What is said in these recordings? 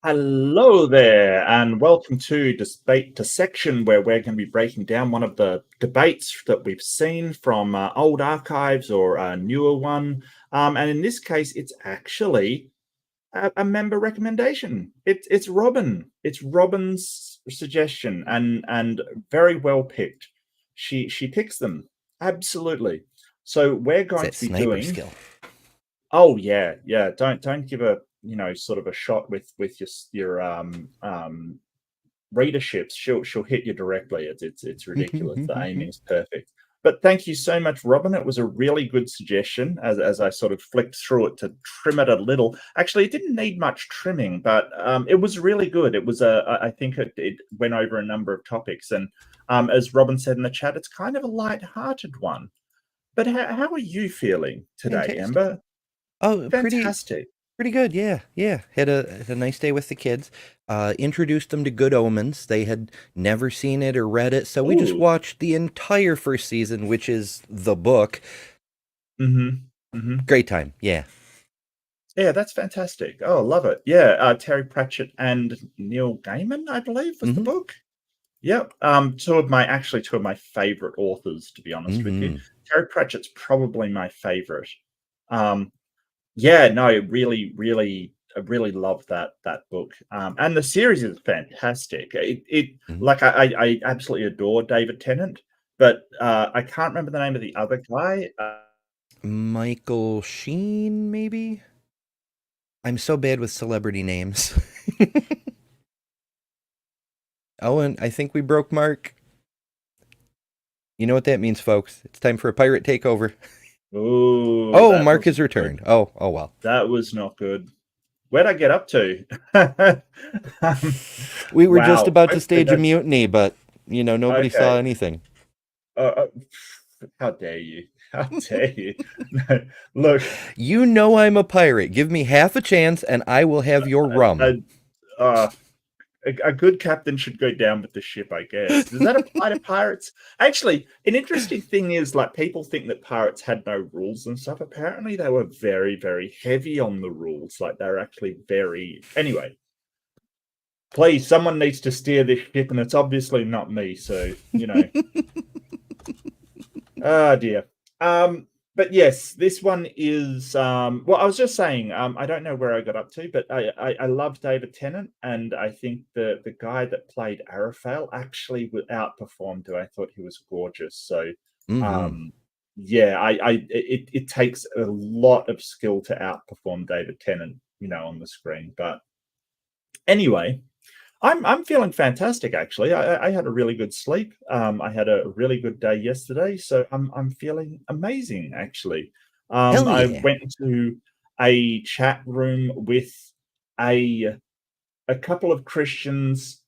Hello there, and welcome to Debate Dissection, where we're going to be breaking down one of the debates that we've seen from old archives or a newer one. And in this case, it's actually a member recommendation. It's Robin. It's Robin's suggestion, and very well picked. She picks them absolutely. So we're going that to be sniper doing. skill. Oh yeah. Don't give a sort of a shot with your readerships. She'll hit you directly. It's ridiculous. The aiming is perfect. But thank you so much, Robin. It was a really good suggestion as I sort of flicked through it to trim it a little. Actually, it didn't need much trimming, but it was really good. It was I think it went over a number of topics, and as Robin said in the chat, it's kind of a light-hearted one. But how are you feeling today, Fantastic. Amber? Oh, Fantastic. pretty good. Yeah. Had a nice day with the kids. Introduced them to Good Omens. They had never seen it or read it, so we just Ooh. watched the entire first season, which is the book. Great time. Yeah, that's fantastic. Oh, love it. Yeah, Terry Pratchett and Neil Gaiman, I believe, was the book. Yep. Two of my favorite authors, to be honest with you. Terry Pratchett's probably my favorite. Yeah, no, I really love that book. And the series is fantastic. Like I absolutely adore David Tennant, but I can't remember the name of the other guy. Michael Sheen, maybe. I'm so bad with celebrity names. Oh, and I think we broke Mark. You know what that means, folks. It's time for a pirate takeover. Ooh, Oh, Mark has returned. Good. Oh well. That was not good. Where'd I get up to? We were just Wow. about to Hopefully stage a mutiny, but nobody saw anything. How dare you? How dare you? No, look, You know I'm a pirate. Give me half a chance and I will have your rum. A good captain should go down with the ship, I guess. Does that apply to pirates? Actually, an interesting thing is, like, people think that pirates had no rules and stuff. Apparently, they were very, very heavy on the rules. Like, they're actually very... Anyway, please, someone needs to steer this ship, and it's obviously not me, so, Oh, dear. But yes, this one is well, I was just saying, I don't know where I got up to, but I love David Tennant, and I think the guy that played Arafel actually outperformed who I thought he was gorgeous. So yeah, it takes a lot of skill to outperform David Tennant, on the screen. But anyway, I'm feeling fantastic, actually. I had a really good sleep. I had a really good day yesterday, so I'm feeling amazing, actually. Hell I yeah. went into a chat room with a couple of Christians,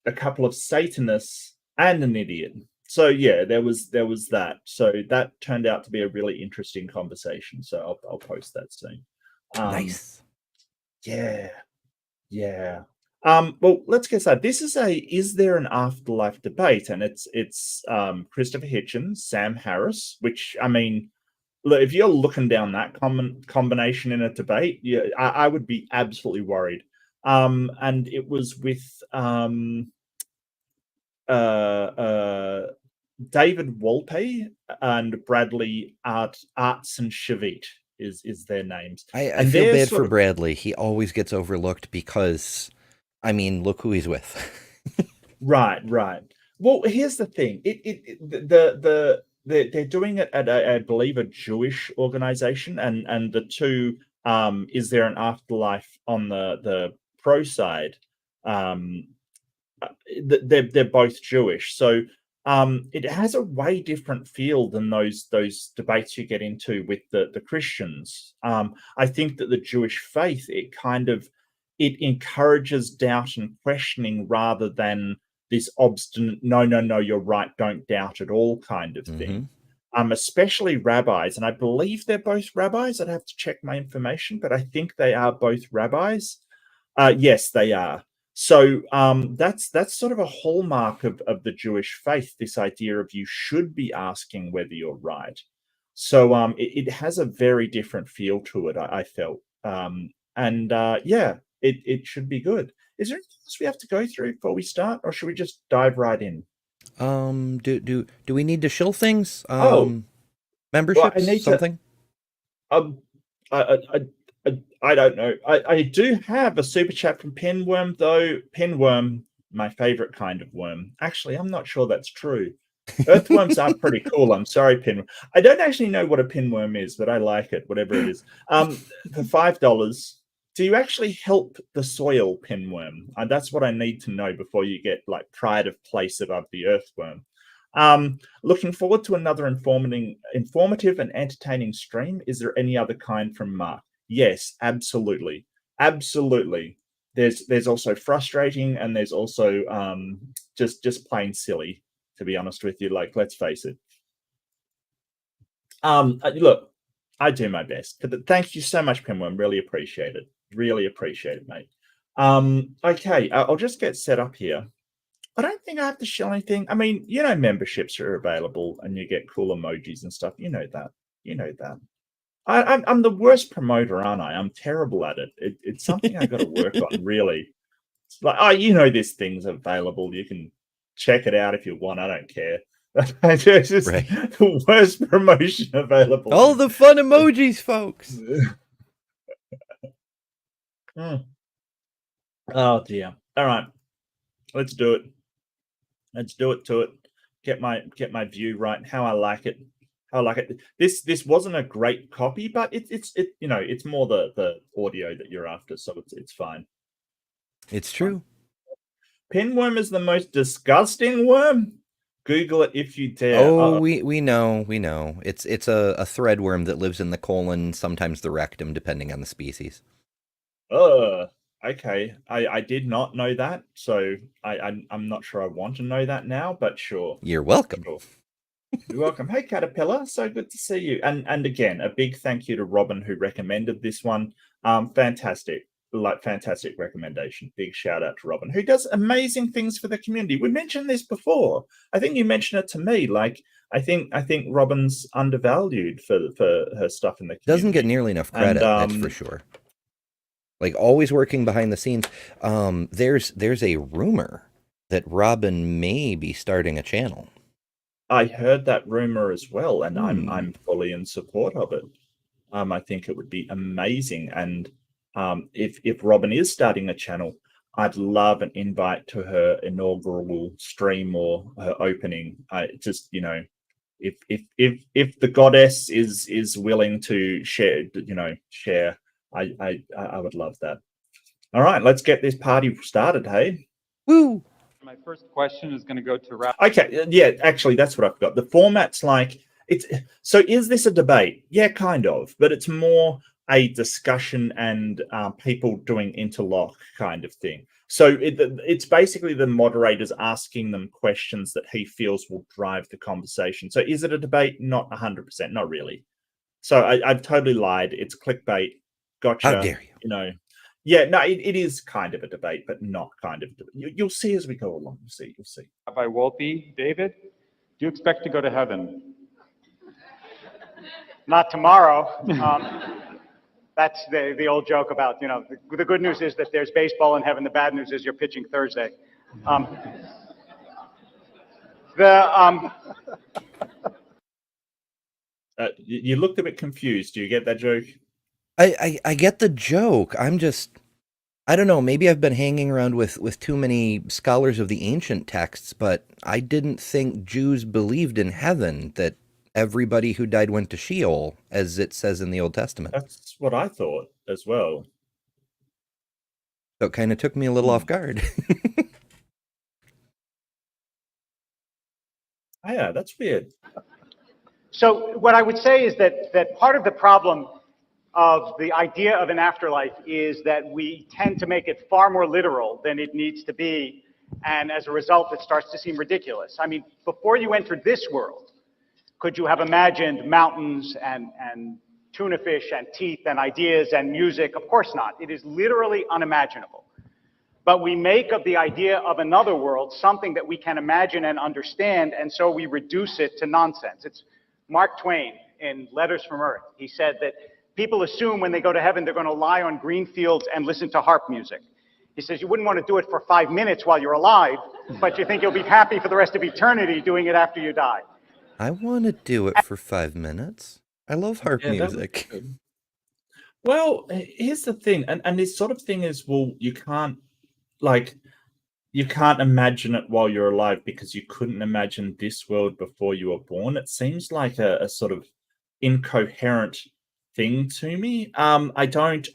a couple of Satanists, and an idiot. So yeah, there was that. So that turned out to be a really interesting conversation. So I'll post that soon. Nice. Yeah. Well, let's get started. This is is there an afterlife debate, and it's Christopher Hitchens, Sam Harris. Which, I mean, look, if you're looking down that combination in a debate, yeah, I would be absolutely worried. And it was with David Wolpe and Bradley Arts and Shavit is their names. I feel bad for Bradley. He always gets overlooked because, I mean, look who he's with. Right. Well, here's the thing. They're doing it at I believe a Jewish organization, and the two is there an afterlife on the pro side? They're both Jewish, so it has a way different feel than those debates you get into with the Christians. I think that the Jewish faith, it encourages doubt and questioning rather than this obstinate no, you're right, don't doubt at all kind of thing. Especially rabbis, and I believe they're both rabbis. I'd have to check my information, but I think they are both rabbis. Yes, they are. So that's sort of a hallmark of the Jewish faith, this idea of you should be asking whether you're right. So it has a very different feel to it, I felt. And yeah, it should be good. Is there anything else we have to go through before we start, or should we just dive right in? Do we need to shill things? Well, Memberships, I need to. something? Um, I, I, I don't know. I do have a super chat from Pinworm, though. Pinworm, my favorite kind of worm. Actually, I'm not sure that's true. Earthworms are pretty cool. I'm sorry, Pinworm. I don't actually know what a pinworm is, but I like it, whatever it is. For $5, do you actually help the soil, Pinworm? That's what I need to know before you get like pride of place above the earthworm. Looking forward to another informative and entertaining stream. Is there any other kind from Mark? Yes, absolutely. Absolutely. There's also frustrating, and there's also just plain silly, to be honest with you. Like, let's face it. Look, I do my best. But thank you so much, Pinworm. Really appreciate it. Really appreciate it, mate. Okay, I'll just get set up here. I don't think I have to show anything. I mean, memberships are available and you get cool emojis and stuff. You know that. You know that. I'm the worst promoter, aren't I? I'm terrible at it. It's something I got to work on, really. It's like, this thing's available. You can check it out if you want. I don't care. It's just Right. the worst promotion available. All the fun emojis, folks. Oh, dear. All right. Let's do it. Let's do it to it. Get my view right. How I like it. How I like it. This wasn't a great copy, but it's more the audio that you're after, so it's fine. It's true. Pinworm is the most disgusting worm. Google it if you dare. Oh, we know. It's a threadworm that lives in the colon, sometimes the rectum, depending on the species. Okay. I did not know that, so I'm not sure I want to know that now, but sure. You're welcome. Sure. You're welcome. Hey, Caterpillar, so good to see you. And again, a big thank you to Robin, who recommended this one. Fantastic recommendation. Big shout out to Robin, who does amazing things for the community. We mentioned this before. I think you mentioned it to me. Like, I think Robin's undervalued for her stuff in the community. Doesn't get nearly enough credit, that's for sure. Like, always working behind the scenes. There's a rumor that Robin may be starting a channel. I heard that rumor as well, and I'm fully in support of it. I think it would be amazing, and if Robin is starting a channel, I'd love an invite to her inaugural stream or her opening. If the goddess is willing to share, I would love that. All right, let's get this party started. Hey, woo! My first question is going to go to Ralph. Okay, yeah, actually, that's what I've got. The format's like so. Is this a debate? Yeah, kind of, but it's more a discussion and people doing interlock kind of thing. So it's basically the moderators asking them questions that he feels will drive the conversation. So is it a debate? Not 100%, not really. So I've totally lied. It's clickbait. Gotcha. How dare you? Yeah, no, it is kind of a debate, but not kind of. You'll see as we go along. You'll see. By Wolpe, David, do you expect to go to heaven? Not tomorrow. That's the old joke about, the good news is that there's baseball in heaven. The bad news is you're pitching Thursday. You looked a bit confused. Do you get that joke? I get the joke. I don't know, maybe I've been hanging around with too many scholars of the ancient texts, but I didn't think Jews believed in heaven, that everybody who died went to Sheol, as it says in the Old Testament. That's what I thought as well. So it kind of took me a little off guard. Oh, yeah, that's weird. So what I would say is that part of the problem of the idea of an afterlife is that we tend to make it far more literal than it needs to be. And as a result, it starts to seem ridiculous. I mean, before you entered this world, could you have imagined mountains and tuna fish and teeth and ideas and music? Of course not. It is literally unimaginable. But we make of the idea of another world something that we can imagine and understand, and so we reduce it to nonsense. It's Mark Twain in Letters from Earth. He said that people assume when they go to heaven, they're going to lie on green fields and listen to harp music. He says you wouldn't want to do it for 5 minutes while you're alive, but you think you'll be happy for the rest of eternity doing it after you die. I want to do it for 5 minutes. I love harp Yeah, that would be music. good. Well, here's the thing, and this sort of thing is, well, you can't imagine it while you're alive because you couldn't imagine this world before you were born. It seems like a sort of incoherent thing to me. I don't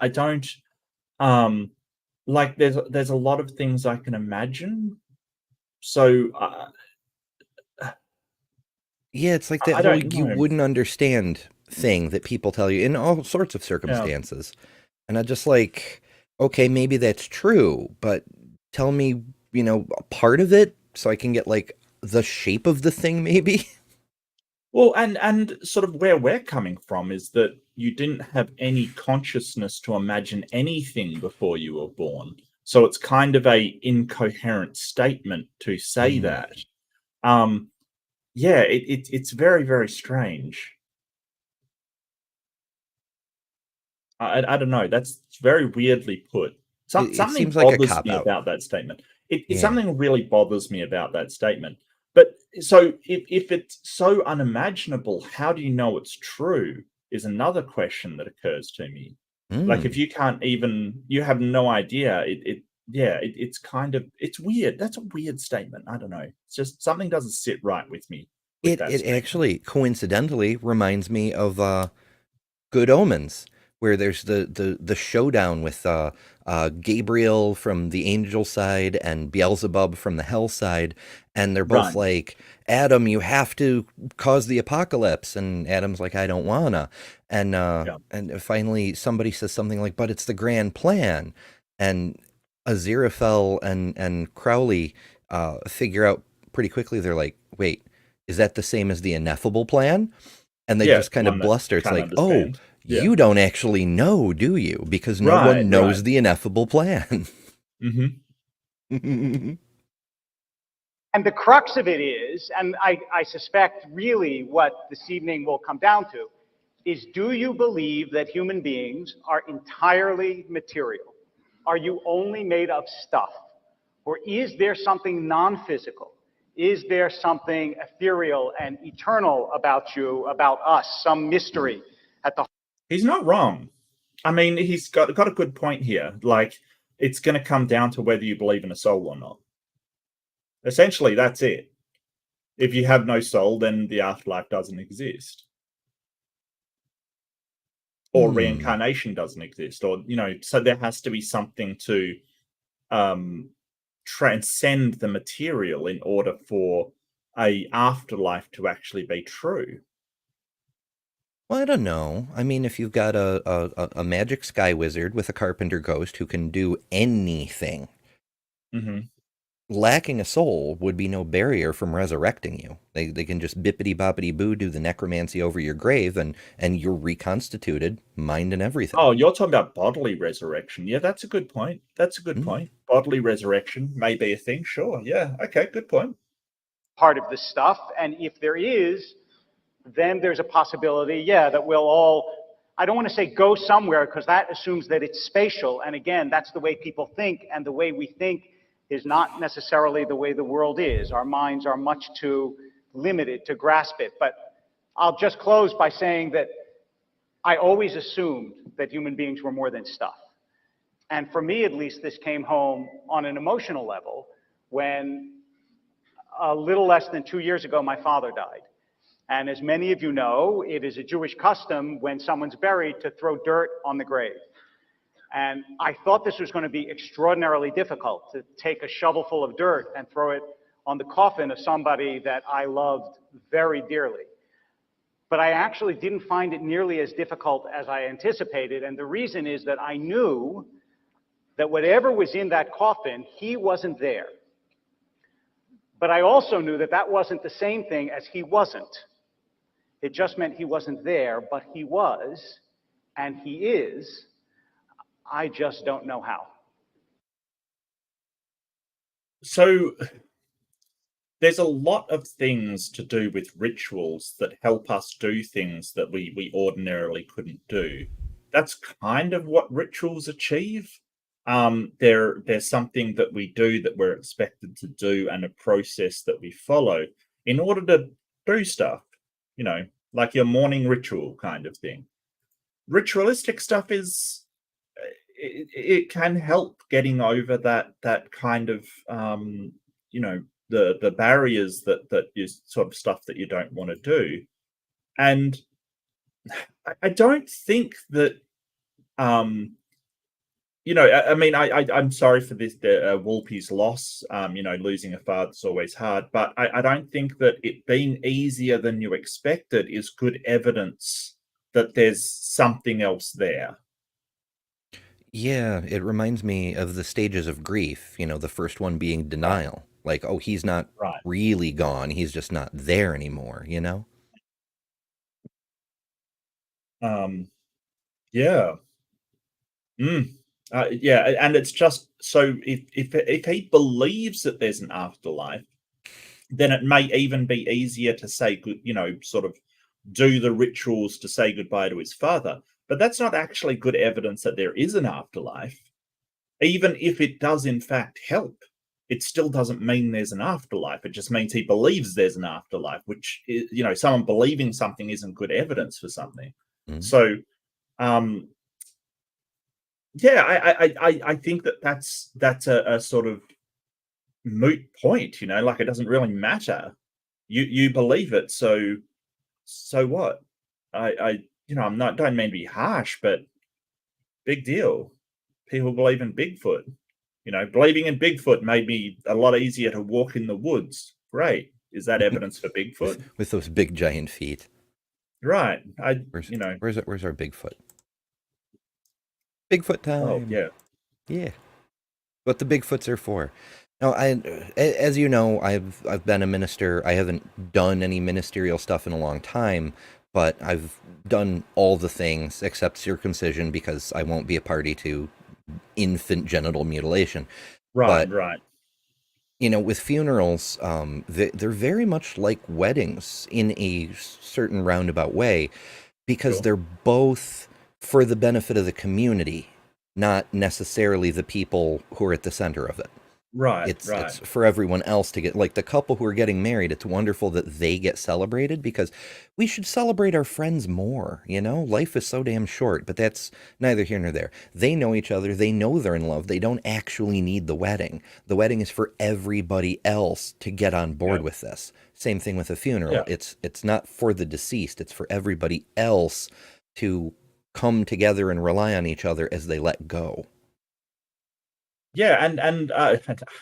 like there's a lot of things I can imagine. So Yeah, it's like I that whole don't you know. wouldn't understand thing that people tell you in all sorts of circumstances. And I just like, okay, maybe that's true, but tell me, a part of it so I can get like the shape of the thing maybe. Well, and sort of where we're coming from is that you didn't have any consciousness to imagine anything before you were born. So it's kind of a incoherent statement to say that. Yeah, it's very, very strange. I don't know. That's very weirdly put. It Something seems like a bothers me cop-out. about that statement. Yeah. Something really bothers me about that statement. But so if it's so unimaginable, how do you know it's true? Is another question that occurs to me. Like if you can't even, you have no idea. It's kind of, it's weird. That's a weird statement. I don't know. It's just something doesn't sit right with me. It actually coincidentally reminds me of Good Omens, where there's the showdown with Gabriel from the angel side and Beelzebub from the hell side, and they're both like, Adam, you have to cause the apocalypse, and Adam's like, I don't wanna, and finally somebody says something like, but it's the grand plan, and Aziraphale and Crowley figure out pretty quickly, they're like, wait, is that the same as the ineffable plan? And they just kind of bluster. It's like, understand. You don't actually know, do you? Because no one knows the ineffable plan. And the crux of it is, and I suspect really what this evening will come down to, is do you believe that human beings are entirely material? Are you only made of stuff? Or is there something non-physical? Is there something ethereal and eternal about you, about us, some mystery at the... He's not wrong. I mean, he's got a good point here. Like, it's going to come down to whether you believe in a soul or not. Essentially, that's it. If you have no soul, then the afterlife doesn't exist. Or reincarnation doesn't exist. Or, so there has to be something to transcend the material in order for a afterlife to actually be true. Well, I don't know. I mean, if you've got a magic sky wizard with a carpenter ghost who can do anything, lacking a soul would be no barrier from resurrecting you. They can just bippity-boppity-boo do the necromancy over your grave, and you're reconstituted, mind and everything. Oh, you're talking about bodily resurrection. Yeah, that's a good point. That's a good point. Bodily resurrection may be a thing. Sure. Yeah. Okay. Good point. Part of this stuff. And if there is, then there's a possibility, that we'll all, I don't want to say go somewhere because that assumes that it's spatial. And again, that's the way people think. And the way we think is not necessarily the way the world is. Our minds are much too limited to grasp it. But I'll just close by saying that I always assumed that human beings were more than stuff. And for me, at least, this came home on an emotional level when a little less than 2 years ago, my father died. And as many of you know, it is a Jewish custom when someone's buried to throw dirt on the grave. And I thought this was going to be extraordinarily difficult, to take a shovel full of dirt and throw it on the coffin of somebody that I loved very dearly. But I actually didn't find it nearly as difficult as I anticipated. And the reason is that I knew that whatever was in that coffin, he wasn't there. But I also knew that that wasn't the same thing as he wasn't. It just meant he wasn't there, but he was, and he is. I just don't know how. So there's a lot of things to do with rituals that help us do things that we ordinarily couldn't do. that's kind of what rituals achieve. There's something that we do that we're expected to do, and a process that we follow in order to do stuff, like your morning ritual kind of thing. Ritualistic stuff is it can help getting over that kind of the barriers that is sort of stuff that you don't want to do. And I don't think that I mean, I'm sorry for this, Wolpe's loss. Losing a father's always hard, but I don't think that it being easier than you expected is good evidence that there's something else there. Yeah, it reminds me of the stages of grief, the first one being denial. Like, oh, he's not Right. really gone, he's just not there anymore, Yeah. Yeah, and it's just so if he believes that there's an afterlife, then it may even be easier to say good, sort of do the rituals to say goodbye to his father. But that's not actually good evidence that there is an afterlife. Even if it does in fact help, it still doesn't mean there's an afterlife. It just means he believes there's an afterlife, which is, someone believing something isn't good evidence for something. Mm-hmm. So, yeah, I think that's a sort of moot point. Like, it doesn't really matter. You believe it, so what? Don't mean to be harsh, but big deal. People believe in Bigfoot. Believing in Bigfoot made me a lot easier to walk in the woods. Great. Is that evidence for Bigfoot? With those big giant feet. Right. Where's our Bigfoot? Bigfoot time. Oh, yeah. Yeah. What the Bigfoots are for. Now, as you know, I've been a minister. I haven't done any ministerial stuff in a long time, but I've done all the things except circumcision because I won't be a party to infant genital mutilation. Right, but, right. With funerals, they're very much like weddings in a certain roundabout way, because Sure. they're both for the benefit of the community, not necessarily the people who are at the center of it. Right, It's right. it's for everyone else to get, like the couple who are getting married. It's wonderful that they get celebrated, because we should celebrate our friends more. Life is so damn short, but that's neither here nor there. They know each other. They know they're in love. They don't actually need the wedding. The wedding is for everybody else to get on board with this. Same thing with a funeral. Yeah. It's not for the deceased. It's for everybody else to come together and rely on each other as they let go. Yeah, and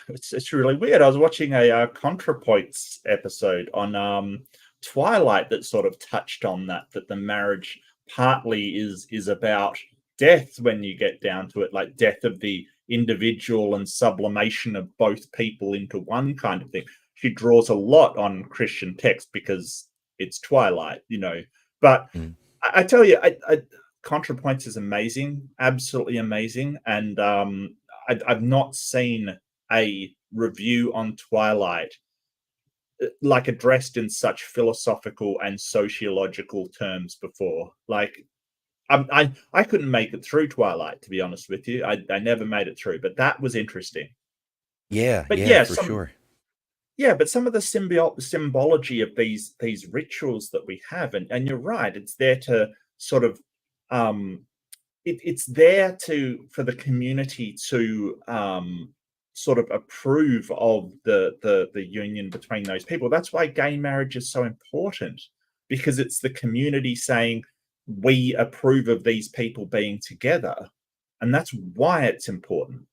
it's really weird. I was watching a ContraPoints episode on Twilight that sort of touched on that the marriage partly is about death when you get down to it, like death of the individual and sublimation of both people into one kind of thing. She draws a lot on Christian text because it's Twilight, But I tell you, ContraPoints is amazing, absolutely amazing, and I've not seen a review on Twilight like addressed in such philosophical and sociological terms before. Like, I couldn't make it through Twilight, to be honest with you. I never made it through, but that was interesting. Yeah, But for sure. Yeah, but some of the symbology of these rituals that we have, and you're right, it's there to sort of it's there for the community to sort of approve of the union between those people. That's why gay marriage is so important, because it's the community saying we approve of these people being together, and that's why it's important.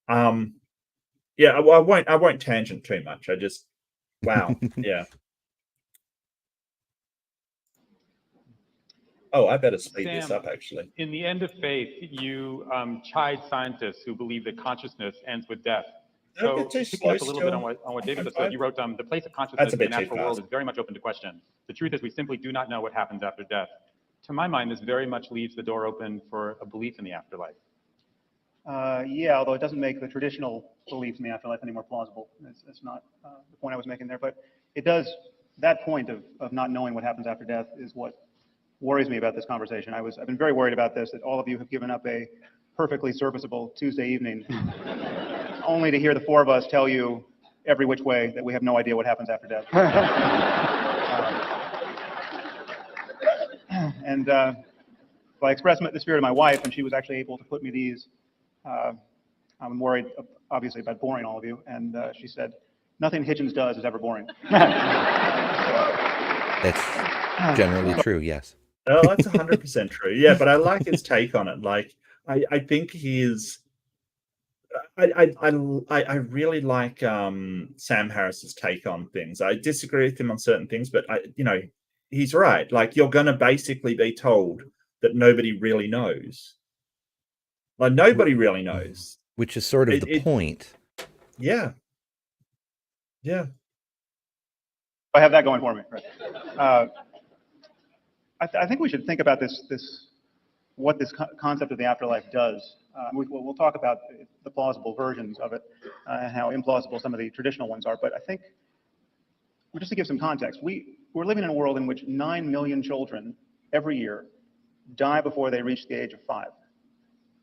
Yeah, I won't tangent too much. I just wow. Yeah. Oh, I better speed this Sam, up, actually. In The End of Faith, you chide scientists who believe that consciousness ends with death. Don't So get too picking up a slow little bit still. on what David just 1.5. said, you wrote, the place of That's consciousness a in the bit too natural world fast. is very much open to question. The truth is we simply do not know what happens after death. To my mind, this very much leaves the door open for a belief in the afterlife. Yeah, although it doesn't make the traditional belief in the afterlife any more plausible. That's not the point I was making there. But it does, that point of not knowing what happens after death is what worries me about this conversation. I've been very worried about this, that all of you have given up a perfectly serviceable Tuesday evening, only to hear the four of us tell you every which way that we have no idea what happens after death. And I expressed the spirit of my wife, and she was actually able to put me these. I'm worried, obviously, about boring all of you, and she said, "Nothing Hitchens does is ever boring." That's generally true, yes. Oh, that's 100% true. Yeah, but I like his take on it. Like, I think he's. I really like Sam Harris's take on things. I disagree with him on certain things, but he's right. Like, you're going to basically be told that nobody really knows. Like, nobody really knows. Which is sort of the point. Yeah. Yeah. I have that going for me. Right. I think we should think about what this concept of the afterlife does. We'll talk about the plausible versions of it and how implausible some of the traditional ones are. But I think, just to give some context, we're living in a world in which 9 million children every year die before they reach the age of 5.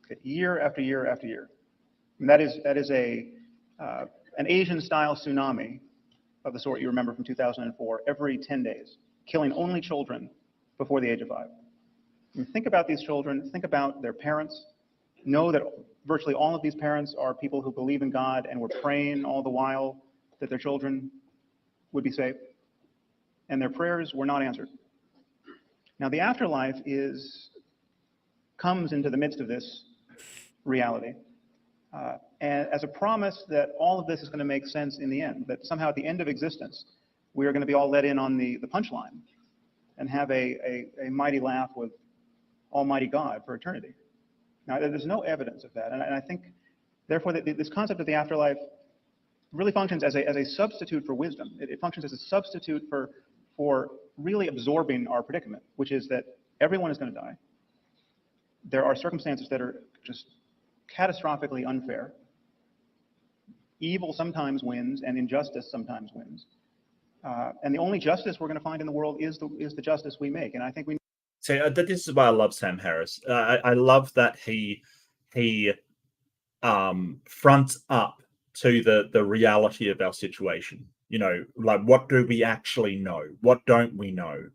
Okay, year after year after year. And that is an Asian-style tsunami of the sort you remember from 2004 every 10 days, killing only children before the age of 5. And think about these children, think about their parents, know that virtually all of these parents are people who believe in God and were praying all the while that their children would be safe, and their prayers were not answered. Now, the afterlife comes into the midst of this reality, and as a promise that all of this is going to make sense in the end, that somehow at the end of existence, we are going to be all let in on the punchline and have a mighty laugh with Almighty God for eternity. Now, there's no evidence of that, and I think, therefore, that this concept of the afterlife really functions as a substitute for wisdom. It functions as a substitute for really absorbing our predicament, which is that everyone is going to die. There are circumstances that are just catastrophically unfair. Evil sometimes wins, and injustice sometimes wins. And the only justice we're going to find in the world is the justice we make. And I think we. So this is why I love Sam Harris. I love that he fronts up to the reality of our situation. Like, what do we actually know? What don't we know?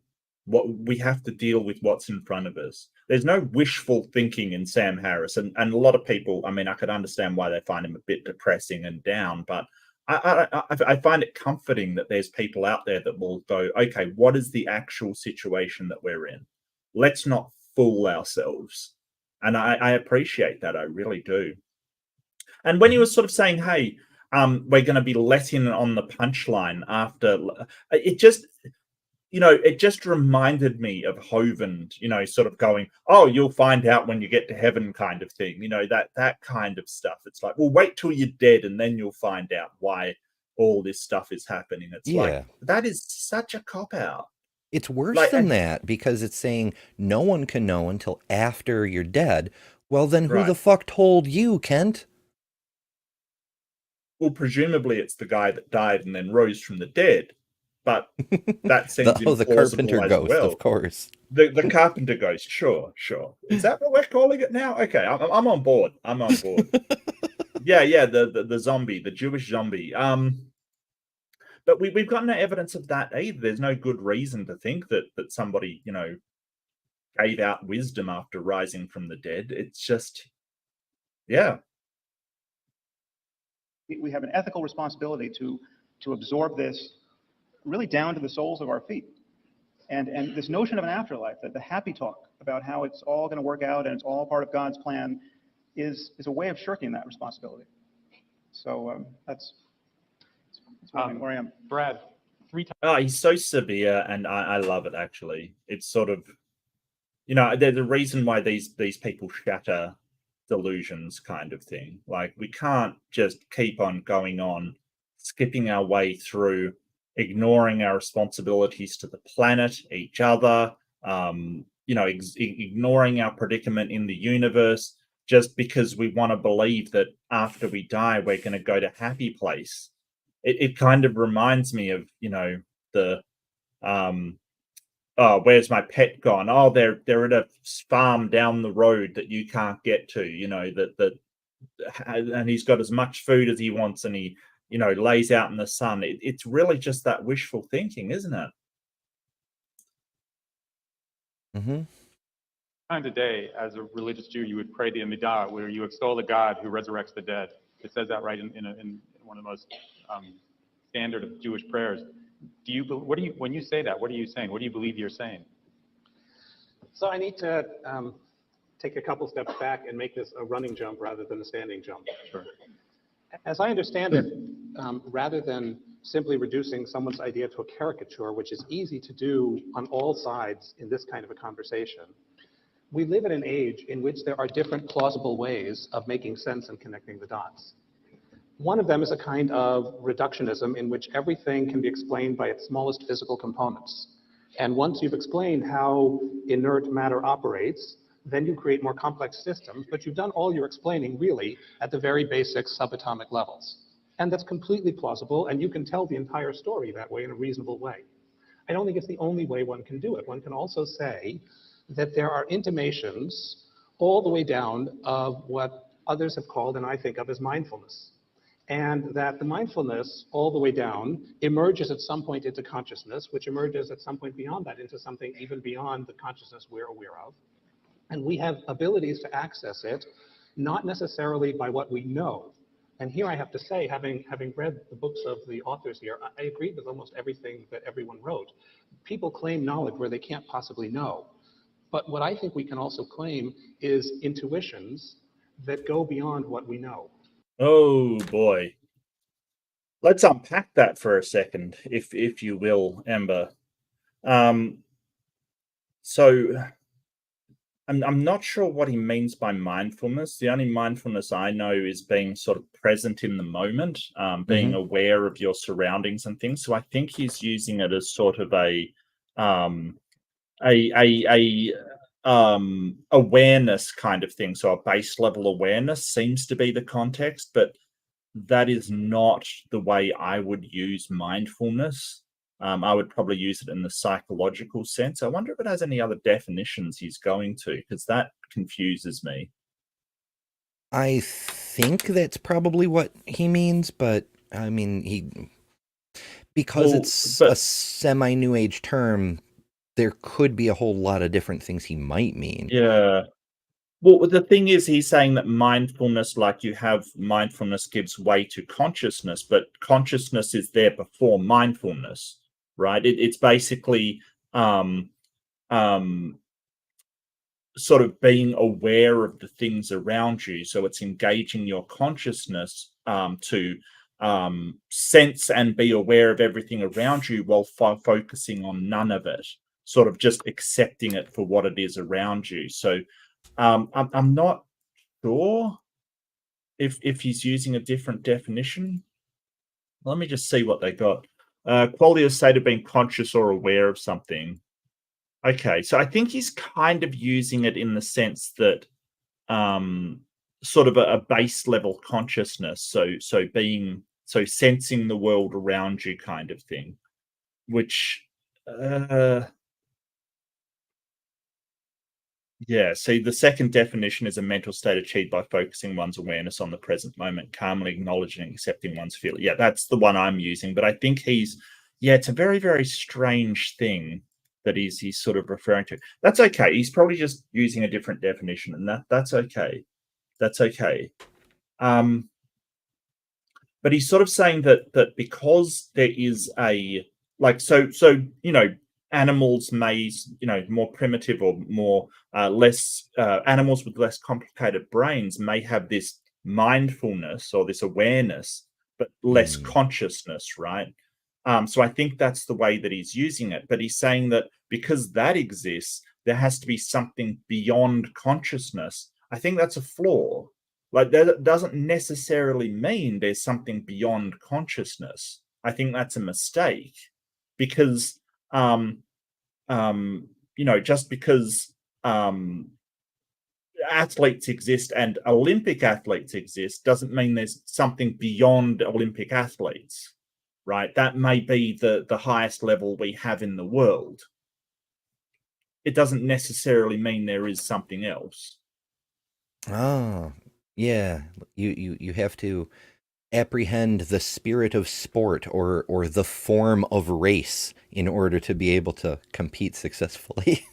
What we have to deal with, what's in front of us. There's no wishful thinking in Sam Harris, and a lot of people, I mean, I could understand why they find him a bit depressing and down, but I find it comforting that there's people out there that will go, okay, what is the actual situation that we're in? Let's not fool ourselves. And I appreciate that. I really do. And when he was sort of saying, hey, we're going to be let in on the punchline after, it just reminded me of Hovind, sort of going, oh, you'll find out when you get to heaven kind of thing, that kind of stuff. It's like, well, wait till you're dead and then you'll find out why all this stuff is happening. It's like, that is such a cop-out. It's worse than that, because it's saying no one can know until after you're dead. Well, then who the fuck told you, Kent? Well, presumably it's the guy that died and then rose from the dead. But that seems implausible the carpenter as ghost, well. Of course. The carpenter ghost, sure. Is that what we're calling it now? Okay, I'm on board. Yeah, the zombie, the Jewish zombie. But we've got no evidence of that either. There's no good reason to think that somebody, gave out wisdom after rising from the dead. It's just, yeah. We have an ethical responsibility to absorb this really down to the soles of our feet. And this notion of an afterlife, that the happy talk about how it's all going to work out and it's all part of God's plan, is a way of shirking that responsibility. So that's where I am. Brad, 3 times. Oh, he's so severe, and I love it, actually. It's sort of, there's a reason why these people shatter delusions kind of thing. Like, we can't just keep on going on, skipping our way through, ignoring our responsibilities to the planet, each other, ignoring our predicament in the universe, just because we want to believe that after we die, we're going to go to happy place. It kind of reminds me of, the oh, where's my pet gone? Oh, they're at a farm down the road that you can't get to, and he's got as much food as he wants, and he, lays out in the sun. It's really just that wishful thinking, isn't it? Mm-hmm. Today, as a religious Jew, you would pray the Amidah, where you extol the God who resurrects the dead. It says that right in one of the most standard of Jewish prayers. When you say that, what are you saying? What do you believe you're saying? So I need to take a couple steps back and make this a running jump rather than a standing jump. Sure. As I understand it, rather than simply reducing someone's idea to a caricature, which is easy to do on all sides in this kind of a conversation, we live in an age in which there are different plausible ways of making sense and connecting the dots. One of them is a kind of reductionism in which everything can be explained by its smallest physical components. And once you've explained how inert matter operates, then you create more complex systems, but you've done all your explaining really at the very basic subatomic levels. And that's completely plausible, and you can tell the entire story that way in a reasonable way. I don't think it's the only way one can do it. One can also say that there are intimations all the way down of what others have called, and I think of as mindfulness. And that the mindfulness all the way down emerges at some point into consciousness, which emerges at some point beyond that into something even beyond the consciousness we're aware of. And we have abilities to access it, not necessarily by what we know. And here I have to say, having read the books of the authors here, I agree with almost everything that everyone wrote. People claim knowledge where they can't possibly know. But what I think we can also claim is intuitions that go beyond what we know. Oh boy. Let's unpack that for a second, if you will, Amber. So I'm not sure what he means by mindfulness. The only mindfulness I know is being sort of present in the moment, being aware of your surroundings and things. So I think he's using it as sort of a awareness kind of thing. So a base level awareness seems to be the context, but that is not the way I would use mindfulness. I would probably use it in the psychological sense. I wonder if it has any other definitions he's going to, because that confuses me. I think that's probably what he means, but I mean, because it's a semi-new age term, there could be a whole lot of different things he might mean. Yeah. Well, the thing is, he's saying that mindfulness, like you have mindfulness gives way to consciousness, but consciousness is there before mindfulness, right? It's basically sort of being aware of the things around you. So it's engaging your consciousness to sense and be aware of everything around you while focusing on none of it, sort of just accepting it for what it is around you. So I'm not sure if he's using a different definition. Let me just see what they got. Quality of state of being conscious or aware of something. Okay, so I think he's kind of using it in the sense that sort of a base level consciousness. So sensing the world around you kind of thing, which yeah, see, the second definition is a mental state achieved by focusing one's awareness on the present moment, calmly acknowledging and accepting one's feeling. Yeah, that's the one I'm using. But I think it's a very, very strange thing that he's sort of referring to. That's okay. He's probably just using a different definition, and that's okay. That's okay. But he's sort of saying that because there is a animals may, more primitive or more less animals with less complicated brains may have this mindfulness or this awareness, but less consciousness, right? So I think that's the way that he's using it. But he's saying that because that exists, there has to be something beyond consciousness. I think that's a flaw. Like, that doesn't necessarily mean there's something beyond consciousness. I think that's a mistake, because just because athletes exist and Olympic athletes exist doesn't mean there's something beyond Olympic athletes, right? That may be the highest level we have in the world. it doesn't necessarily mean there is something else. Oh, yeah. You have to apprehend the spirit of sport or the form of race in order to be able to compete successfully.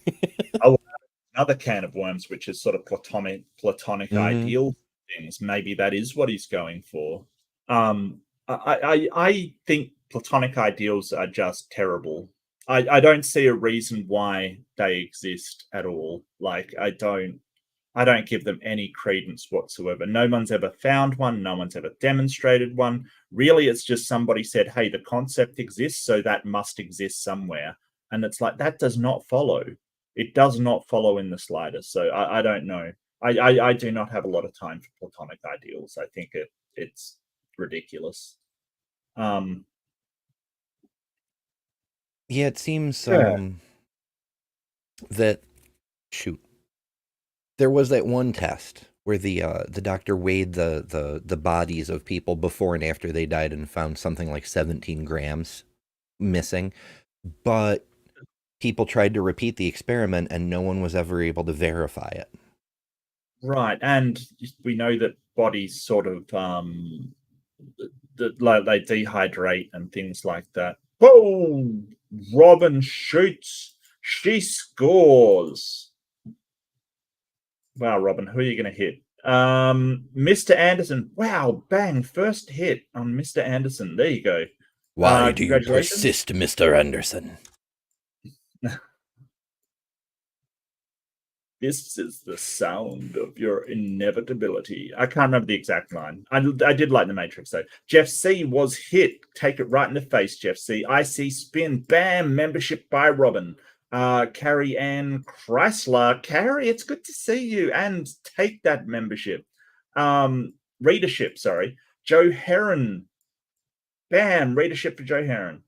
Oh, another can of worms, which is sort of platonic Mhm. ideal things. Maybe that is what he's going for. I think platonic ideals are just terrible. I don't see a reason why they exist at all. Like I don't give them any credence whatsoever. No one's ever found one. No one's ever demonstrated one. Really, it's just somebody said, hey, the concept exists, so that must exist somewhere. And it's like, that does not follow. It does not follow in the slightest. So I don't know. I do not have a lot of time for platonic ideals. I think it's ridiculous. Yeah, it seems Yeah. that shoot. There was that one test where the doctor weighed the bodies of people before and after they died and found something like 17 grams missing. But people tried to repeat the experiment and no one was ever able to verify it. Right. And we know that bodies sort of like they dehydrate and things like that. Oh, Robin shoots. She scores. Wow, Robin, who are you going to hit? Mr. Anderson. Wow, bang, first hit on Mr. Anderson. There you go. Why do you Congratulations. persist, Mr. Anderson? This is the sound of your inevitability. I can't remember the exact line. I did like The Matrix, though. Jeff C was hit. Take it right in the face, Jeff C. IC spin. Bam. Membership by Robin. Carrie Ann Chrysler. Carrie, it's good to see you. And take that membership. Readership, sorry. Joe Heron. Bam. Readership for Joe Heron.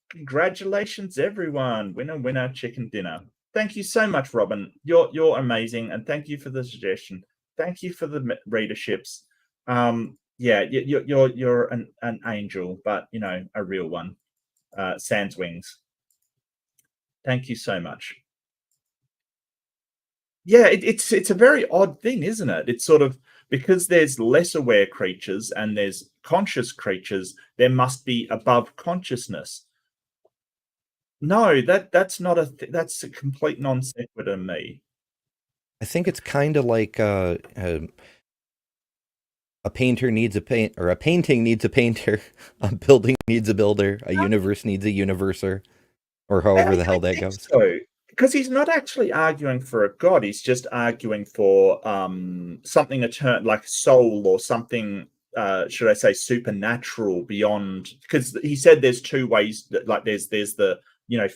Congratulations, everyone. Winner, winner, chicken dinner. Thank you so much, Robin. You're amazing, and thank you for the suggestion. Thank you for the readerships. Yeah, you're an angel, but you know, a real one. Sans wings. Thank you so much. Yeah, it's a very odd thing, isn't it? It's sort of because there's less aware creatures and there's conscious creatures, there must be above consciousness. No, that's not that's a complete non sequitur to me. I think it's kind of like a painter needs a paint, or a painting needs a painter, a building needs a builder, a universe needs a universir, or however the hell that goes. So, because he's not actually arguing for a god, he's just arguing for something eternal, like soul or something. Should I say supernatural beyond? Because he said there's two ways. Like there's the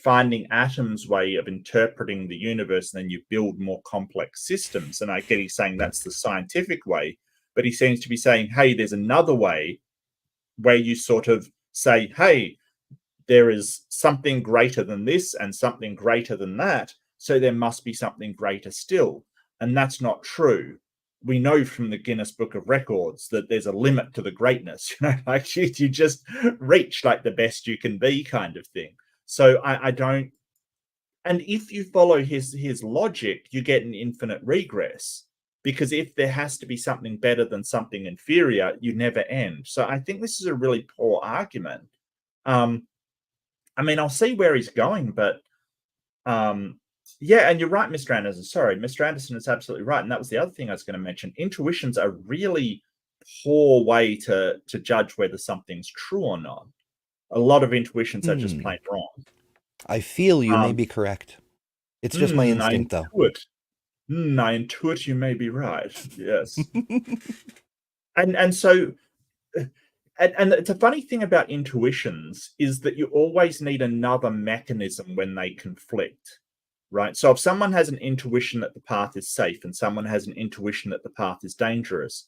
finding atoms way of interpreting the universe, and then you build more complex systems. And I get he's saying that's the scientific way, but he seems to be saying, hey, there's another way where you sort of say, hey, there is something greater than this and something greater than that, so there must be something greater still. And that's not true. We know from the Guinness Book of Records that there's a limit to the greatness, like you just reach like the best you can be kind of thing. So I don't, and if you follow his logic, you get an infinite regress, because if there has to be something better than something inferior, you never end. So I think this is a really poor argument. I mean, I'll see where he's going, but yeah, and you're right, Mr. Anderson. Sorry, Mr. Anderson is absolutely right. And that was the other thing I was going to mention. Intuition's a really poor way to judge whether something's true or not. A lot of intuitions are just plain wrong. I feel you may be correct. It's just my instinct, though. I intuit you may be right. Yes. and so, and it's a funny thing about intuitions is that you always need another mechanism when they conflict, right? So if someone has an intuition that the path is safe and someone has an intuition that the path is dangerous,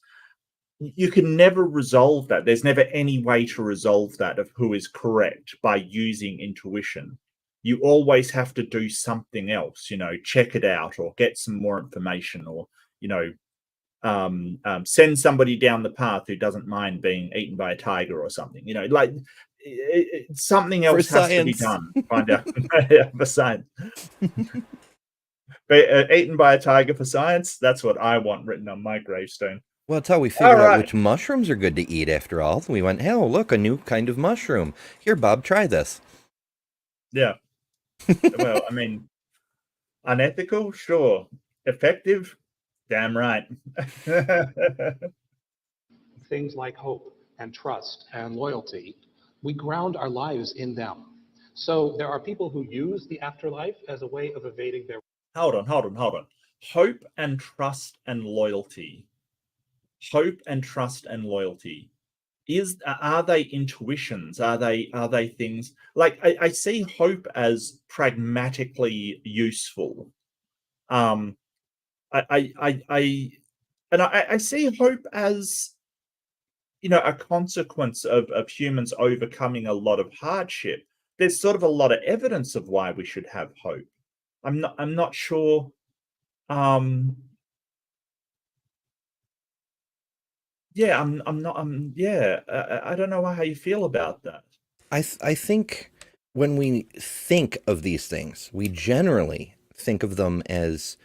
you can never resolve that. There's never any way to resolve that of who is correct by using intuition. You always have to do something else, check it out or get some more information, or, send somebody down the path who doesn't mind being eaten by a tiger or something, like something else has to be done. Find out for science. Eaten by a tiger for science. That's what I want written on my gravestone. Well, it's how we figured out right. which mushrooms are good to eat, after all. We went, hell, look, a new kind of mushroom. Here, Bob, try this. Yeah. Well, I mean, unethical, sure. Effective, damn right. Things like hope and trust and loyalty, we ground our lives in them. So there are people who use the afterlife as a way of evading their... Hold on. Hope and trust and loyalty. Hope and trust and loyalty. Are they intuitions? Are they things like I see hope as pragmatically useful. I see hope as, you know, a consequence of humans overcoming a lot of hardship. There's sort of a lot of evidence of why we should have hope. I'm not sure. Yeah, I don't know how you feel about that. I think when we think of these things, we generally think of them as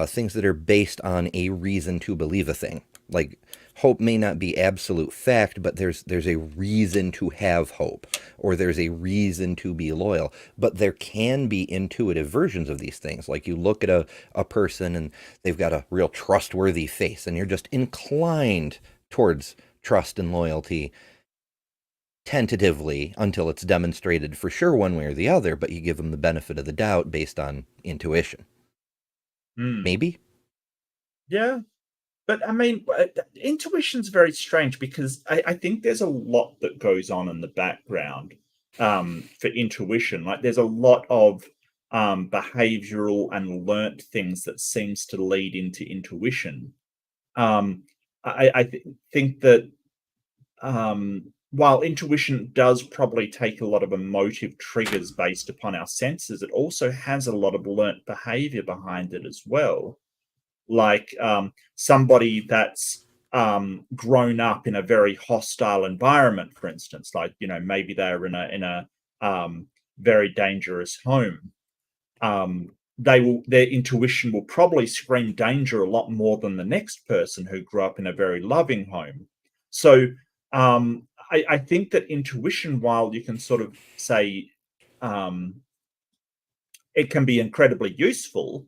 things that are based on a reason to believe a thing. Like, hope may not be absolute fact, but there's a reason to have hope, or there's a reason to be loyal. But there can be intuitive versions of these things. Like, you look at a person and they've got a real trustworthy face, and you're just inclined towards trust and loyalty tentatively until it's demonstrated for sure one way or the other, but you give them the benefit of the doubt based on intuition. Maybe? Yeah. But I mean, intuition's very strange because I think there's a lot that goes on in the background for intuition. Like, there's a lot of behavioral and learnt things that seems to lead into intuition. I think that while intuition does probably take a lot of emotive triggers based upon our senses, it also has a lot of learnt behavior behind it as well. Like somebody that's grown up in a very hostile environment, for instance, like, you know, maybe they're in a very dangerous home. Their intuition will probably scream danger a lot more than the next person who grew up in a very loving home. So I think that intuition, while you can sort of say it can be incredibly useful,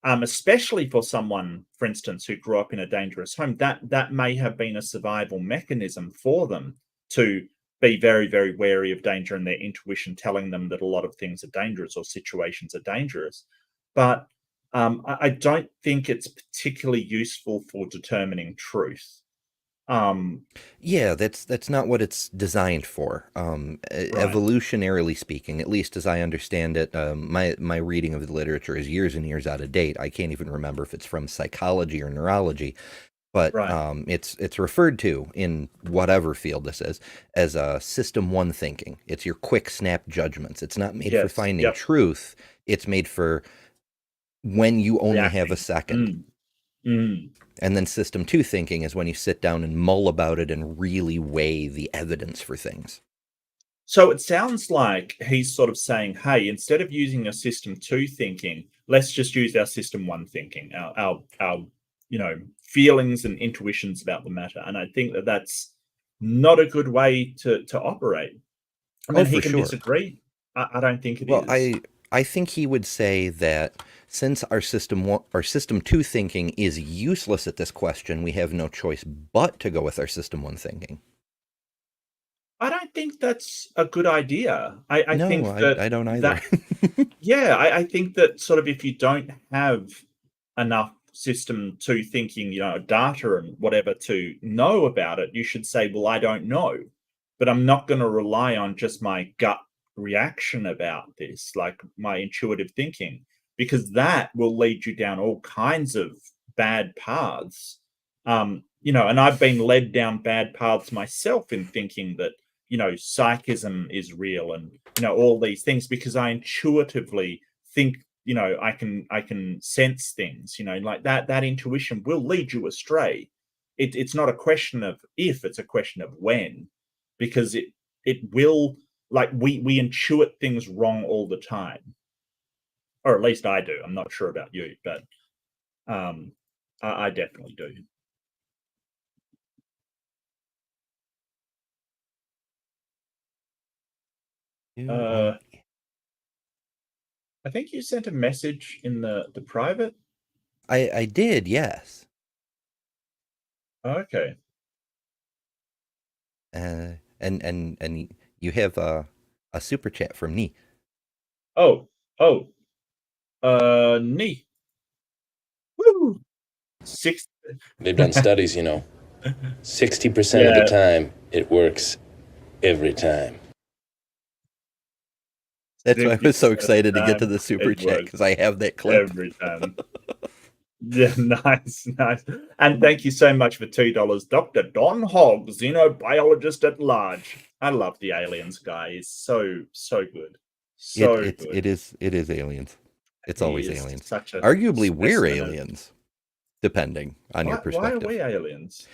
especially for someone, for instance, who grew up in a dangerous home, that may have been a survival mechanism for them to be very, very wary of danger, and their intuition telling them that a lot of things are dangerous or situations are dangerous. But I don't think it's particularly useful for determining truth. Yeah, that's not what it's designed for. Right. Evolutionarily speaking, at least as I understand it, my reading of the literature is years and years out of date. I can't even remember if it's from psychology or neurology, but Right. it's referred to in whatever field this is as system one thinking. It's your quick snap judgments. It's not made for Yes. finding Yep. truth. It's made for when you only have a Reacting. second. Mm. And then system two thinking is when you sit down and mull about it and really weigh the evidence for things. So it sounds like he's sort of saying, hey, instead of using a system two thinking, let's just use our system one thinking, our you know, feelings and intuitions about the matter. And I think that that's not a good way to operate. I mean, he for can sure. disagree. I don't think it Well, is. I think he would say that since our system two thinking is useless at this question, we have no choice but to go with our system one thinking. I don't think that's a good idea. I No, think that I don't either. I think that sort of if you don't have enough system two thinking, you know, data and whatever to know about it, you should say, well, I don't know, but I'm not going to rely on just my gut reaction about this, like my intuitive thinking, because that will lead you down all kinds of bad paths. You know, and I've been led down bad paths myself in thinking that, you know, psychism is real and, you know, all these things, because I intuitively think, you know, I can sense things, you know, like that intuition will lead you astray. It's not a question of if, it's a question of when, because it will, like, we intuit things wrong all the time. or at least I do. I'm not sure about you, but I definitely do. I think you sent a message in the private. I did, yes. Okay. And you have a super chat from Nee. Nee. Woo! They've done studies, 60% of the time, it works every time. That's why I was so excited to get to the super chat, because I have that clip. Every time. Yeah, nice. And thank you so much for $2, Dr. Don Hogg, xenobiologist at large. I love the aliens guy. He's so good. Good. It is aliens. It's always aliens. Arguably, we're aliens, depending on your perspective. Why are we aliens?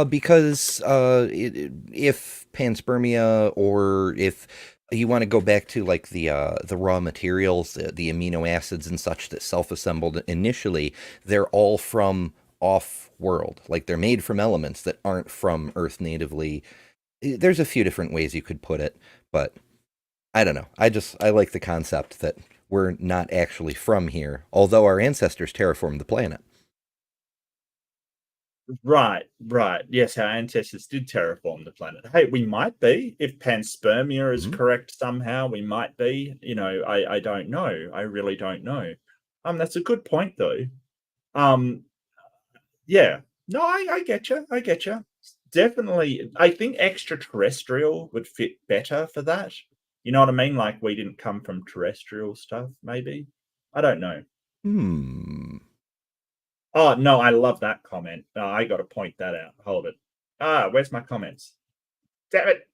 Because if panspermia, or if you want to go back to like the raw materials, the amino acids and such that self-assembled initially, they're all from off-world. Like they're made from elements that aren't from Earth natively. There's a few different ways you could put it, but I don't know. I like the concept that we're not actually from here, although our ancestors terraformed the planet. Right. Yes, our ancestors did terraform the planet. Hey, we might be, if panspermia is correct somehow, we might be. I don't know. I really don't know. That's a good point, though. Yeah. No, I get you. Definitely, I think extraterrestrial would fit better for that. You know what I mean? Like we didn't come from terrestrial stuff, maybe. I don't know. Oh, no, I love that comment. I got to point that out. Hold it. Where's my comments? Damn it.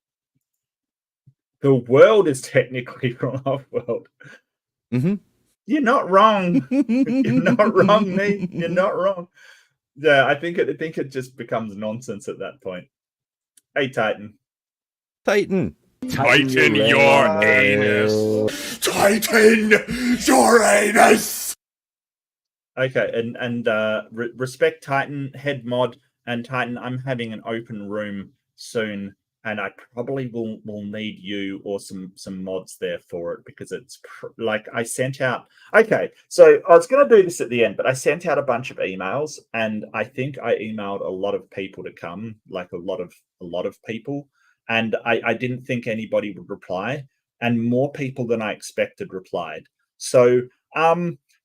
The world is technically from off-world. You're not wrong. You're not wrong, Nate. You're not wrong. Yeah, I think it just becomes nonsense at that point. Hey, Titan. Tighten your anus. Tighten your anus. Okay, and respect Titan, head mod, and Titan, I'm having an open room soon, and I probably will need you or some mods there for it, because it's like I sent out. Okay, so I was going to do this at the end, but I sent out a bunch of emails, and I think I emailed a lot of people to come, like a lot of people, and I didn't think anybody would reply, and more people than I expected replied. So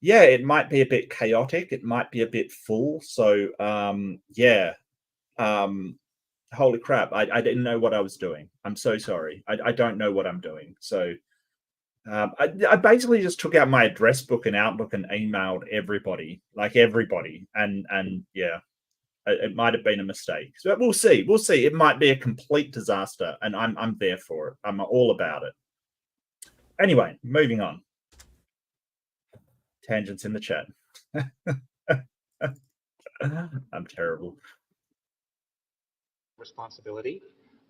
yeah, it might be a bit chaotic. It might be a bit full. So yeah. Holy crap. I didn't know what I was doing. I'm so sorry. I don't know what I'm doing. So I basically just took out my address book and Outlook and emailed everybody. And yeah, it might have been a mistake. So we'll see. It might be a complete disaster, and I'm there for it. I'm all about it. Anyway, moving on. Tangents in the chat. I'm terrible. Responsibility,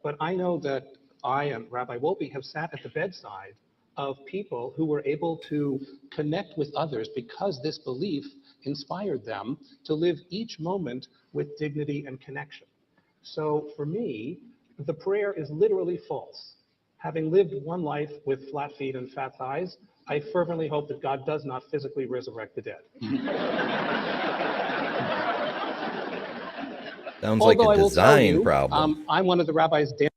but I know that I and Rabbi Wolpe have sat at the bedside of people who were able to connect with others because this belief inspired them to live each moment with dignity and connection. So for me, the prayer is literally false. Having lived one life with flat feet and fat thighs, I fervently hope that God does not physically resurrect the dead. Sounds like a design problem. I'm one of the rabbis. Yeah,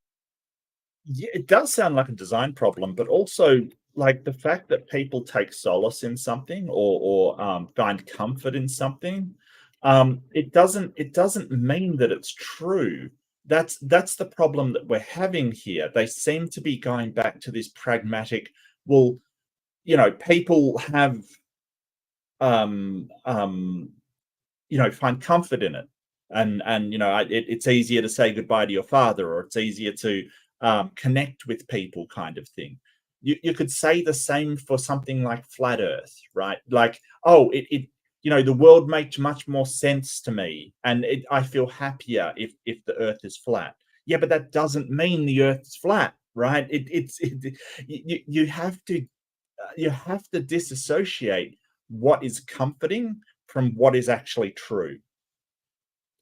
it does sound like a design problem, but also like the fact that people take solace in something or find comfort in something. It doesn't mean that it's true. That's the problem that we're having here. They seem to be going back to this pragmatic. Well, people have find comfort in it, and it's easier to say goodbye to your father, or it's easier to connect with people, kind of thing. You could say the same for something like flat Earth, right? Like, oh, the world makes much more sense to me, and I feel happier if the Earth is flat. Yeah, but that doesn't mean the Earth is flat, right? You have to you have to disassociate what is comforting from what is actually true.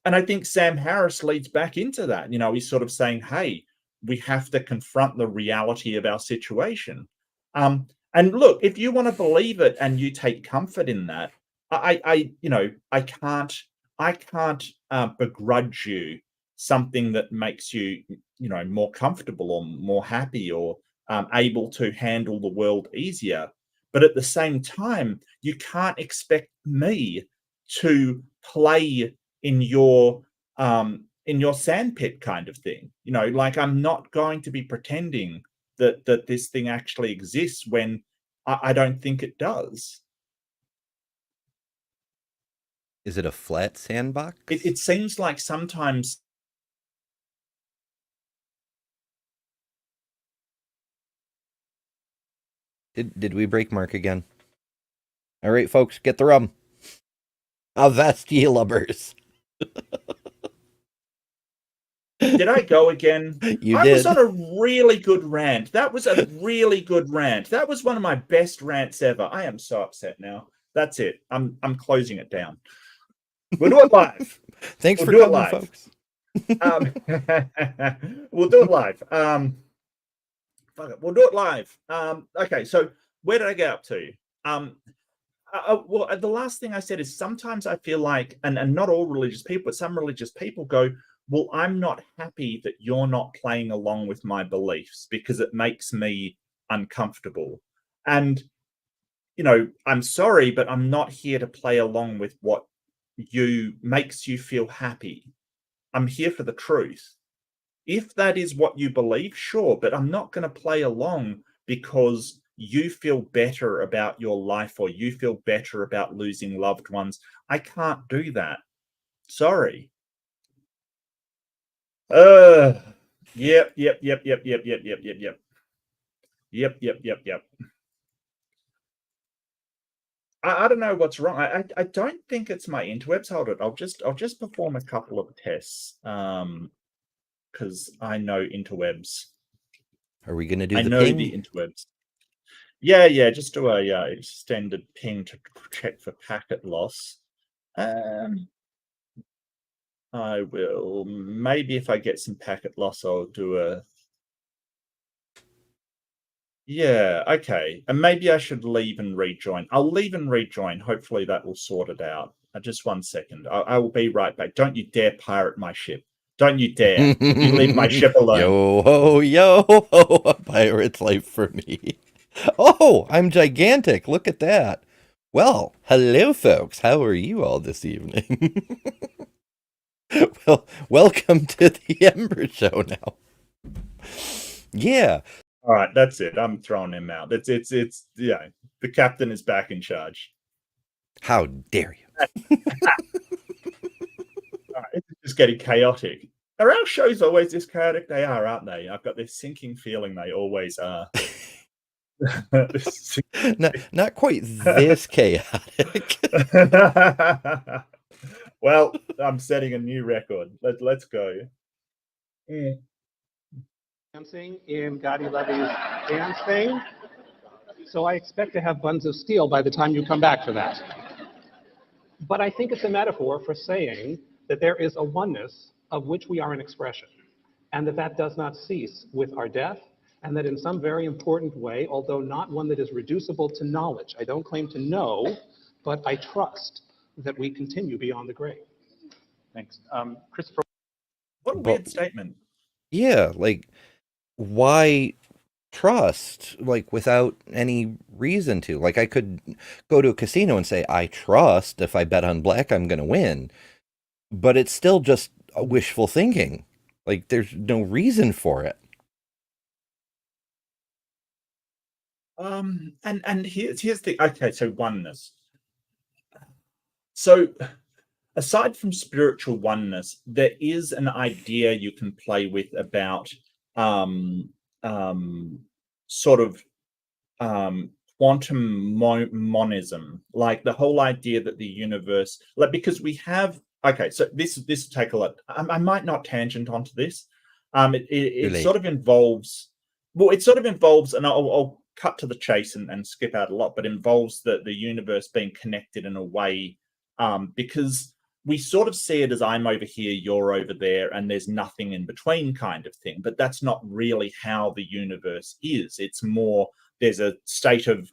And I think Sam Harris leads back into that. He's sort of saying, hey, we have to confront the reality of our situation. And look, if you want to believe it and you take comfort in that, I can't begrudge you something that makes you, more comfortable or more happy or able to handle the world easier. But at the same time, you can't expect me to play in your sandpit kind of thing. Like, I'm not going to be pretending that this thing actually exists when I don't think it does. Is it a flat sandbox? It seems like sometimes. Did we break Mark again? All right, folks, get the rum. Avast ye lubbers. Did I go again? You I did. was on a really good rant. That was a really good rant. That was one of my best rants ever. I am so upset now. That's it. I'm closing it down. We'll do it live. Thanks for do it coming, live. folks. We'll do it live. Fuck it. We'll do it live. Okay, so where did I get up to? Well, the last thing I said is sometimes I feel like, and not all religious people, but some religious people go, well, I'm not happy that you're not playing along with my beliefs because it makes me uncomfortable. And, I'm sorry, but I'm not here to play along with what makes you feel happy. I'm here for the truth. If that is what you believe, sure, but I'm not going to play along because you feel better about your life or you feel better about losing loved ones. I can't do that. Sorry. Yep. I don't know what's wrong. I don't think it's my interwebs. Hold it. I'll just perform a couple of tests. Because I know interwebs. Are we going to do I the know ping? the interwebs. Yeah. Just do a extended ping to check for packet loss. I will. Maybe if I get some packet loss, I'll do a. Yeah, okay. And maybe I should leave and rejoin. I'll leave and rejoin. Hopefully that will sort it out. Just 1 second. I will be right back. Don't you dare pirate my ship. Don't you dare. You leave my ship alone. Yo ho, a pirate's life for me. Oh, I'm gigantic. Look at that. Well, hello, folks. How are you all this evening? Well, welcome to the Ember Show now. Yeah. All right, that's it. I'm throwing him out. It's the captain is back in charge. How dare you? All right, it's just getting chaotic. Are our shows always this chaotic? They are, aren't they? I've got this sinking feeling they always are. Not quite this chaotic. Well, I'm setting a new record. Let's go. Dancing in Gotti Levy's dance thing. So I expect to have buns of steel by the time you come back for that. But I think it's a metaphor for saying that there is a oneness of which we are an expression, and that does not cease with our death, and that in some very important way, although not one that is reducible to knowledge, I don't claim to know, but I trust that we continue beyond the grave. Thanks. Christopher. What a weird statement. Yeah, like, why trust, like, without any reason to? Like, I could go to a casino and say, I trust if I bet on black, I'm going to win. But it's still just a wishful thinking. Like, there's no reason for it. And here's the okay, so oneness. So aside from spiritual oneness, there is an idea you can play with about sort of quantum monism, like the whole idea that the universe, like, because we have, okay, so this take a lot. I might not tangent onto this. It sort of involves, and I'll cut to the chase and skip out a lot, but involves the universe being connected in a way, because we sort of see it as I'm over here, you're over there, and there's nothing in between kind of thing. But that's not really how the universe is. It's more, there's a state of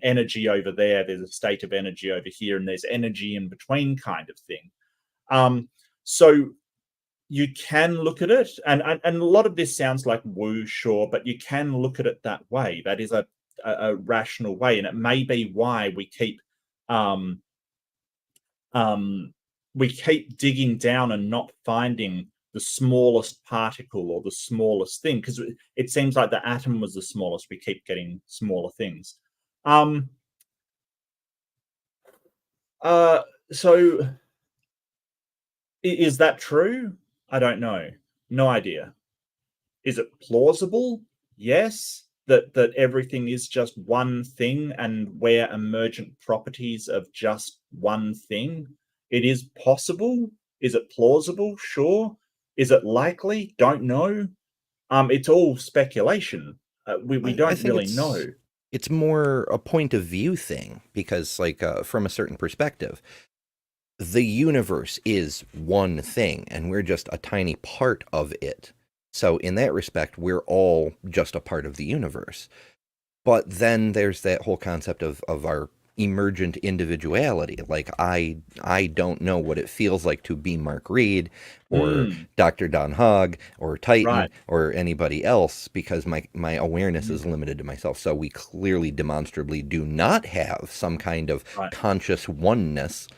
energy over there, there's a state of energy over here, and there's energy in between kind of thing. So you can look at it, and a lot of this sounds like woo, sure, but you can look at it that way. That is a rational way, and it may be why we keep digging down and not finding the smallest particle or the smallest thing, because it seems like the atom was the smallest. We keep getting smaller things. So is that true? I don't know. No idea. Is it plausible? Yes. That everything is just one thing and we're emergent properties of just one thing. It is possible. Is it plausible? Sure. Is it likely? Don't know. It's all speculation. We don't really know. It's more a point of view thing, because like from a certain perspective, the universe is one thing and we're just a tiny part of it. So in that respect, we're all just a part of the universe. But then there's that whole concept of our emergent individuality. Like I don't know what it feels like to be Mark Reed or Dr. Don Hogg or Titan or anybody else, because my awareness is limited to myself. So we clearly demonstrably do not have some kind of conscious oneness.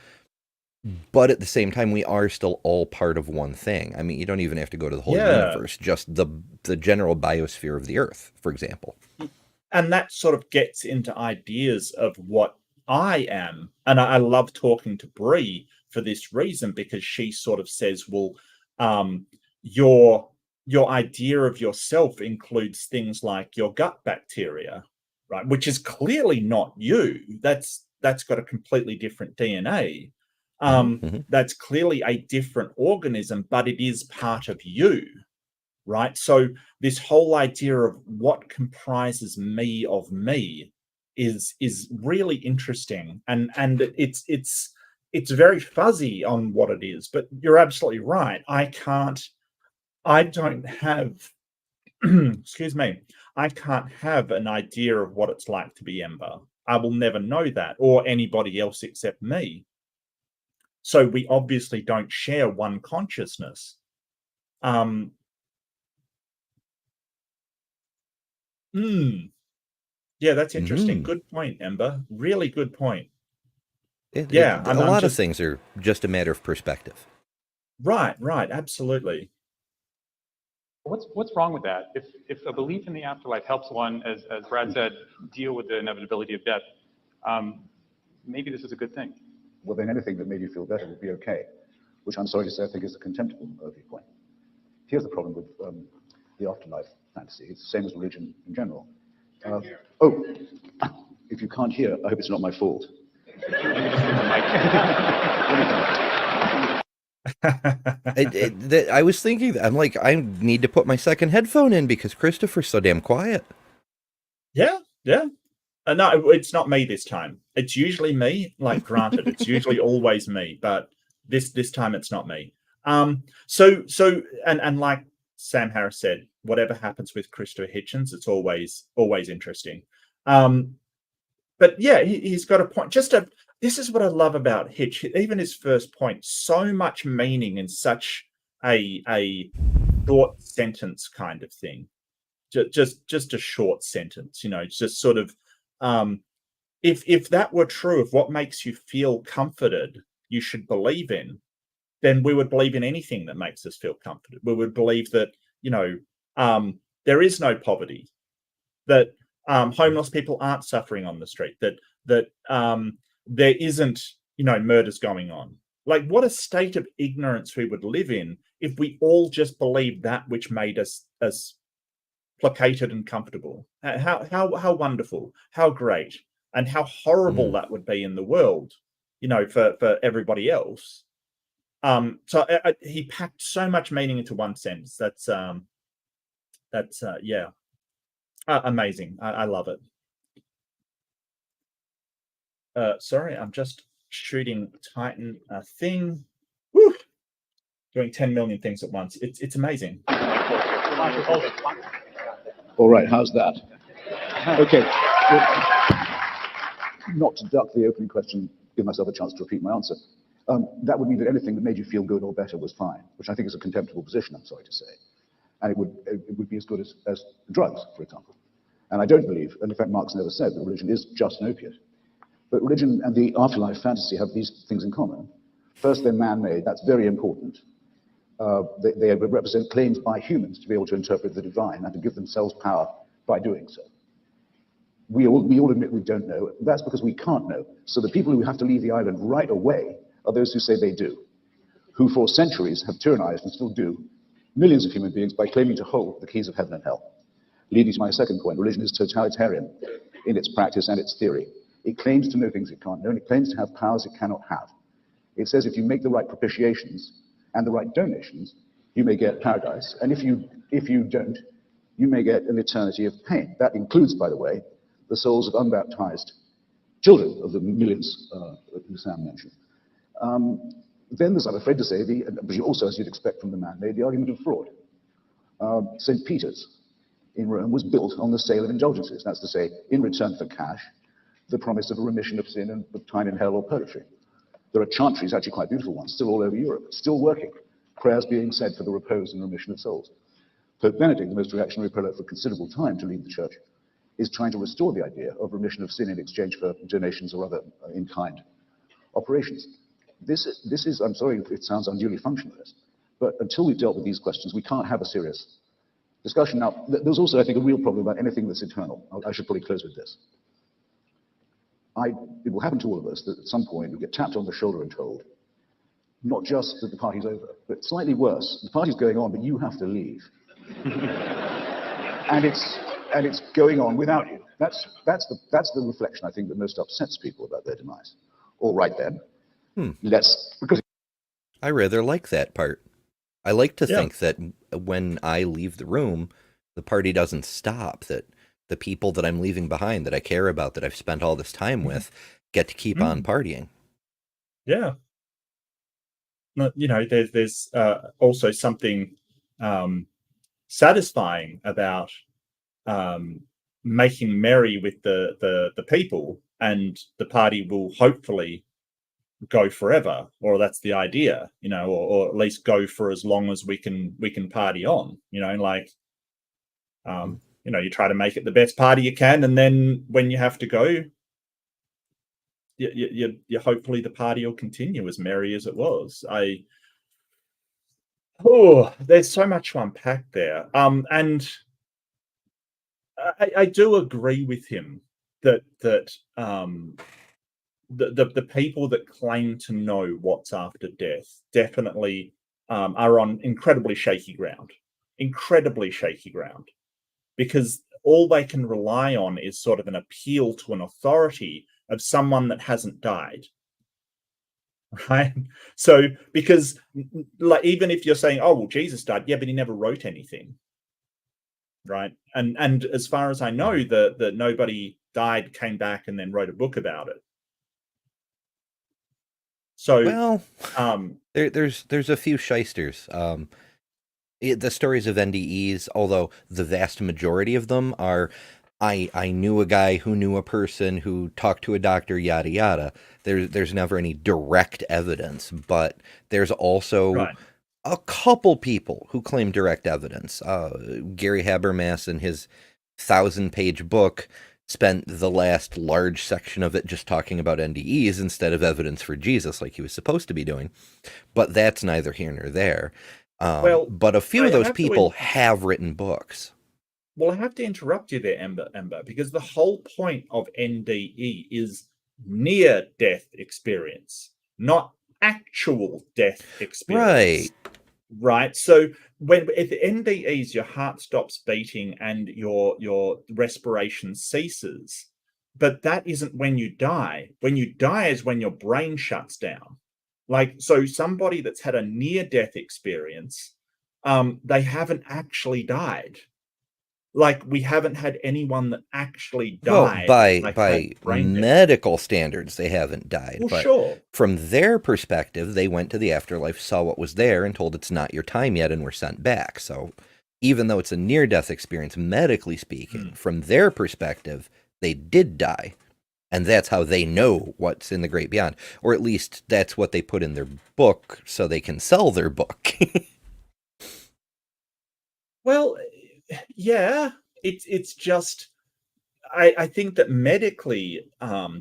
But at the same time, we are still all part of one thing. I mean, you don't even have to go to the whole universe, just the general biosphere of the Earth, for example. And that sort of gets into ideas of what I am. And I love talking to Bree for this reason, because she sort of says, well, your idea of yourself includes things like your gut bacteria, right? Which is clearly not you. That's got a completely different DNA. That's clearly a different organism, but it is part of you, right? So this whole idea of what comprises me of me is really interesting, and it's very fuzzy on what it is. But you're absolutely right. I don't have excuse me, I can't have an idea of what it's like to be Ember. I will never know that, or anybody else except me. So we obviously don't share one consciousness. Yeah, that's interesting. Good point, Ember. Really good point. A lot of things are just a matter of perspective. Right, absolutely. What's wrong with that? If a belief in the afterlife helps one, as Brad said, deal with the inevitability of death, maybe this is a good thing. Well, then anything that made you feel better would be okay, which I'm sorry to say I think is a contemptible viewpoint. Here's the problem with the afterlife fantasy. It's the same as religion in general. If you can't hear, I hope it's not my fault. I was thinking that. I'm like, I need to put my second headphone in because Christopher's so damn quiet. Yeah. No, it's not me this time. It's usually me. Like, granted, it's usually always me, but this time it's not me. So like Sam Harris said, whatever happens with Christopher Hitchens, it's always interesting. But yeah, he's got a point. This is what I love about Hitch. Even his first point, so much meaning in such a short sentence kind of thing. Just a short sentence, just sort of. If that were true, if what makes you feel comforted you should believe in, then we would believe in anything that makes us feel comforted. We would believe that there is no poverty, that homeless people aren't suffering on the street, that there isn't murders going on. Like, what a state of ignorance we would live in if we all just believed that which made us placated and comfortable. How wonderful, how great, and how horrible that would be in the world, for everybody else. So he packed so much meaning into one sentence. That's yeah. Amazing. I love it. Sorry, I'm just shooting Titan a thing. Woo! Doing 10 million things at once. It's amazing. All right, how's that? Okay. Well, not to duck the opening question, give myself a chance to repeat my answer. That would mean that anything that made you feel good or better was fine, which I think is a contemptible position, I'm sorry to say. And it would be as good as drugs, for example. And I don't believe, and in fact Marx never said, that religion is just an opiate. But religion and the afterlife fantasy have these things in common. First, they're man-made. That's very important. They represent claims by humans to be able to interpret the divine and to give themselves power by doing so. We all admit we don't know. That's because we can't know. So the people who have to leave the island right away are those who say they do, who for centuries have tyrannized and still do millions of human beings by claiming to hold the keys of heaven and hell. Leading to my second point, religion is totalitarian in its practice and its theory. It claims to know things it can't know, and it claims to have powers it cannot have. It says if you make the right propitiations and the right donations, you may get paradise, and if you don't, you may get an eternity of pain. That includes, by the way, the souls of unbaptized children of the millions who Sam mentioned. Then there's, I'm afraid to say, but also, as you'd expect from the man-made, the argument of fraud. St. Peter's in Rome was built on the sale of indulgences. That's to say, in return for cash, the promise of a remission of sin and of time in hell or purgatory. There are chantries, actually quite beautiful ones, still all over Europe, still working, prayers being said for the repose and remission of souls. Pope Benedict, the most reactionary prelate for considerable time to lead the church, is trying to restore the idea of remission of sin in exchange for donations or other in-kind operations. This is, I'm sorry if it sounds unduly functionalist, but until we've dealt with these questions, we can't have a serious discussion. Now, there's also, I think, a real problem about anything that's eternal. I should probably close with this. It will happen to all of us that at some point we get tapped on the shoulder and told, not just that the party's over, but slightly worse, the party's going on, but you have to leave. and it's going on without you. That's the reflection, I think, that most upsets people about their demise. All right then, because I rather like that part. I like to think that when I leave the room, the party doesn't stop, that the people that I'm leaving behind, that I care about, that I've spent all this time with, get to keep on partying. Yeah. You know, there's also something satisfying about making merry with the people, and the party will hopefully go forever, or that's the idea, you know, or at least go for as long as we can party on, you know, like you know, you try to make it the best party you can, and then when you have to go, you hopefully the party will continue as merry as it was. There's so much to unpack there. And I do agree with him that the people that claim to know what's after death definitely are on incredibly shaky ground, because all they can rely on is sort of an appeal to an authority of someone that hasn't died. Right? So, because like, even if you're saying, oh, well, Jesus died, yeah, but he never wrote anything. Right? And as far as I know, that nobody died, came back, and then wrote a book about it. So, well, there's a few shysters. The stories of NDEs, although the vast majority of them are, I knew a guy who knew a person who talked to a doctor, yada yada. There's never any direct evidence, but there's also a couple people who claim direct evidence. Gary Habermas, in his 1,000-page book, spent the last large section of it just talking about NDEs instead of evidence for Jesus, like he was supposed to be doing. But that's neither here nor there. But a few of those people have written books. Well, I have to interrupt you there, Ember, because the whole point of NDE is near-death experience, not actual death experience. Right. So if NDEs, your heart stops beating and your respiration ceases, but that isn't when you die. When you die is when your brain shuts down. Like, so somebody that's had a near-death experience, they haven't actually died. like we haven't had anyone that actually Well, died. by like, by had brain damage. medical standards, they haven't died. Well, But sure. from their perspective, they went to the afterlife, saw what was there, and told it's not your time yet, and were sent back. So even though it's a near-death experience, medically speaking, from their perspective, they did die. And that's how they know what's in the great beyond. Or at least that's what they put in their book so they can sell their book. Well, yeah, it's just I think that medically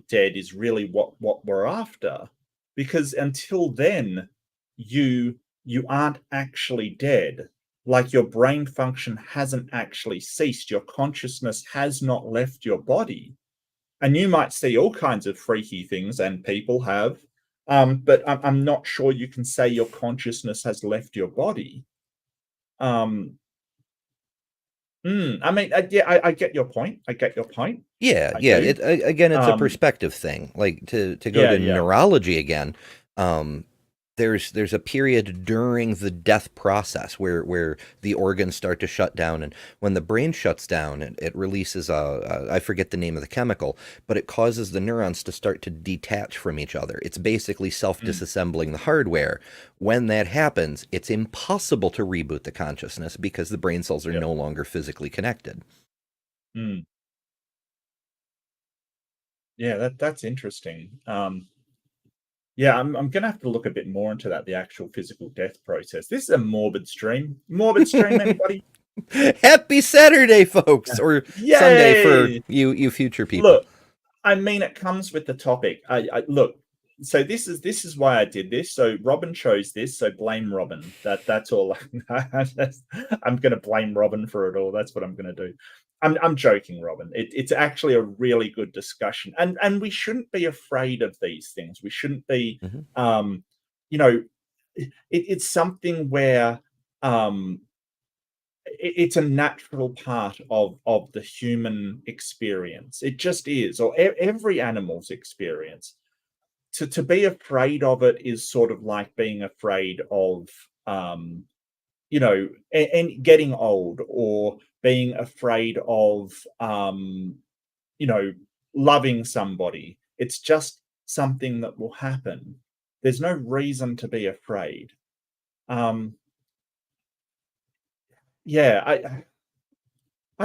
dead is really what we're after, because until then you aren't actually dead. Like your brain function hasn't actually ceased. Your consciousness has not left your body. And you might see all kinds of freaky things, and people have, but I'm not sure you can say your consciousness has left your body. I mean, yeah, I get your point. I get your point. Yeah, I yeah. do. Again, it's a Um, perspective thing. Like to go Yeah, to yeah. neurology again. There's a period during the death process where the organs start to shut down, and when the brain shuts down, it releases I forget the name of the chemical, but it causes the neurons to start to detach from each other. It's basically self-disassembling the hardware. When that happens, it's impossible to reboot the consciousness because the brain cells are Yep. no longer physically connected. Yeah, that's interesting. Yeah, I'm gonna have to look a bit more into that, the actual physical death process. This is a morbid stream. Morbid stream, anybody? Happy Saturday, folks, or Sunday for Yay! you future people. Look, I mean, it comes with the topic. I look. So this is why I did this. So Robin chose this. So blame Robin. That's all. I'm going to blame Robin for it all. That's what I'm going to do. I'm joking, Robin. It's actually a really good discussion, and we shouldn't be afraid of these things. We shouldn't be. You know, it's something where it's a natural part of the human experience. It just is, or every animal's experience. To be afraid of it is sort of like being afraid of and getting old, or being afraid of loving somebody. It's just something that will happen. There's no reason to be afraid. Yeah, I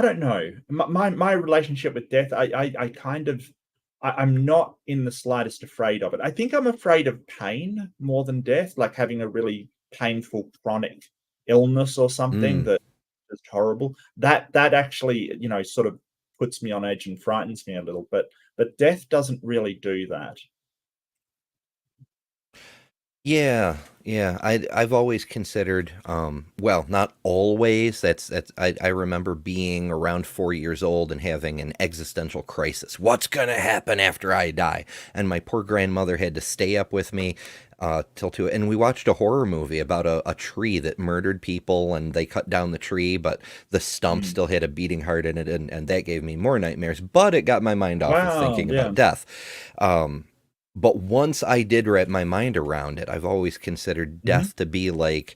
don't know. My relationship with death, I kind of I'm not in the slightest afraid of it. I think I'm afraid of pain more than death, like having a really painful chronic illness or something that is horrible. That actually, sort of puts me on edge and frightens me a little, but death doesn't really do that. Yeah. I've always considered, well, not always. I remember being around 4 years old and having an existential crisis. What's gonna happen after I die? And my poor grandmother had to stay up with me till 2. And we watched a horror movie about a tree that murdered people, and they cut down the tree, but the stump still had a beating heart in it, and that gave me more nightmares. But it got my mind off of thinking about death. But once I did wrap my mind around it, I've always considered death to be like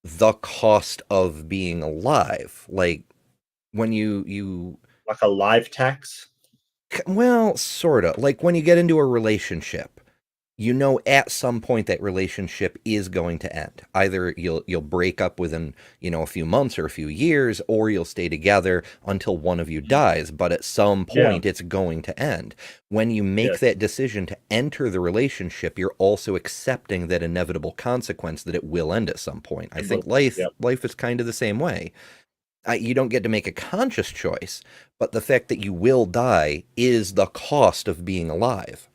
the cost of being alive. Like when you like a live tax. Well, sort of. Like when you get into a relationship, at some point that relationship is going to end. Either you'll break up within, a few months or a few years, or you'll stay together until one of you dies, but at some point it's going to end. When you make that decision to enter the relationship, you're also accepting that inevitable consequence that it will end at some point. I think life is kind of the same way. You don't get to make a conscious choice, but the fact that you will die is the cost of being alive.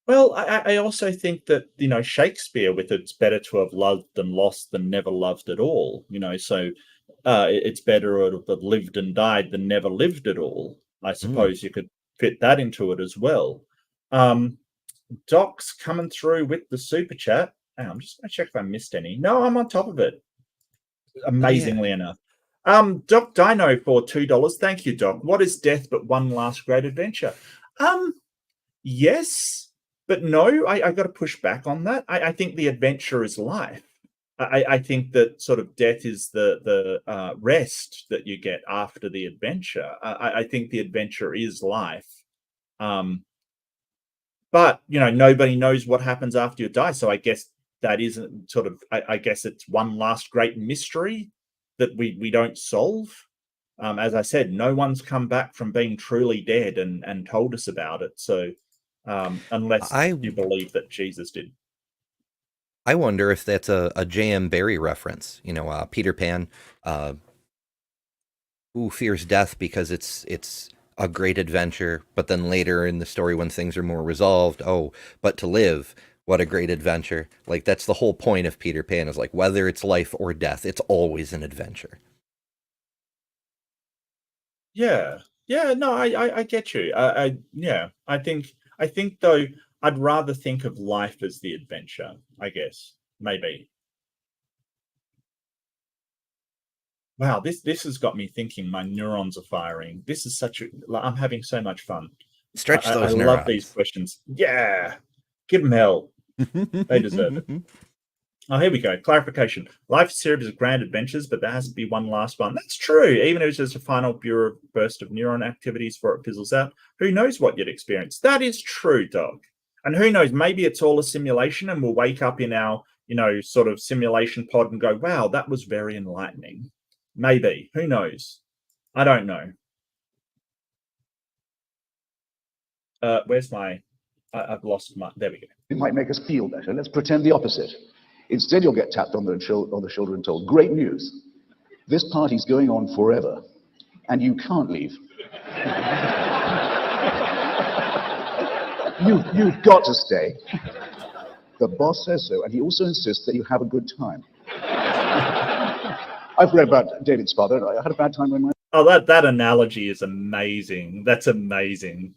Well, I also think that, Shakespeare, with it's better to have loved than lost than never loved at all, so it's better to have lived and died than never lived at all. I suppose you could fit that into it as well. Doc's coming through with the super chat. I'm just going to check if I missed any. No, I'm on top of it, amazingly enough. Doc Dino for $2. Thank you, Doc. What is death but one last great adventure? Yes. But no, I got to push back on that. I think the adventure is life. I think that sort of death is the rest that you get after the adventure. I think the adventure is life. But nobody knows what happens after you die. So I guess that isn't sort of. I guess it's one last great mystery that we don't solve. As I said, no one's come back from being truly dead and told us about it. So unless you believe that Jesus did. I wonder if that's a J.M. Barrie reference. Peter Pan, who fears death because it's a great adventure, but then later in the story when things are more resolved, but to live, what a great adventure. Like, that's the whole point of Peter Pan, is like, whether it's life or death, it's always an adventure. Yeah. No, I get you. I think though, I'd rather think of life as the adventure, I guess. Maybe. Wow, this has got me thinking. My neurons are firing. This is I'm having so much fun. Stretch I those love these neurons. questions. Yeah. Give them hell. They deserve it. Oh, here we go. Clarification. Life is a series of grand adventures, but there has to be one last one. That's true. Even if it's just a final pure burst of neuron activities before it fizzles out, who knows what you'd experience? That is true, Doc. And who knows, maybe it's all a simulation and we'll wake up in our, sort of simulation pod and go, wow, that was very enlightening. Maybe. Who knows? I don't know. Where's my... I've lost my... There we go. It might make us feel better. Let's pretend the opposite. Instead, you'll get tapped on the shoulder and told, great news. This party's going on forever, and you can't leave. You've got to stay. The boss says so, and he also insists that you have a good time. I've read about David's father. I had a bad time when my... Oh, that analogy is amazing. That's amazing.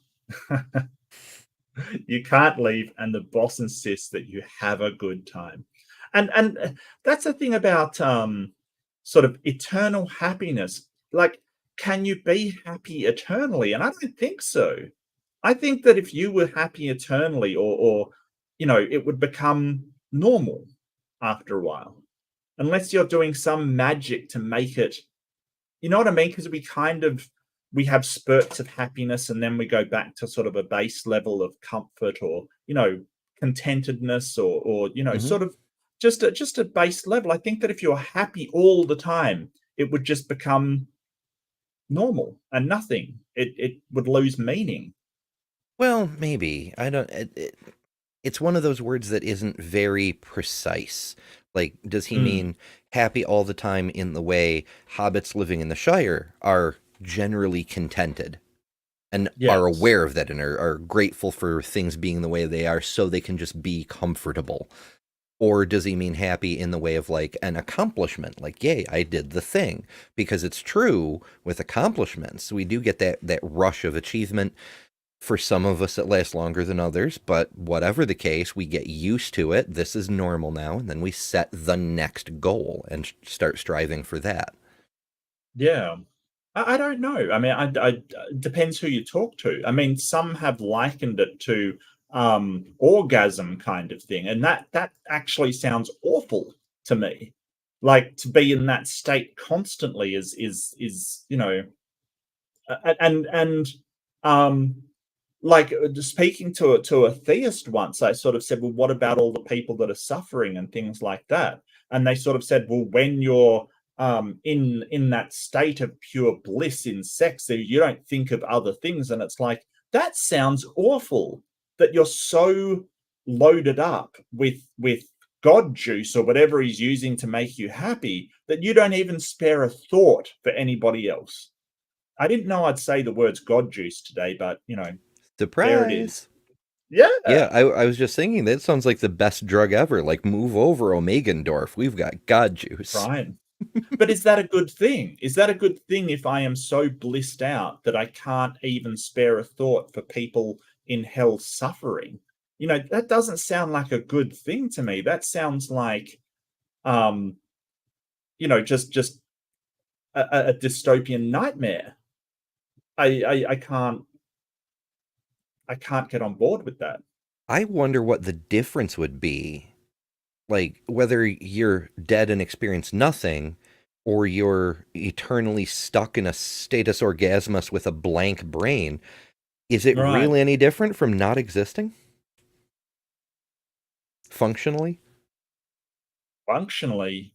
You can't leave, and the boss insists that you have a good time. And that's the thing about sort of eternal happiness. Like, can you be happy eternally? And I don't think so. I think that if you were happy eternally, or it would become normal after a while, unless you're doing some magic to make it. You know what I mean? Because we have spurts of happiness, and then we go back to sort of a base level of comfort, or contentedness, or sort of just a base level. I think that if you're happy all the time, it would just become normal and nothing. It would lose meaning. Well, maybe. I don't... It's one of those words that isn't very precise. Like, does he mean happy all the time in the way hobbits living in the Shire are generally contented and are aware of that and are grateful for things being the way they are so they can just be comfortable? Or does he mean happy in the way of like an accomplishment? Like, yay, I did the thing. Because it's true with accomplishments. We do get that rush of achievement. For some of us, it lasts longer than others, but whatever the case, we get used to it. This is normal now, and then we set the next goal and start striving for that. Yeah. I don't know. I mean, I depends who you talk to. I mean, some have likened it to orgasm kind of thing, and that actually sounds awful to me. Like, to be in that state constantly is like, speaking to a theist once, I sort of said, well, what about all the people that are suffering and things like that? And they sort of said, well, when you're in that state of pure bliss in sex, you don't think of other things. And it's like, that sounds awful, that you're so loaded up with God juice or whatever he's using to make you happy that you don't even spare a thought for anybody else. I didn't know I'd say the words God juice today, but surprise. There it is. Yeah. Yeah, I was just thinking that sounds like the best drug ever. Like, move over, Omegendorf. We've got God juice. Right. But is that a good thing? Is that a good thing if I am so blissed out that I can't even spare a thought for people in hell suffering? That doesn't sound like a good thing to me. That sounds like, just a dystopian nightmare. I can't get on board with that. I wonder what the difference would be like whether you're dead and experience nothing, or you're eternally stuck in a status orgasmus with a blank brain, is it Right. really any different from not existing? Functionally? Functionally,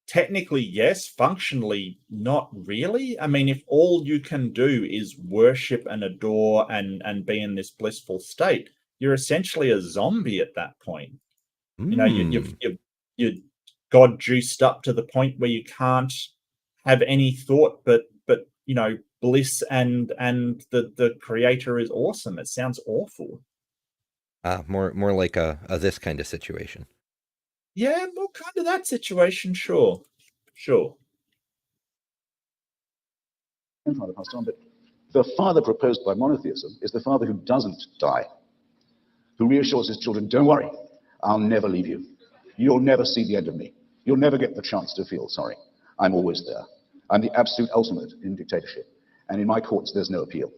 technically, yes. Functionally, not really. I mean, if all you can do is worship and adore and be in this blissful state, you're essentially a zombie at that point. You know, you're God juiced up to the point where you can't have any thought but you know, bliss and the creator is awesome. It sounds awful. More like a this kind of situation. Yeah, more kind of that situation, sure. Grandfather passed on, but the father proposed by monotheism is the father who doesn't die, who reassures his children, don't worry, I'll never leave you. You'll never see the end of me. You'll never get the chance to feel sorry. I'm always there. I'm the absolute ultimate in dictatorship. And in my courts, there's no appeal.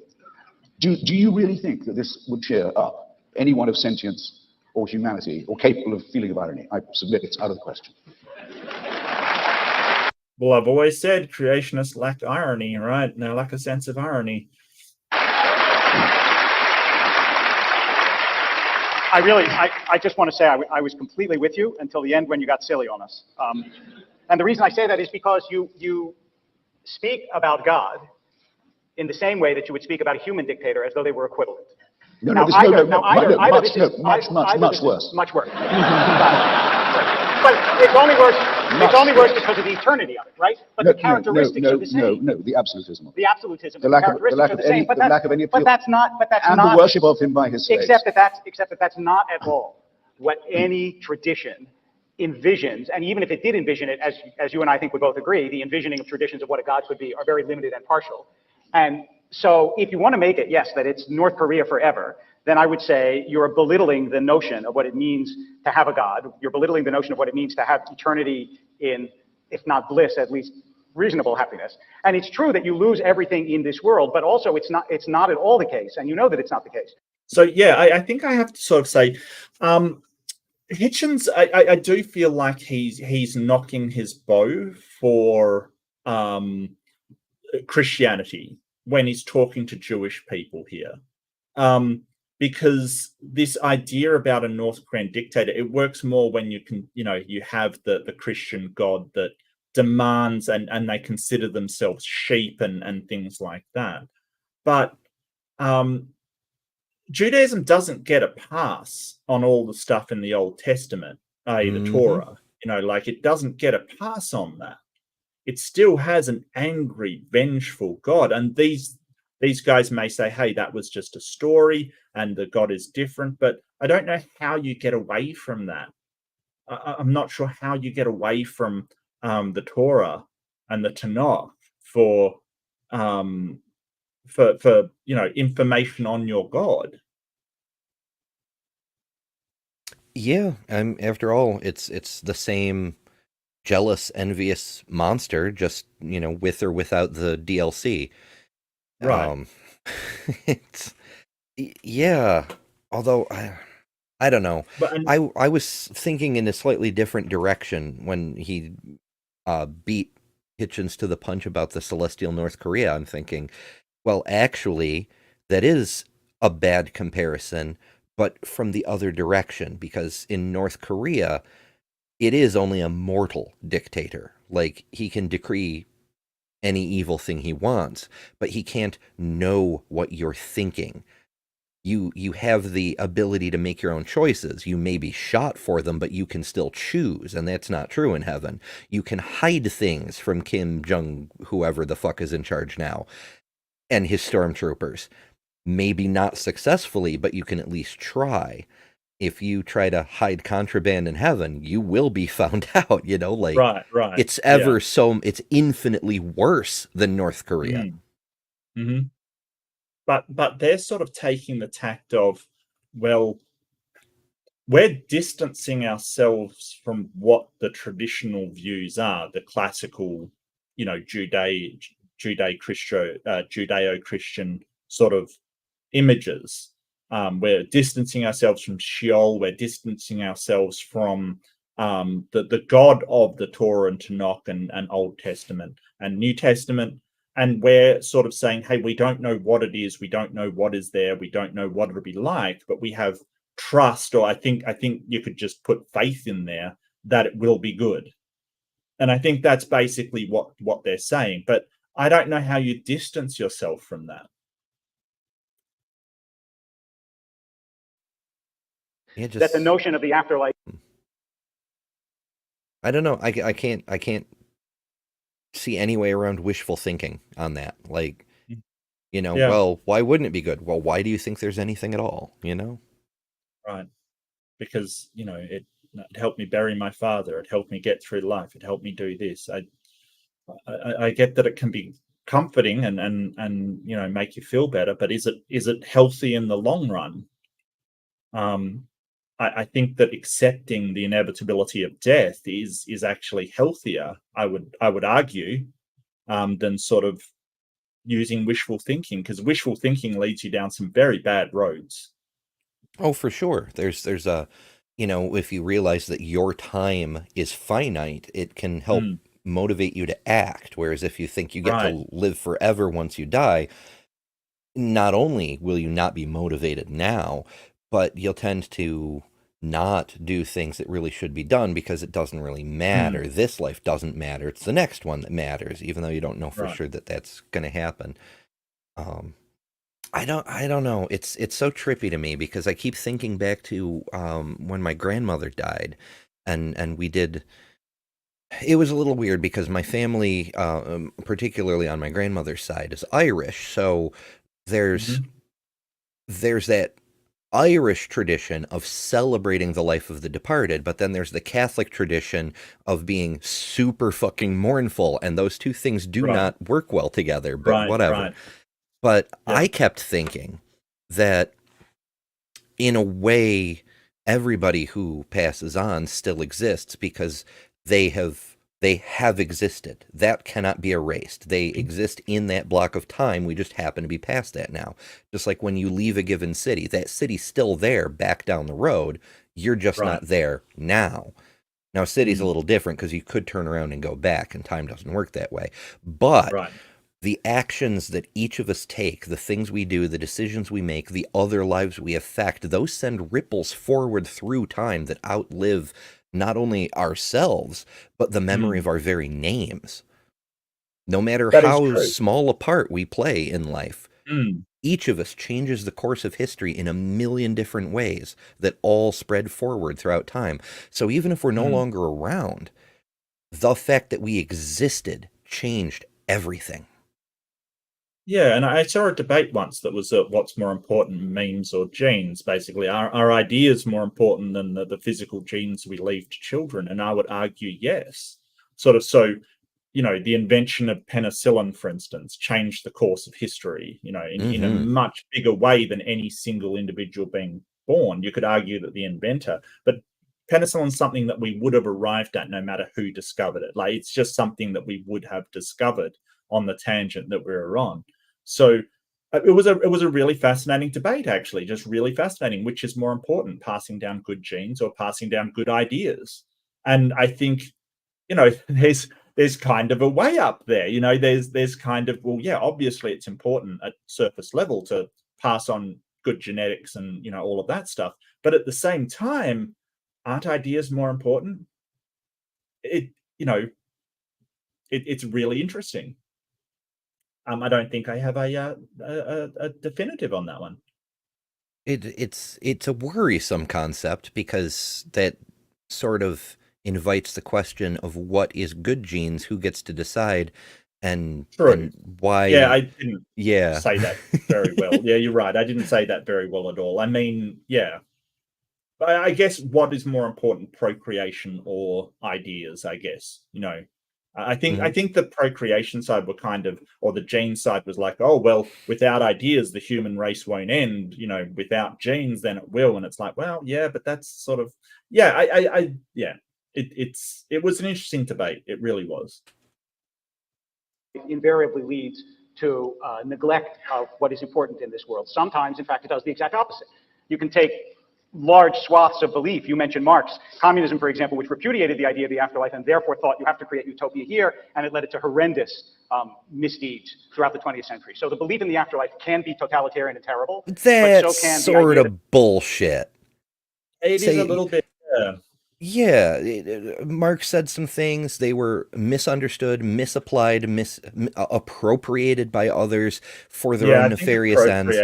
Do you really think that this would cheer up anyone of sentience or humanity or capable of feeling of irony? I submit it's out of the question. Well, I've always said creationists lack irony, right? They lack a sense of irony. I just want to say I was completely with you until the end when you got silly on us. And the reason I say that is because you speak about God in the same way that you would speak about a human dictator as though they were equivalent. Much worse. Much worse. But it's only worse. It's only worse because of the eternity of it, right? But the characteristics are the same. No, the absolutism. The absolutism. The lack of any appeal. But that's not. And the worship of him by his slaves. Except that that's not at all what any tradition envisions. And even if it did envision it, as you and I think we both agree, the envisioning of traditions of what a god could be are very limited and partial. And so if you want to make it, yes, that it's North Korea forever, then I would say you're belittling the notion of what it means to have a God. You're belittling the notion of what it means to have eternity in, if not bliss, at least reasonable happiness. And it's true that you lose everything in this world, but also it's not at all the case. And you know that it's not the case. So yeah, I think I have to sort of say, Hitchens, I do feel like he's knocking his bow for Christianity when he's talking to Jewish people here. Because this idea about a North Korean dictator, it works more when you can, you know, you have the Christian God that demands and they consider themselves sheep and things like that. But Judaism doesn't get a pass on all the stuff in the Old Testament, i.e. the Torah. You know, like it doesn't get a pass on that. It still has an angry, vengeful God. And these guys may say, hey, that was just a story and the God is different, but I don't know how you get away from that. I'm not sure how you get away from the Torah and the Tanakh for you know, information on your God. Yeah, after all, it's the same jealous, envious monster, just, you know, with or without the DLC. Right. Yeah. Although I don't know. But I was thinking in a slightly different direction when he beat Hitchens to the punch about the celestial North Korea. I'm thinking, well, actually, that is a bad comparison, but from the other direction, because in North Korea, it is only a mortal dictator. Like, he can decree any evil thing he wants, but he can't know what you're thinking. You have the ability to make your own choices. You may be shot for them, but you can still choose, and that's not true in heaven. You can hide things from Kim Jong, whoever the fuck is in charge now, and his stormtroopers. Maybe not successfully, but you can at least try. If you try to hide contraband in heaven, you will be found out, you know, like, right. it's it's infinitely worse than North Korea. Mm-hmm. But they're sort of taking the tact of, well, we're distancing ourselves from what the traditional views are, the classical, you know, Judeo-Christian sort of images. We're distancing ourselves from Sheol. We're distancing ourselves from the God of the Torah and Tanakh and Old Testament and New Testament. And we're sort of saying, hey, we don't know what it is. We don't know what is there. We don't know what it'll be like, but we have trust, or I think you could just put faith in there that it will be good. And I think that's basically what they're saying. But I don't know how you distance yourself from that. That the notion of the afterlife. I don't know. I can't see any way around wishful thinking on that. Like, you know, well, why wouldn't it be good? Well, why do you think there's anything at all? You know? Right. Because, you know, it helped me bury my father. It helped me get through life. It helped me do this. I get that it can be comforting and you know, make you feel better, but is it healthy in the long run? I think that accepting the inevitability of death is actually healthier, I would argue, than sort of using wishful thinking, because wishful thinking leads you down some very bad roads. Oh, for sure. There's a, you know, if you realize that your time is finite, it can help motivate you to act. Whereas if you think you get to live forever once you die, not only will you not be motivated now, but you'll tend to not do things that really should be done because it doesn't really matter. This life doesn't matter. It's the next one that matters, even though you don't know for sure that that's going to happen. I don't know. It's so trippy to me because I keep thinking back to when my grandmother died, and we did. It was a little weird because my family, particularly on my grandmother's side, is Irish. So there's that Irish tradition of celebrating the life of the departed, but then there's the Catholic tradition of being super fucking mournful, and those two things do not work well together, but whatever. But I kept thinking that in a way, everybody who passes on still exists because they have existed. That cannot be erased. They exist in that block of time. We just happen to be past that now. Just like when you leave a given city, that city's still there back down the road. You're just not there now. Now, city's a little different because you could turn around and go back, and time doesn't work that way. But the actions that each of us take, the things we do, the decisions we make, the other lives we affect, those send ripples forward through time that outlive not only ourselves, but the memory of our very names. No matter how small a part we play in life, each of us changes the course of history in a million different ways that all spread forward throughout time. So even if we're no longer around, the fact that we existed changed everything. Yeah, and I saw a debate once that was what's more important, memes or genes? Basically, are ideas more important than the physical genes we leave to children? And I would argue yes. Sort of, so, you know, the invention of penicillin, for instance, changed the course of history, you know, in a much bigger way than any single individual being born. You could argue that the inventor, but penicillin is something that we would have arrived at no matter who discovered it. Like, it's just something that we would have discovered on the tangent that we were on. So it was a really fascinating debate, actually, just really fascinating. Which is more important, passing down good genes or passing down good ideas? And I think, you know, there's kind of a way up there. You know, there's kind of, well, yeah, obviously it's important at surface level to pass on good genetics and, you know, all of that stuff. But at the same time, aren't ideas more important? It's really interesting. I don't think I have a definitive on that one. It's a worrisome concept because that sort of invites the question of what is good genes, who gets to decide, and why. Yeah, I didn't say that very well. Yeah, you're right. I didn't say that very well at all. I mean, yeah. I guess what is more important, procreation or ideas, I guess, you know. I think the procreation side were kind of, or the gene side was like, oh, well, without ideas, the human race won't end. You know, without genes, then it will. And it's like, well, yeah, but that's sort of, yeah, it was an interesting debate. It really was. Invariably leads to neglect of what is important in this world. Sometimes, in fact, it does the exact opposite. You can take large swaths of belief. You mentioned Marx. Communism, for example, which repudiated the idea of the afterlife and therefore thought you have to create utopia here, and it led it to horrendous misdeeds throughout the 20th century. So the belief in the afterlife can be totalitarian and terrible, That's but so can sort the idea of bullshit. It is a little bit. Yeah, Marx said some things. They were misunderstood, misapplied, appropriated by others for their own nefarious ends.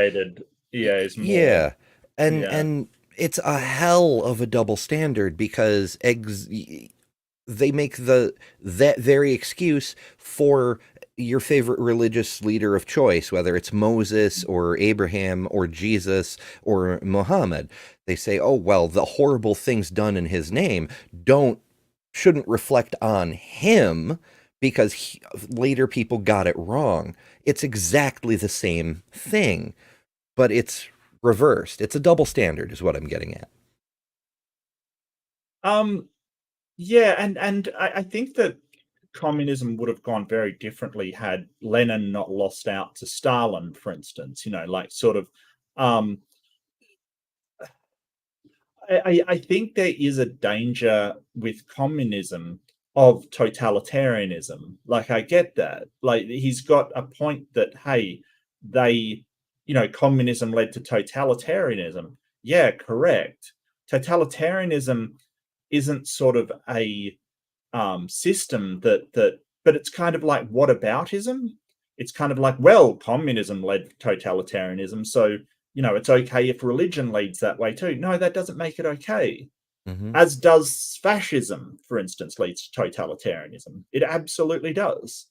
Is more. Yeah, and it's a hell of a double standard because they make that very excuse for your favorite religious leader of choice, whether it's Moses or Abraham or Jesus or Muhammad. They say, oh, well, the horrible things done in his name shouldn't reflect on him because later people got it wrong. It's exactly the same thing, but it's reversed. It's a double standard is what I'm getting at. Yeah, and I think that communism would have gone very differently had Lenin not lost out to Stalin, for instance, like sort of, I think there is a danger with communism of totalitarianism. Like, I get that. Like, he's got a point that, hey, communism led to totalitarianism. Yeah, correct. Totalitarianism isn't sort of a system but it's kind of like whataboutism. It's kind of like, well, communism led to totalitarianism, so it's okay if religion leads that way too. No, that doesn't make it okay. As does fascism, for instance, leads to totalitarianism. It absolutely does.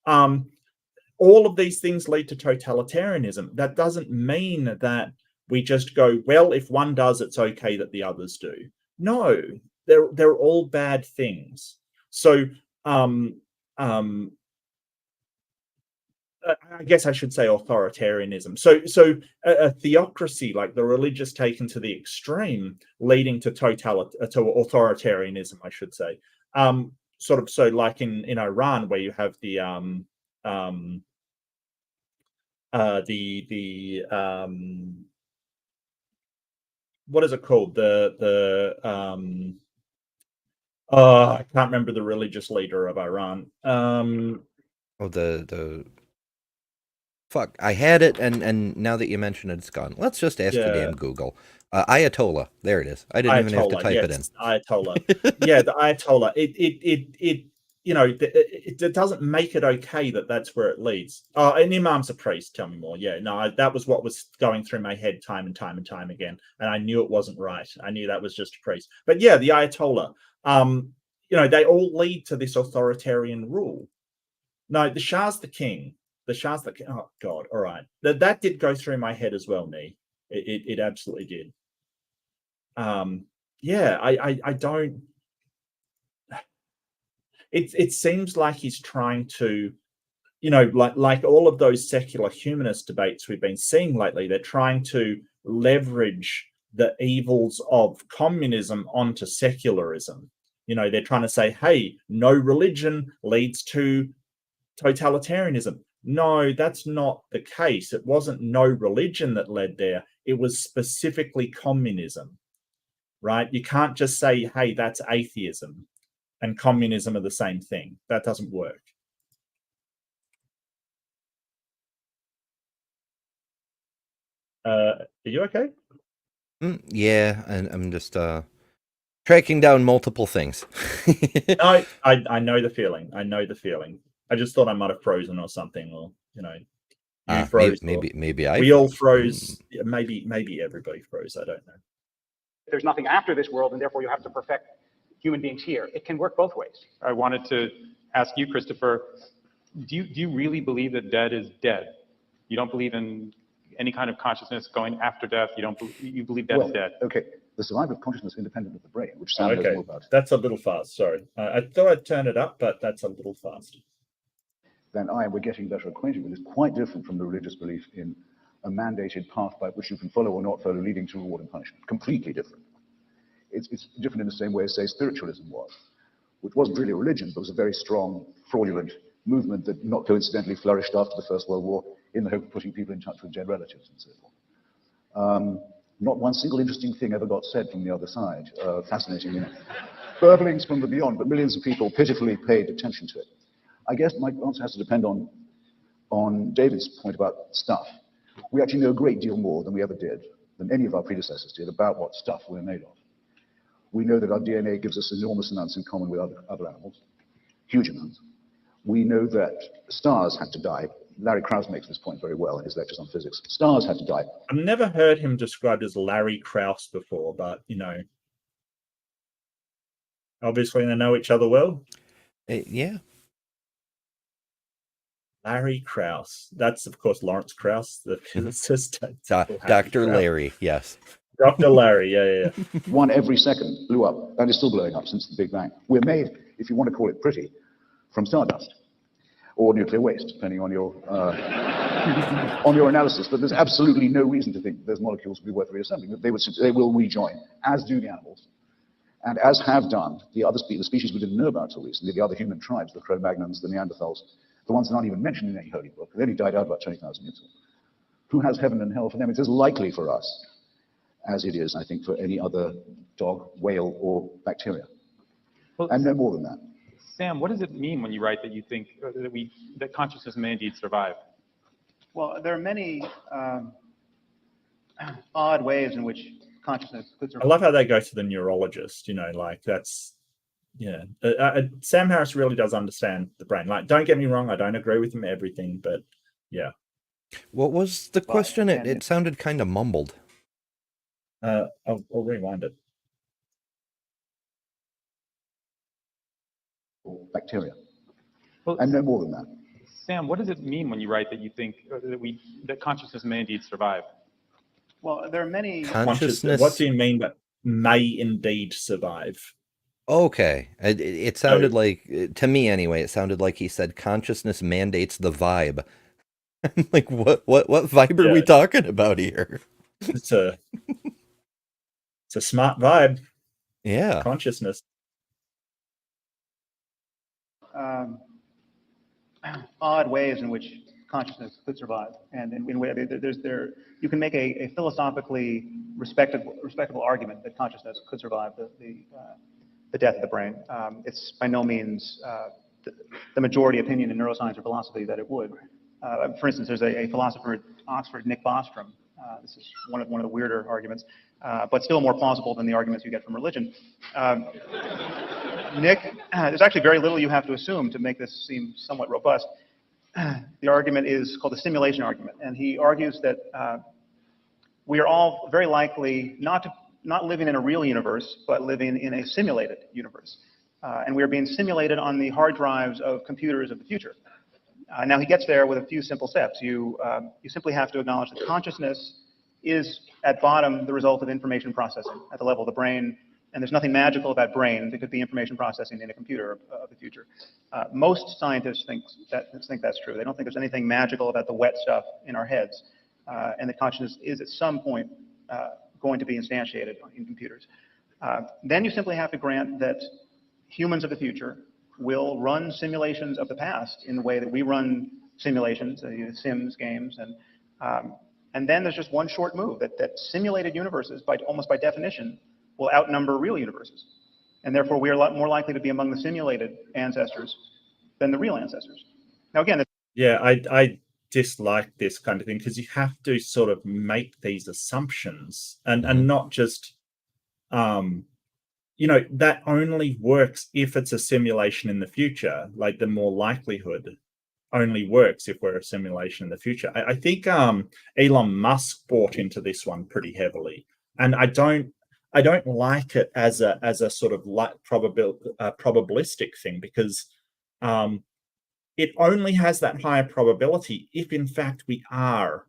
All of these things lead to totalitarianism. That doesn't mean that we just go, well, if one does, it's okay that the others do. No, they're all bad things. So I guess I should say authoritarianism. So a theocracy, like the religious taken to the extreme, leading to authoritarianism, I should say. Sort of, so like in Iran, where you have the what is it called? I can't remember the religious leader of Iran. Fuck, I had it, and now that you mention it, it's gone. Let's just ask the damn Google. Ayatollah. There it is. I didn't even have to type it in. Ayatollah. Yeah, the Ayatollah. It doesn't make it okay that that's where it leads. Oh, an imam's a priest. Tell me more. Yeah, no, that was what was going through my head time and time and time again, and I knew it wasn't right. I knew that was just a priest. But yeah, the Ayatollah. They all lead to this authoritarian rule. No, the Shah's the king. The Shah's the king. Oh God! All right, that did go through my head as well, Nee. It absolutely did. Yeah, I don't. It seems like he's trying to, like all of those secular humanist debates we've been seeing lately. They're trying to leverage the evils of communism onto secularism. They're trying to say, hey, no religion leads to totalitarianism. No, that's not the case. It wasn't no religion that led there. It was specifically communism, right? You can't just say, hey, that's atheism and communism are the same thing. That doesn't work. Are you okay? Yeah, and I'm just tracking down multiple things. No, I know the feeling. I just thought I might have frozen or something, or you froze. Maybe we all froze. Maybe everybody froze. I don't know. There's nothing after this world, and therefore you have to perfect human beings here. It can work both ways. I wanted to ask you, Christopher, do you really believe that dead is dead? You don't believe in any kind of consciousness going after death? You believe death is dead? Okay. The survival of consciousness independent of the brain, which Sam knows more about. That's a little fast. Sorry, I thought I'd turn it up, but that's a little fast. Then we're getting better acquainted with is quite different from the religious belief in a mandated path by which you can follow or not follow, leading to reward and punishment. Completely different. It's different in the same way as, say, spiritualism was, which wasn't really a religion, but was a very strong, fraudulent movement that not coincidentally flourished after the First World War in the hope of putting people in touch with dead relatives and so forth. Not one single interesting thing ever got said from the other side. Fascinating, you know. Burblings from the beyond, but millions of people pitifully paid attention to it. I guess my answer has to depend on David's point about stuff. We actually know a great deal more than we ever did, than any of our predecessors did, about what stuff we're made of. We know that our DNA gives us enormous amounts in common with other animals, huge amounts. We know that stars had to die. Larry Krauss makes this point very well in his lectures on physics. Stars had to die. I've never heard him described as Larry Krauss before, but, you know, obviously they know each other well. Yeah. Larry Krauss. That's, of course, Lawrence Krauss, the physicist. Dr. Larry, yes. Dr. Larry, yeah. One every second blew up, and is still blowing up since the Big Bang. We're made, if you want to call it pretty, from stardust or nuclear waste, depending on your on your analysis. But there's absolutely no reason to think those molecules would be worth reassembling. They will rejoin, as do the animals, and as have done the other the species we didn't know about till recently, the other human tribes, the Cro-Magnons, the Neanderthals, the ones that aren't even mentioned in any holy book. They only died out about 20,000 years ago. Who has heaven and hell for them? It's as likely for us as it is, I think, for any other dog, whale, or bacteria, and no more than that. Sam, what does it mean when you write that you think that consciousness may indeed survive? Well, there are many odd ways in which consciousness could survive. I love how they go to the neurologist, you know, like that's, yeah. Sam Harris really does understand the brain. Like, don't get me wrong, I don't agree with him everything, but yeah. What was the question? It sounded kind of mumbled. I'll rewind it. Bacteria, and no more than that. Sam, what does it mean when you write that you think that consciousness may indeed survive? Well, there are many Consciousness. What do you mean by may indeed survive? Okay, it sounded like, to me anyway, it sounded like he said consciousness mandates the vibe. Like, what vibe are we talking about here? It's a smart vibe. Yeah. Consciousness. Odd ways in which consciousness could survive, and you can make a philosophically respectable argument that consciousness could survive the death of the brain. It's by no means the majority opinion in neuroscience or philosophy that it would. For instance, there's a philosopher at Oxford, Nick Bostrom. This is one of the weirder arguments, but still more plausible than the arguments you get from religion. Nick, there's actually very little you have to assume to make this seem somewhat robust. The argument is called the simulation argument, and he argues that we are all very likely not living in a real universe, but living in a simulated universe. And we are being simulated on the hard drives of computers of the future. Now he gets there with a few simple steps. You simply have to acknowledge that consciousness is at bottom the result of information processing at the level of the brain, and there's nothing magical about brain. It could be information processing in a computer of the future. Most scientists think that's true. They don't think there's anything magical about the wet stuff in our heads, and that consciousness is at some point going to be instantiated in computers. Then you simply have to grant that humans of the future will run simulations of the past in the way that we run simulations, Sims games, and then there's just one short move that simulated universes, almost by definition, will outnumber real universes, and therefore we are a lot more likely to be among the simulated ancestors than the real ancestors. Now, again, yeah, I dislike this kind of thing because you have to sort of make these assumptions and not just you know, that only works if it's a simulation in the future. Like the more likelihood only works if we're a simulation in the future. I think Elon Musk bought into this one pretty heavily, and I don't like it as a sort of like probabilistic thing, because it only has that higher probability if in fact we are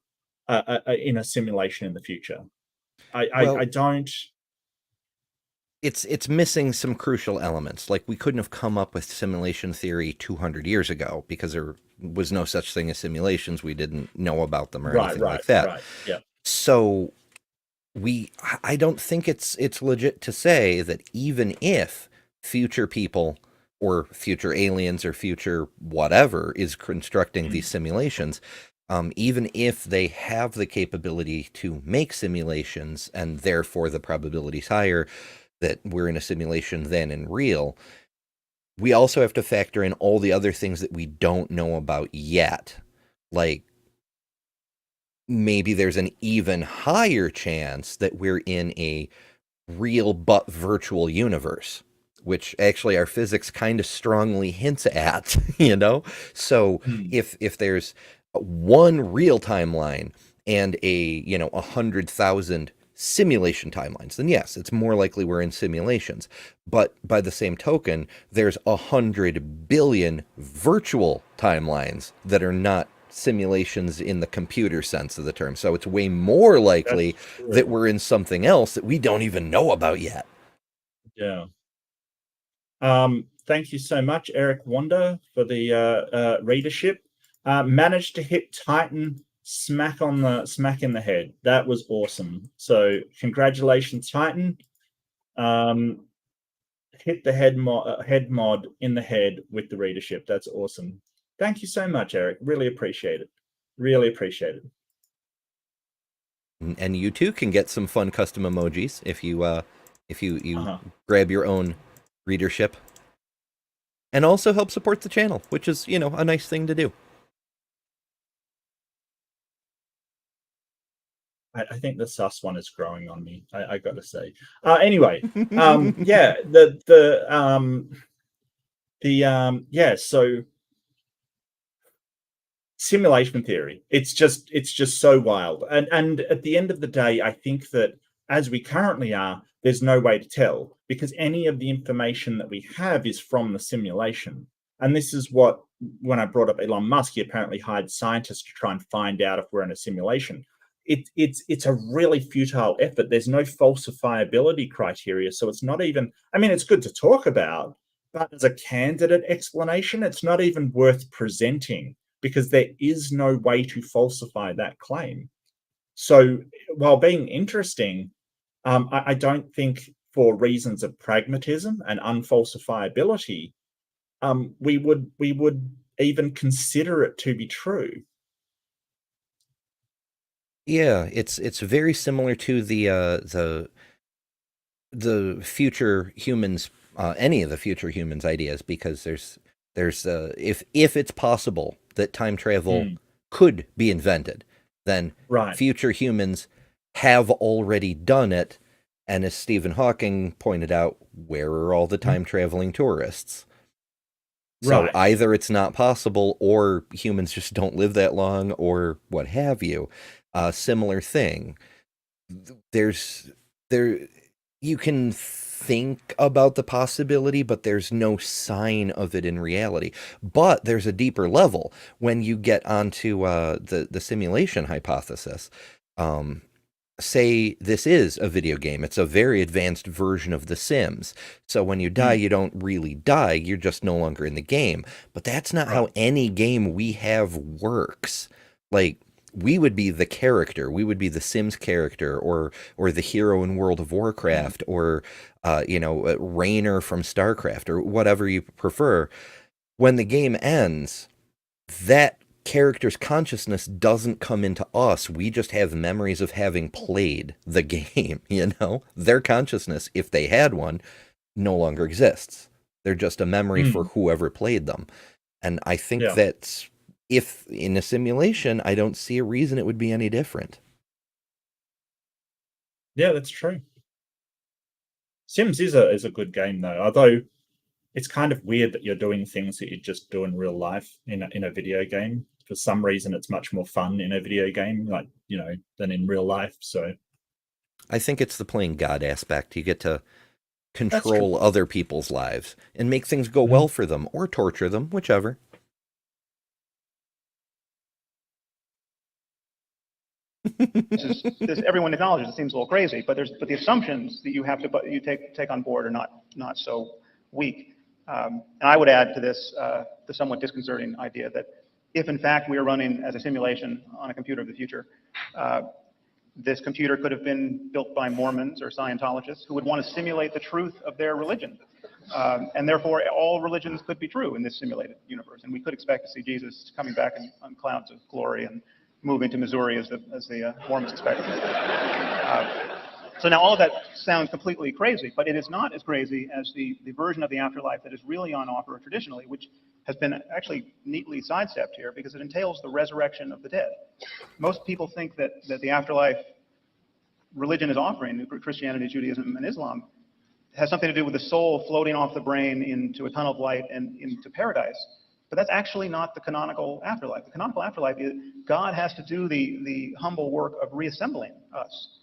in a simulation in the future. I don't. It's missing some crucial elements. Like, we couldn't have come up with simulation theory 200 years ago because there was no such thing as simulations. We didn't know about them or anything like that. Right, yeah. So I don't think it's legit to say that even if future people or future aliens or future whatever is constructing these simulations, even if they have the capability to make simulations and therefore the probability is higher that we're in a simulation than in real, we also have to factor in all the other things that we don't know about yet. Like, maybe there's an even higher chance that we're in a real but virtual universe, which actually our physics kind of strongly hints at, you know? So if there's one real timeline and 100,000 simulation timelines, then yes, it's more likely we're in simulations. But by the same token, there's 100 billion virtual timelines that are not simulations in the computer sense of the term. So it's way more likely that we're in something else that we don't even know about yet. Yeah. Thank you so much, Eric Wanda, for the readership. Managed to hit Titan smack in the head. That was awesome. So congratulations, Titan. Hit the head mod in the head with the readership. That's awesome. Thank you so much, Eric. Really appreciate it. Really appreciate it. And you too can get some fun custom emojis if you grab your own readership. And also help support the channel, which is, a nice thing to do. I think the sus one is growing on me. I got to say. Anyway, yeah, so simulation theory. It's just so wild. And at the end of the day, I think that as we currently are, there's no way to tell, because any of the information that we have is from the simulation. And this is what, when I brought up Elon Musk, he apparently hired scientists to try and find out if we're in a simulation. It's a really futile effort. There's no falsifiability criteria. So it's not even, it's good to talk about, but as a candidate explanation, it's not even worth presenting, because there is no way to falsify that claim. So while being interesting, I don't think, for reasons of pragmatism and unfalsifiability, we would even consider it to be true. Yeah, it's very similar to the future humans, any of the future humans ideas, because there's if it's possible that time travel could be invented, then future humans have already done it. And as Stephen Hawking pointed out, where are all the time traveling tourists? So either it's not possible, or humans just don't live that long, or what have you. Similar thing. You can think about the possibility, but there's no sign of it in reality. But there's a deeper level when you get onto the simulation hypothesis. Say this is a video game. It's a very advanced version of The Sims. So when you die, you don't really die. You're just no longer in the game. But that's not how any game we have works. Like, we would be the character. We would be the Sims character, or the hero in World of Warcraft, or Raynor from StarCraft, or whatever you prefer. When the game ends, that character's consciousness doesn't come into us. We just have memories of having played the game, Their consciousness, if they had one, no longer exists. They're just a memory for whoever played them. And I think that if in a simulation, I don't see a reason it would be any different. Yeah, that's true. Sims is a good game, though, although it's kind of weird that you're doing things that you just do in real life in a video game. For some reason, it's much more fun in a video game, than in real life. So I think it's the playing God aspect. You get to control other people's lives and make things go well for them, or torture them, whichever. Everyone acknowledges it seems a little crazy, but the assumptions that you take on board are not so weak. And I would add to this the somewhat disconcerting idea that if in fact we are running as a simulation on a computer of the future, this computer could have been built by Mormons or Scientologists who would want to simulate the truth of their religion. And therefore, all religions could be true in this simulated universe. And we could expect to see Jesus coming back on clouds of glory and moving to Missouri as the Mormons expect. So now all of that sounds completely crazy, but it is not as crazy as the version of the afterlife that is really on offer traditionally, which has been actually neatly sidestepped here because it entails the resurrection of the dead. Most people think that the afterlife religion is offering, Christianity, Judaism, and Islam, has something to do with the soul floating off the brain into a tunnel of light and into paradise. But that's actually not the canonical afterlife. The canonical afterlife is God has to do the humble work of reassembling us.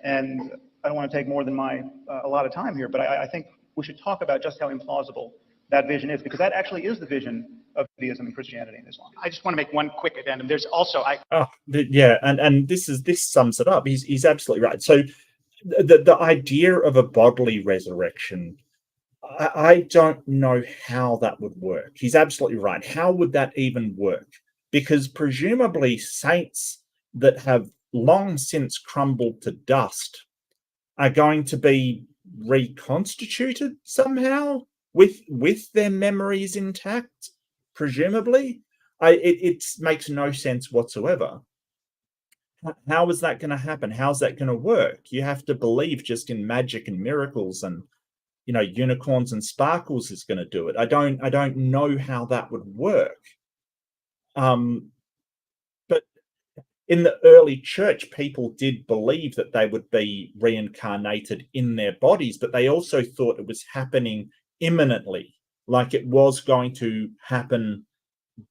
And I don't want to take more than a lot of time here, but I think we should talk about just how implausible that vision is, because that actually is the vision of Judaism and Christianity and Islam. I just want to make one quick addendum. There's also and this sums it up. He's absolutely right. So the idea of a bodily resurrection, I don't know how that would work. He's absolutely right. How would that even work? Because presumably saints that have long since crumbled to dust are going to be reconstituted somehow with their memories intact, presumably. It makes no sense whatsoever. How is that going to happen? How's that going to work? You have to believe just in magic and miracles and unicorns and sparkles is going to do it. I don't know how that would work. But in the early church, people did believe that they would be reincarnated in their bodies, but they also thought it was happening imminently, like it was going to happen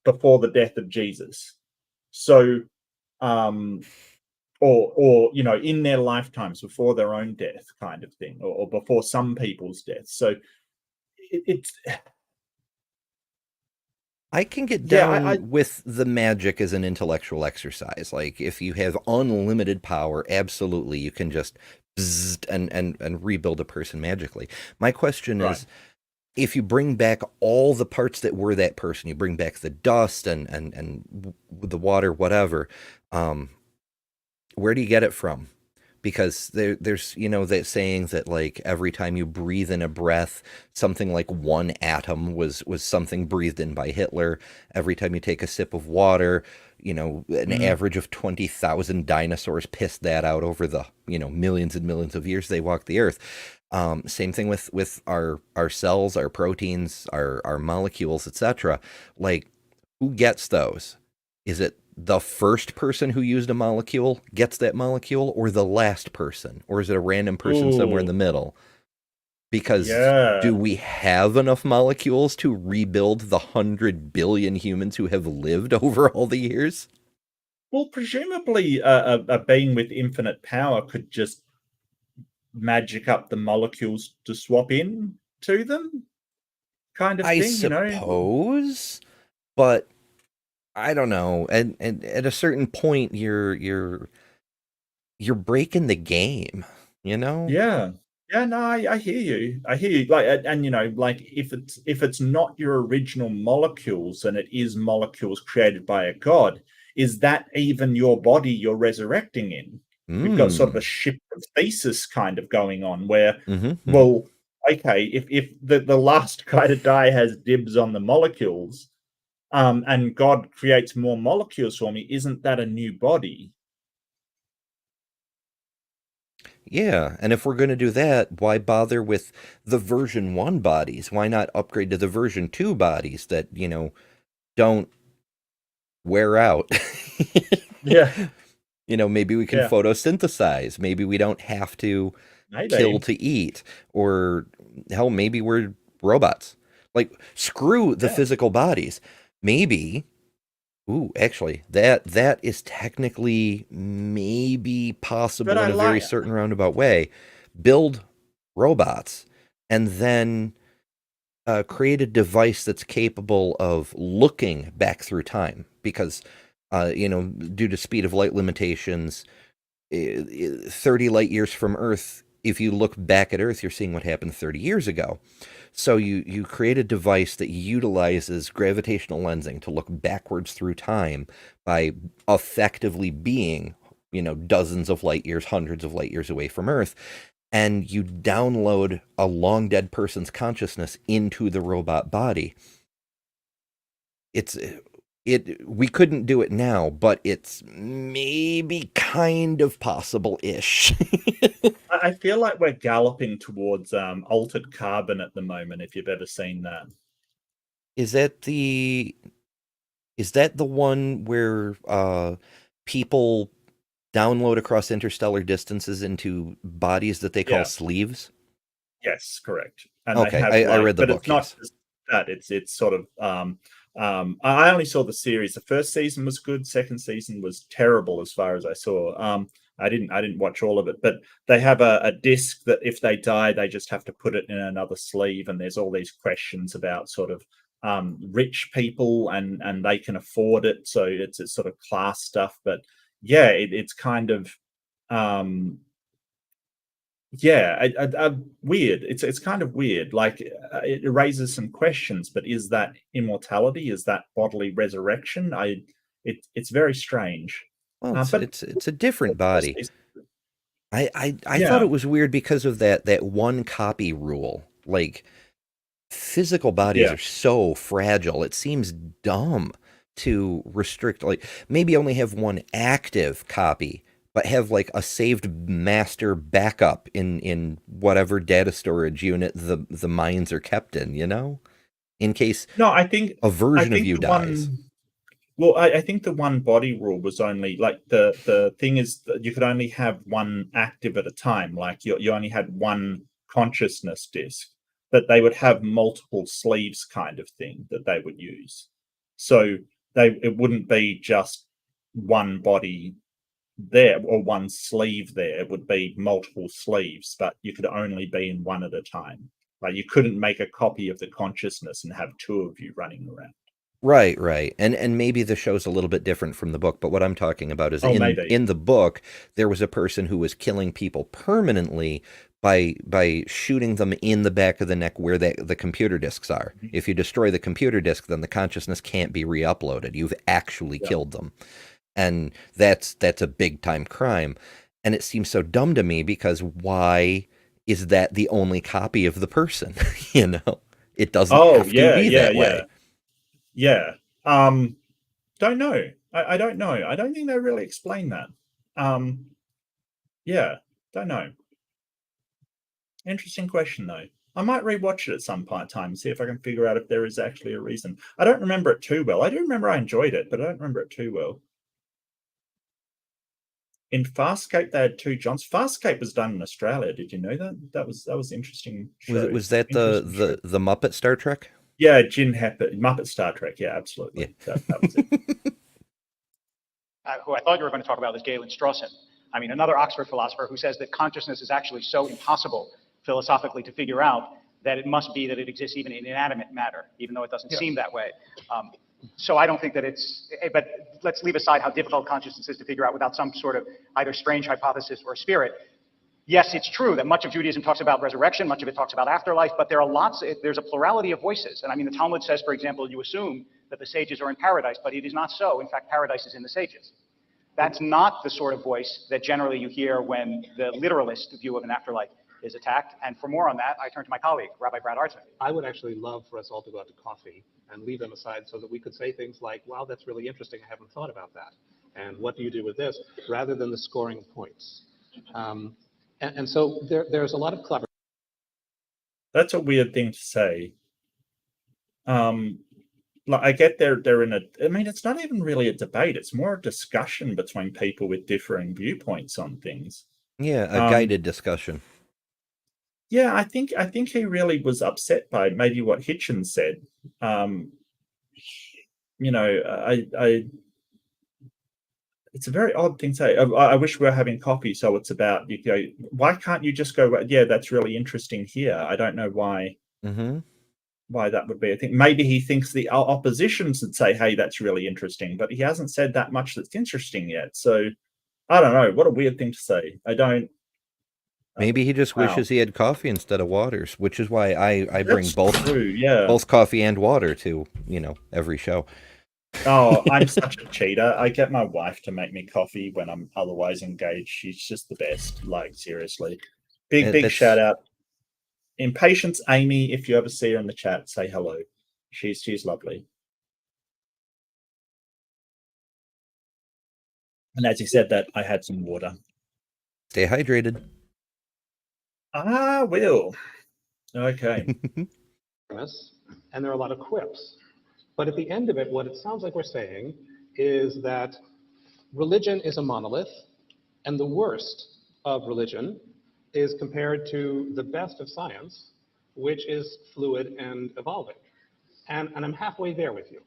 before the death of Jesus. So, or in their lifetimes before their own death, kind of thing, or before some people's death. So it's. I can get down with the magic as an intellectual exercise. Like if you have unlimited power, absolutely, you can just and rebuild a person magically. My question is, if you bring back all the parts that were that person, you bring back the dust and the water, whatever, where do you get it from? Because there's that saying that like every time you breathe in a breath, something like one atom was something breathed in by Hitler. Every time you take a sip of water, an average of 20,000 dinosaurs pissed that out over the millions and millions of years they walked the earth. Same thing with our cells, our proteins, our molecules, etc. Like, who gets those? Is it the first person who used a molecule gets that molecule, or the last person, or is it a random person somewhere in the middle? Because do we have enough molecules to rebuild the 100 billion humans who have lived over all the years? Well, presumably a being with infinite power could just magic up the molecules to swap in to them, kind of thing. I suppose, but I don't know. And at a certain point, you're breaking the game, Yeah. Yeah, no, I hear you. Like, and like if it's not your original molecules and it is molecules created by a god, is that even your body you're resurrecting in? We've got sort of a ship of thesis kind of going on where, well, okay, if the last guy to die has dibs on the molecules, and God creates more molecules for me, isn't that a new body? Yeah, and if we're going to do that, why bother with the version 1 bodies? Why not upgrade to the version 2 bodies that, don't wear out? Yeah. Maybe we can photosynthesize. Maybe we don't have to kill to eat. Or, hell, maybe we're robots. Like, screw the physical bodies. Maybe... Ooh, actually, that is technically maybe possible in a very certain roundabout way. Build robots and then create a device that's capable of looking back through time. Because, due to speed of light limitations, 30 light years from Earth, if you look back at Earth, you're seeing what happened 30 years ago. So you create a device that utilizes gravitational lensing to look backwards through time by effectively being, dozens of light years, hundreds of light years away from Earth. and you download a long dead person's consciousness into the robot body. We couldn't do it now, but it's maybe kind of possible-ish. I feel like we're galloping towards altered carbon at the moment, if you've ever seen that. Is that the one where people download across interstellar distances into bodies that they call sleeves? Yes, correct. And okay, they have, I read the but book. It's not just that. It's sort of. I only saw the series. The first season was good. Second season was terrible, as far as I saw. I didn't watch all of it, but they have a disc that if they die, they just have to put it in another sleeve. And there's all these questions about sort of rich people and they can afford it. So it's sort of class stuff. But yeah, it's kind of weird. It's kind of weird. Like it raises some questions. But is that immortality? Is that bodily resurrection? It's very strange. Well, But it's a different body. I thought it was weird because of that one copy rule. Like physical bodies are so fragile. It seems dumb to restrict, like maybe only have one active copy, but have like a saved master backup in whatever data storage unit the minds are kept in, in case I think a version of you dies. I think the one body rule was only like the thing is that you could only have one active at a time. Like you only had one consciousness disk, but they would have multiple sleeves kind of thing that they would use. So it wouldn't be just one body there or one sleeve there. It would be multiple sleeves, but you could only be in one at a time. Like you couldn't make a copy of the consciousness and have two of you running around. Right. And maybe the show's a little bit different from the book, but what I'm talking about is in the book, there was a person who was killing people permanently by shooting them in the back of the neck where the computer disks are. Mm-hmm. If you destroy the computer disk, then the consciousness can't be re-uploaded. You've actually killed them. And that's a big time crime. And it seems so dumb to me because why is that the only copy of the person? It doesn't have to be that way. Yeah. Don't know. I don't know. I don't think they really explain that. Don't know. Interesting question though. I might rewatch it at some point in time and see if I can figure out if there is actually a reason. I don't remember it too well. I do remember I enjoyed it, but I don't remember it too well. In Farscape, they had two Johns. Farscape was done in Australia. Did you know that? That was interesting. Was that the Muppet Star Trek? Yeah, Gin Happett, Muppet Star Trek. Yeah, absolutely. Yeah. That was it. Who I thought you were going to talk about is Galen Strawson. I mean, another Oxford philosopher who says that consciousness is actually so impossible philosophically to figure out that it must be that it exists even in inanimate matter, even though it doesn't seem that way. So I don't think that but let's leave aside how difficult consciousness is to figure out without some sort of either strange hypothesis or spirit. Yes, it's true that much of Judaism talks about resurrection, much of it talks about afterlife, but there's a plurality of voices. And I mean, the Talmud says, for example, you assume that the sages are in paradise, but it is not so. In fact, paradise is in the sages. That's not the sort of voice that generally you hear when the literalist view of an afterlife is attacked. And for more on that, I turn to my colleague, Rabbi Brad Artsman. I would actually love for us all to go out to coffee and leave them aside so that we could say things like, wow, that's really interesting. I haven't thought about that. And what do you do with this? Rather than the scoring of points. And so there's a lot of clever. That's a weird thing to say. I get they're in I mean, it's not even really a debate. It's more a discussion between people with differing viewpoints on things. Yeah, a guided discussion. Yeah, I think he really was upset by maybe what Hitchens said. It's a very odd thing to say. I wish we were having coffee, so it's about, why can't you just go, yeah, that's really interesting here. I don't know why that would be. I think maybe he thinks the oppositions would say, hey, that's really interesting, but he hasn't said that much that's interesting yet. So I don't know. What a weird thing to say. I don't. Maybe he just wishes he had coffee instead of waters, which is why I bring true, yeah. both coffee and water to, every show. Oh, I'm such a cheater. I get my wife to make me coffee when I'm otherwise engaged. She's just the best. Like, seriously. Big shout out. Impatience Amy, if you ever see her in the chat, say hello. She's lovely. And as you said that, I had some water. Stay hydrated. I will. Okay. And there are a lot of quips. But at the end of it, what it sounds like we're saying is that religion is a monolith, and the worst of religion is compared to the best of science, which is fluid and evolving. And I'm halfway there with you.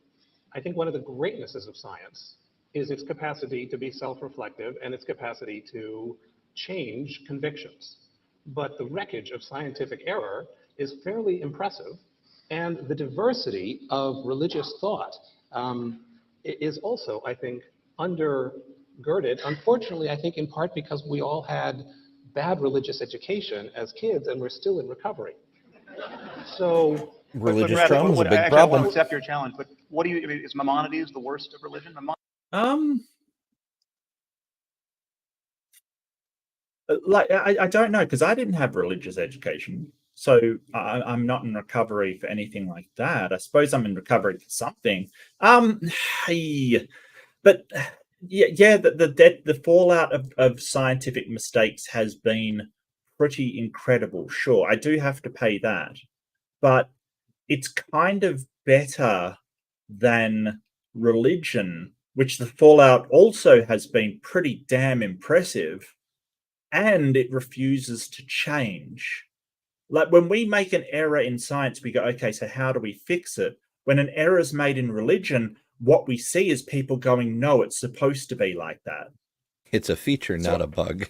I think one of the greatnesses of science is its capacity to be self-reflective and its capacity to change convictions. But the wreckage of scientific error is fairly impressive, and the diversity of religious thought is also, I think, undergirded. Unfortunately, I think in part because we all had bad religious education as kids, and we're still in recovery. So religious Brad, trauma is a big actually, problem. I want to accept your challenge, but what do you, I mean, is Maimonides the worst of religion? Like I don't know, because I didn't have religious education, so I'm not in recovery for anything like that. I suppose I'm in recovery for something. But yeah, the fallout of scientific mistakes has been pretty incredible. Sure, I do have to pay that, but it's kind of better than religion, which the fallout also has been pretty damn impressive, and it refuses to change. Like when we make an error in science, we go, okay, so how do we fix it? When an error is made in religion, what we see is people going, no, it's supposed to be like that. It's a feature, not a bug.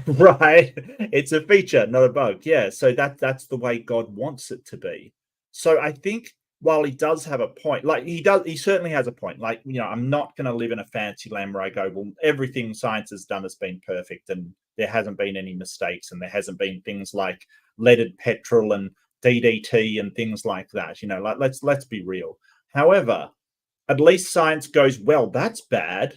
Right. It's a feature, not a bug. Yeah. So that's the way God wants it to be. So I think while he does have a point, like he certainly has a point. Like, you know, I'm not going to live in a fancy land where I go, well, everything science has done has been perfect and there hasn't been any mistakes and there hasn't been things like leaded petrol and DDT and things like that. You know, like let's be real. However, at least science goes, well, that's bad.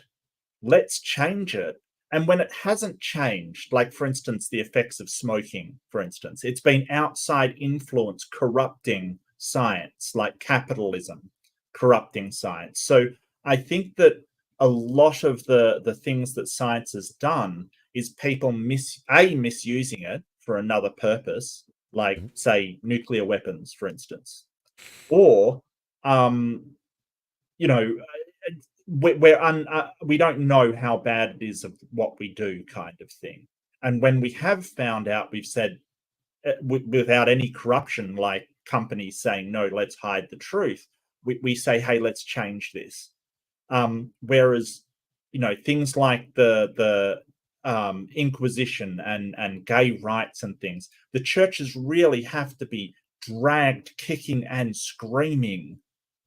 Let's change it. And when it hasn't changed, like, for instance, the effects of smoking, for instance, it's been outside influence corrupting science, like capitalism corrupting science. So I think that a lot of the things that science has done is people misusing it for another purpose, like, say, nuclear weapons, for instance, or, you know, we don't know how bad it is of what we do, kind of thing. And when we have found out, we've said, without any corruption, like companies saying, no, let's hide the truth, we say, hey, let's change this. Whereas, you know, things like the Inquisition and gay rights and things, the churches really have to be dragged kicking and screaming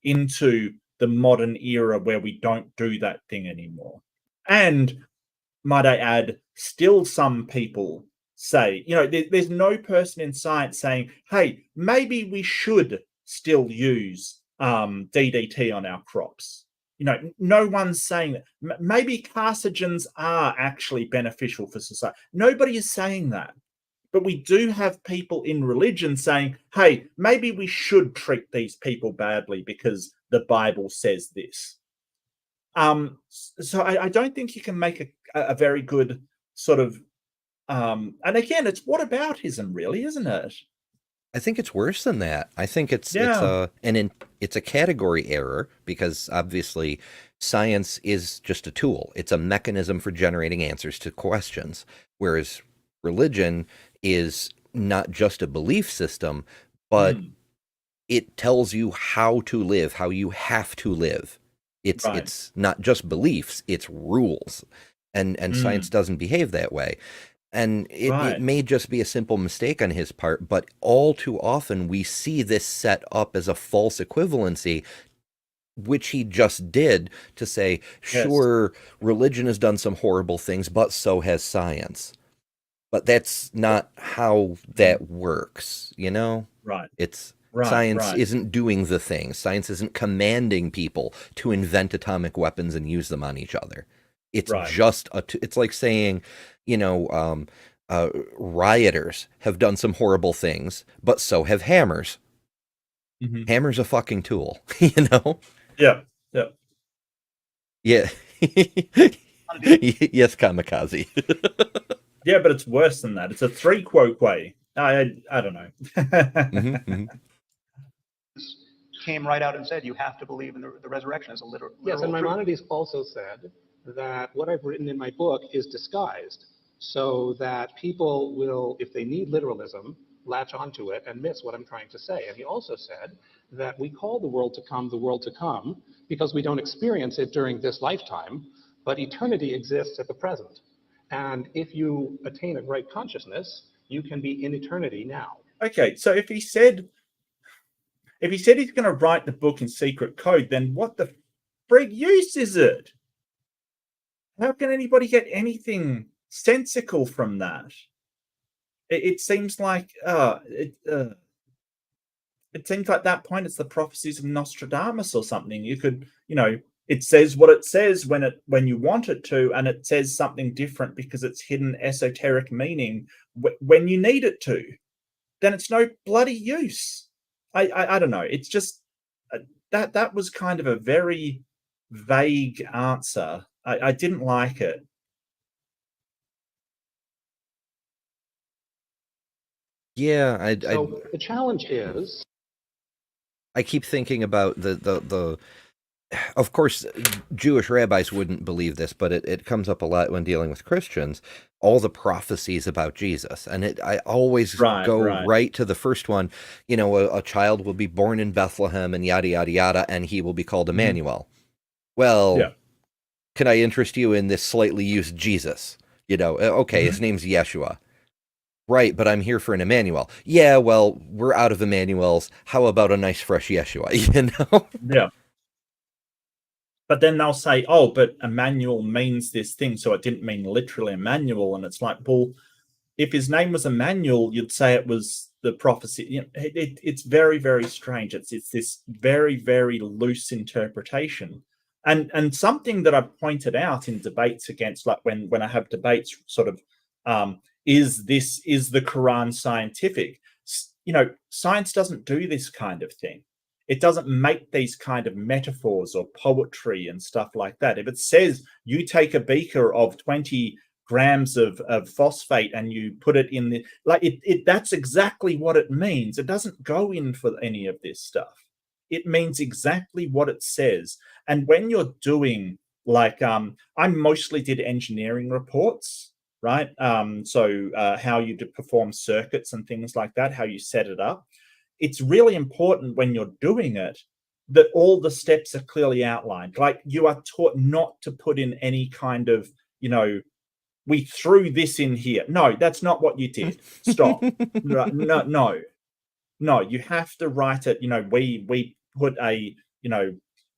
into the modern era where we don't do that thing anymore. And might I add, still some people say, you know, there's no person in science saying, hey, maybe we should still use DDT on our crops. You know, no one's saying that. Maybe carcinogens are actually beneficial for society. Nobody is saying that. But we do have people in religion saying, hey, maybe we should treat these people badly because the Bible says this. So I don't think you can make a very good sort of, and again, it's whataboutism, really, isn't it? I think it's worse than that. I think it's a category error, because obviously science is just a tool. It's a mechanism for generating answers to questions, whereas religion is not just a belief system, but it tells you how to live, how you have to live. It's not just beliefs, it's rules. And science doesn't behave that way. And it may just be a simple mistake on his part, but all too often we see this set up as a false equivalency, which he just did, to say, sure, religion has done some horrible things, but so has science. But that's not how that works, you know? Science isn't doing the thing. Science isn't commanding people to invent atomic weapons and use them on each other. It's just it's like saying, you know, rioters have done some horrible things, but so have hammers. Mhm. Hammer's a fucking tool, you know? Yeah, yeah. Yeah. Yes, kamikaze. Yeah, but it's worse than that. It's a three-quote way. I don't know. Came right out and said, you have to believe in the resurrection as a literal. Yes, and truth. Maimonides also said that what I've written in my book is disguised so that people will, if they need literalism, latch onto it and miss what I'm trying to say. And he also said that we call the world to come because we don't experience it during this lifetime, but eternity exists at the present. And if you attain a right consciousness, you can be in eternity now. Okay, so if he said he's going to write the book in secret code, then what the frig use is it? How can anybody get anything sensical from that? It seems like it seems like that point it's the prophecies of Nostradamus or something. You could, it says what it says when you want it to, and it says something different because it's hidden esoteric meaning when you need it to. Then it's no bloody use. I don't know. It's just that was kind of a very vague answer. I didn't like it. Yeah, So the challenge is, I keep thinking about the of course, Jewish rabbis wouldn't believe this, but it comes up a lot when dealing with Christians, all the prophecies about Jesus. And I always go right to the first one, a child will be born in Bethlehem and yada, yada, yada, and he will be called Emmanuel. Well, can I interest you in this slightly used Jesus? Okay, his name's Yeshua. Right, but I'm here for an Emmanuel. Yeah, well, we're out of Emmanuels. How about a nice fresh Yeshua, Yeah. But then they'll say, oh, but Emmanuel means this thing, so it didn't mean literally Emmanuel. And it's like, well, if his name was Emmanuel, you'd say it was the prophecy. It's very, very strange. It's this very, very loose interpretation. And something that I've pointed out in debates against, like when I have debates sort of, is the Quran scientific? Science doesn't do this kind of thing. It doesn't make these kind of metaphors or poetry and stuff like that. If it says you take a beaker of 20 grams of phosphate and you put it in the, that's exactly what it means. It doesn't go in for any of this stuff. It means exactly what it says. And when you're doing I mostly did engineering reports, right? So how you perform circuits and things like that, how you set it up. It's really important when you're doing it that all the steps are clearly outlined. Like you are taught not to put in any kind of, we threw this in here. No, that's not what you did. Stop. No. You have to write it. We put a,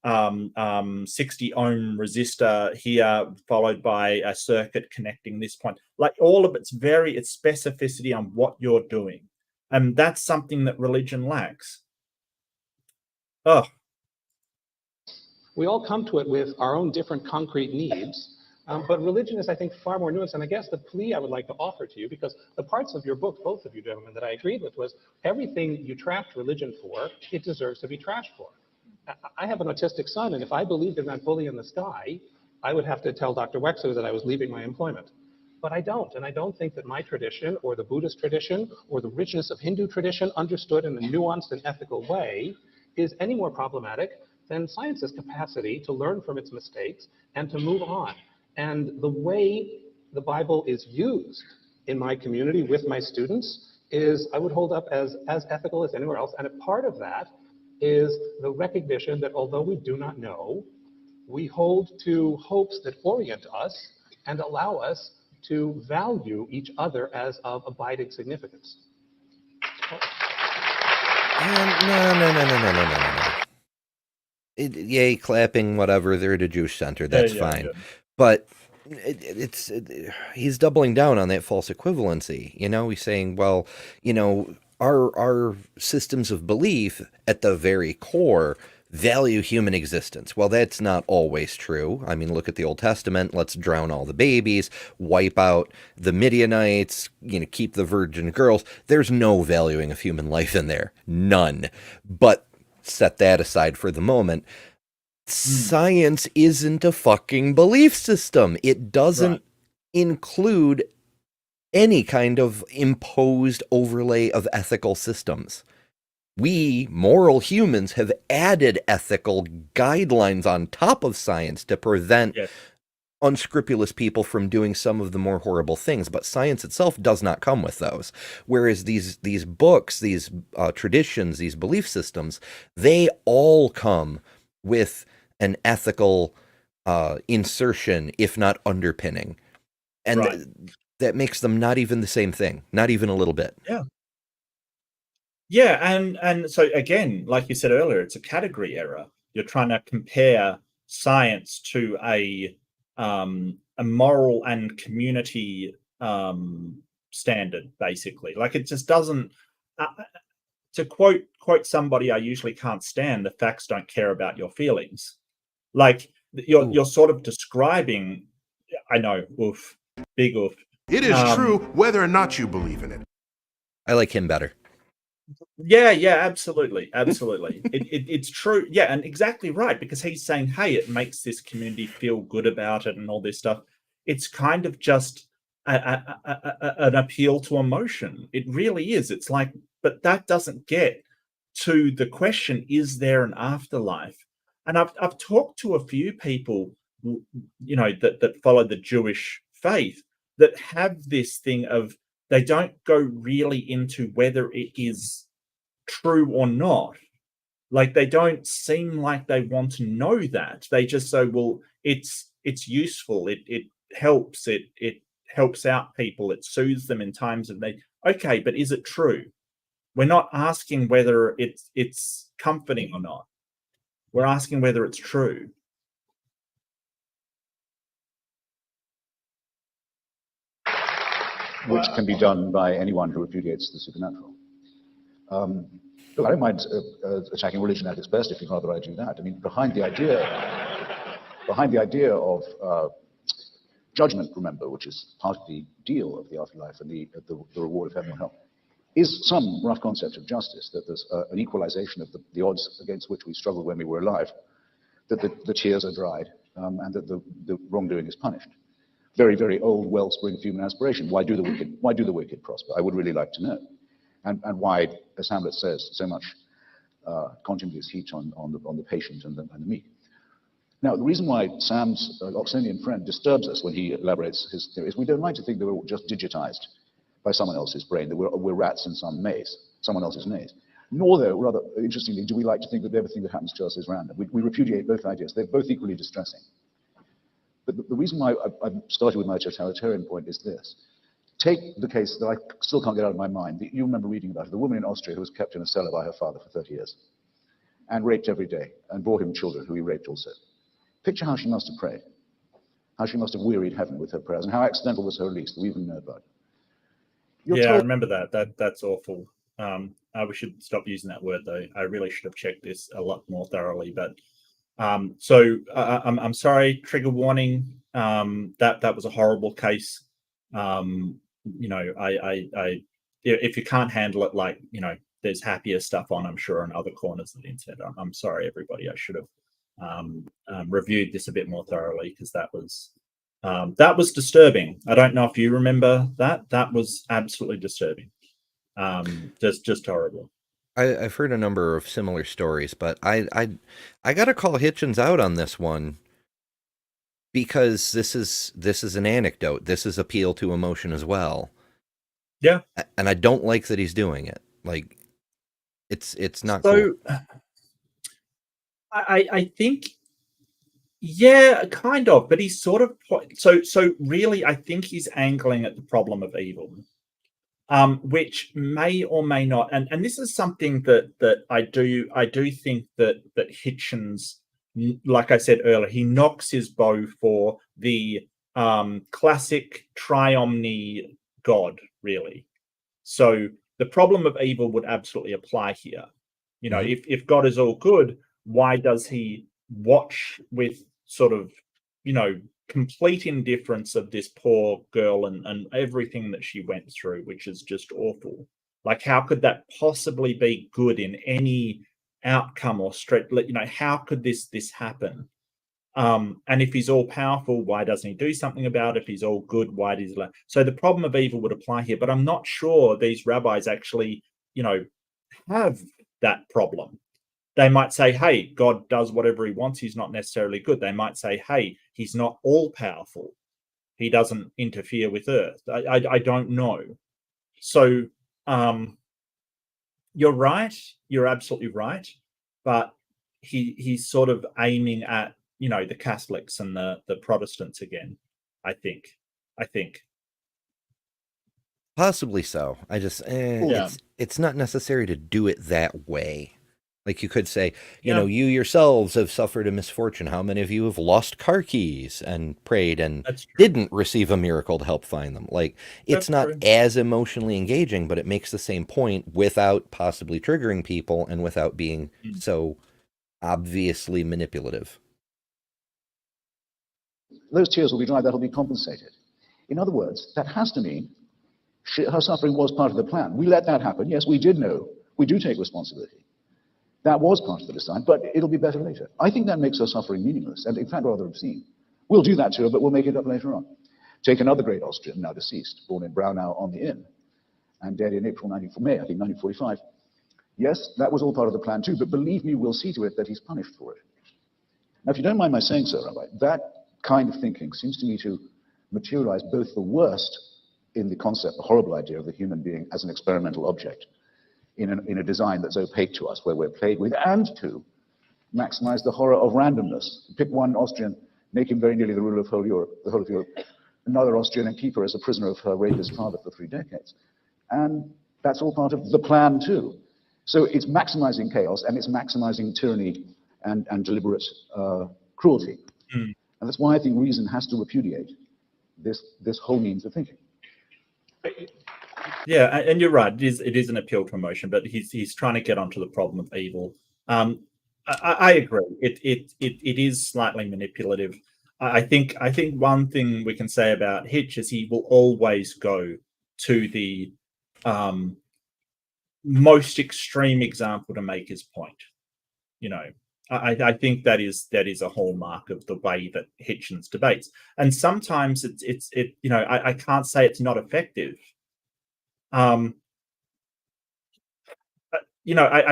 60 ohm resistor here, followed by a circuit connecting this point. Like all of it's specificity on what you're doing. And that's something that religion lacks. Oh. We all come to it with our own different concrete needs, but religion is, I think, far more nuanced. And I guess the plea I would like to offer to you, because the parts of your book, both of you gentlemen, that I agreed with was everything you trashed religion for, it deserves to be trashed for. I have an autistic son, and if I believed in that bully in the sky, I would have to tell Dr. Wexler that I was leaving my employment. But I don't, and I don't think that my tradition or the Buddhist tradition or the richness of Hindu tradition understood in a nuanced and ethical way is any more problematic than science's capacity to learn from its mistakes and to move on. And the way the Bible is used in my community with my students is, I would hold up as ethical as anywhere else. And a part of that is the recognition that although we do not know, we hold to hopes that orient us and allow us to value each other as of abiding significance. No. Yay, clapping, whatever. They're at a Jewish center. That's fine. Yeah. But he's doubling down on that false equivalency. He's saying, well, our systems of belief at the very core, value human existence. Well, that's not always true. I mean, look at the Old Testament. Let's drown all the babies, wipe out the Midianites, keep the virgin girls. There's no valuing of human life in there. None. But set that aside for the moment. Science isn't a fucking belief system. It doesn't include any kind of imposed overlay of ethical systems. We, moral humans, have added ethical guidelines on top of science to prevent unscrupulous people from doing some of the more horrible things, but science itself does not come with those. Whereas these books, these traditions, these belief systems, they all come with an ethical insertion, if not underpinning. And that makes them not even the same thing, not even a little bit. Yeah, and so again, like you said earlier, it's a category error. You're trying to compare science to a moral and community standard, basically. Like, it just doesn't. To quote somebody I usually can't stand, the facts don't care about your feelings. Like, you're sort of describing. I know, oof, big oof. It is true whether or not you believe in it. I like him better. Yeah, absolutely. It's true. Yeah, and exactly right, because he's saying, hey, it makes this community feel good about it and all this stuff. It's kind of just an appeal to emotion. It really is. It's like, but that doesn't get to the question, is there an afterlife? And I've talked to a few people, that follow the Jewish faith, that have this thing of, they don't go really into whether it is true or not. Like, they don't seem like they want to know that. They just say, well, it's useful. It helps. It helps out people. It soothes them in times of need. Okay, but is it true? We're not asking whether it's comforting or not. We're asking whether it's true. Which can be done by anyone who repudiates the supernatural. Look, I don't mind attacking religion at its best if you'd rather I do that. I mean, behind the idea of judgment, remember, which is part of the deal of the afterlife and the reward of heaven or hell, is some rough concept of justice, that there's an equalization of the odds against which we struggled when we were alive, that the tears are dried, and that the wrongdoing is punished. Very, very old wellspring of human aspiration. Why do the wicked prosper? I would really like to know. And why, as Hamlet says, so much contumelious heat on the patient and the meek. Now, the reason why Sam's Oxonian friend disturbs us when he elaborates his theory is we don't like to think that we're just digitized by someone else's brain, that we're rats in some maze, someone else's maze. Nor, though, rather interestingly, do we like to think that everything that happens to us is random. We repudiate both ideas. They're both equally distressing. But the reason why I started with my totalitarian point is this. Take the case that I still can't get out of my mind. You remember reading about it, the woman in Austria who was kept in a cellar by her father for 30 years and raped every day and brought him children who he raped also. Picture how she must have prayed, how she must have wearied heaven with her prayers, and how accidental was her release that we even know about. I remember that. That's awful. We should stop using that word, though. I really should have checked this a lot more thoroughly. But I'm sorry. Trigger warning. That was a horrible case. If you can't handle it, there's happier stuff on, I'm sure, in other corners of the internet. I'm sorry, everybody. I should have reviewed this a bit more thoroughly, because that was disturbing. I don't know if you remember that. That was absolutely disturbing. Just horrible. I've heard a number of similar stories, but I got to call Hitchens out on this one, because this is an anecdote. This is appeal to emotion as well. Yeah, and I don't like that he's doing it. Like, it's not so cool. I think, yeah, kind of, but he's sort of so really, I think he's angling at the problem of evil, which may or may not, and this is something that I do think that Hitchens, like I said earlier, he knocks his bow for the classic triomni God, really. So the problem of evil would absolutely apply here. If God is all good, Why does he watch with sort of, complete indifference of this poor girl and everything that she went through, which is just awful? Like, how could that possibly be good in any outcome or how could this happen? And if he's all powerful, why doesn't he do something about it? If he's all good, why does he? So the problem of evil would apply here, but I'm not sure these rabbis actually, have that problem. They might say, hey, God does whatever he wants. He's not necessarily good. They might say, hey, he's not all powerful. He doesn't interfere with earth. I don't know. So you're right. You're absolutely right. But he's sort of aiming at, the Catholics and the Protestants again, I think. Possibly so. I just, it's not necessary to do it that way. Like you could say, you yourselves have suffered a misfortune. How many of you have lost car keys and prayed and didn't receive a miracle to help find them? Like, it's not as emotionally engaging, but it makes the same point without possibly triggering people and without being so obviously manipulative. Those tears will be dry, that'll be compensated. In other words, that has to mean her suffering was part of the plan. We let that happen. Yes, we did know. We do take responsibility. That was part of the design, but it'll be better later. I think that makes her suffering meaningless, and in fact rather obscene. We'll do that to her, but we'll make it up later on. Take another great Austrian, now deceased, born in Braunau on the Inn, and dead in May, I think, 1945. Yes, that was all part of the plan too, but believe me, we'll see to it that he's punished for it. Now, if you don't mind my saying so, Rabbi, that kind of thinking seems to me to materialize both the worst in the concept, the horrible idea of the human being as an experimental object, in a design that's opaque to us, where we're played with, and to maximize the horror of randomness. Pick one Austrian, make him very nearly the ruler of the whole of Europe, another Austrian, and keep her as a prisoner of her rapist father for 3 decades. And that's all part of the plan too. So it's maximizing chaos, and it's maximizing tyranny and deliberate cruelty. And that's why I think reason has to repudiate this whole means of thinking. Yeah, and you're right. It is an appeal to emotion, but he's trying to get onto the problem of evil. I agree. It is slightly manipulative. I think one thing we can say about Hitch is he will always go to the most extreme example to make his point. I think that is a hallmark of the way that Hitchens debates. And sometimes I can't say it's not effective. I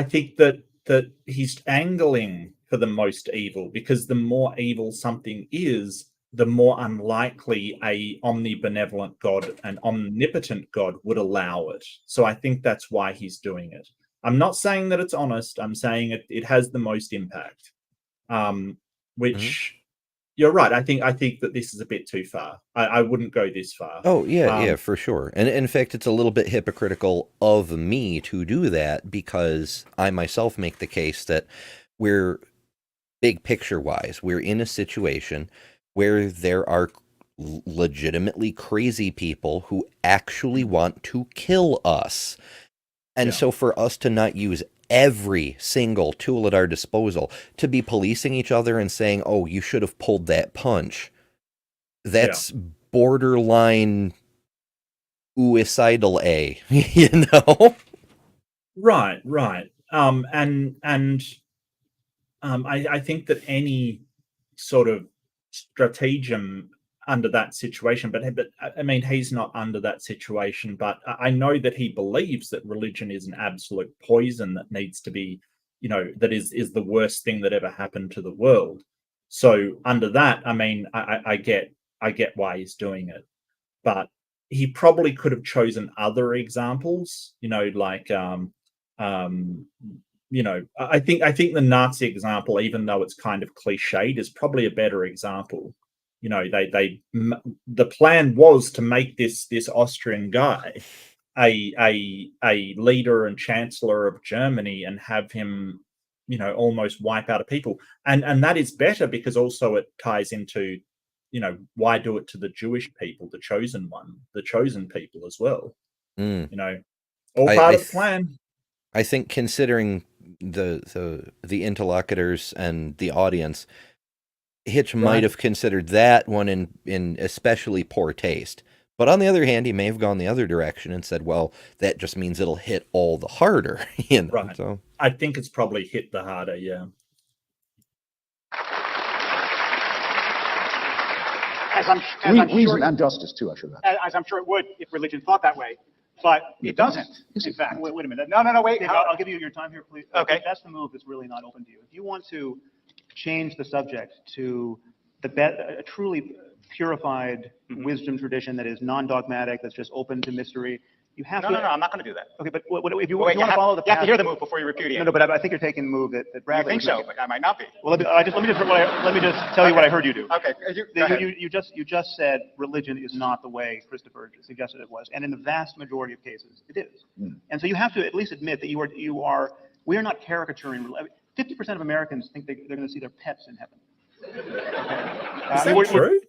think that he's angling for the most evil, because the more evil something is, the more unlikely a omnibenevolent God, an omnipotent God, would allow it. So I think that's why he's doing it. I'm not saying that it's honest. I'm saying it has the most impact, which you're right. I think that this is a bit too far. I wouldn't go this far. Oh, yeah, for sure. And in fact, it's a little bit hypocritical of me to do that, because I myself make the case that we're, big picture-wise, we're in a situation where there are legitimately crazy people who actually want to kill us. And so for us to not use every single tool at our disposal to be policing each other and saying, oh, you should have pulled that punch, that's borderline suicidal Right. I think that any sort of stratagem under that situation, but I mean, he's not under that situation, but I know that he believes that religion is an absolute poison that needs to be, that is the worst thing that ever happened to the world. So under that, I mean, I get why he's doing it, but he probably could have chosen other examples, like I think the Nazi example, even though it's kind of cliched, is probably a better example. The plan was to make this Austrian guy a leader and chancellor of Germany and have him, almost wipe out a people. And that is better because also it ties into, why do it to the Jewish people, the chosen people as well. All part of the plan. I think considering the interlocutors and the audience, Hitch might have considered that one in especially poor taste. But on the other hand, he may have gone the other direction and said, well, that just means it'll hit all the harder. You know? Right. So I think it's probably hit the harder, yeah. Reason and justice too, I should add. As I'm sure it would if religion thought that way, but it doesn't, in fact. Wait a minute. No, wait. I'll give you your time here, please. Okay. That's the move that's really not open to you. If you want to change the subject to a truly purified wisdom tradition that is non-dogmatic, that's just open to mystery, you have to. No, I'm not going to do that. Okay, but if you Wait, want to follow the path. You have to hear the move before you repudiate. No, but I think you're taking the move that Bradley. You think so, but I might not be. Well, let me just tell you what I heard you do. Okay. Go ahead. You just said religion is not the way Christopher suggested it was, and in the vast majority of cases, it is. And so you have to at least admit that we are not caricaturing. 50% of Americans think they're going to see their pets in heaven. Okay. Is that true?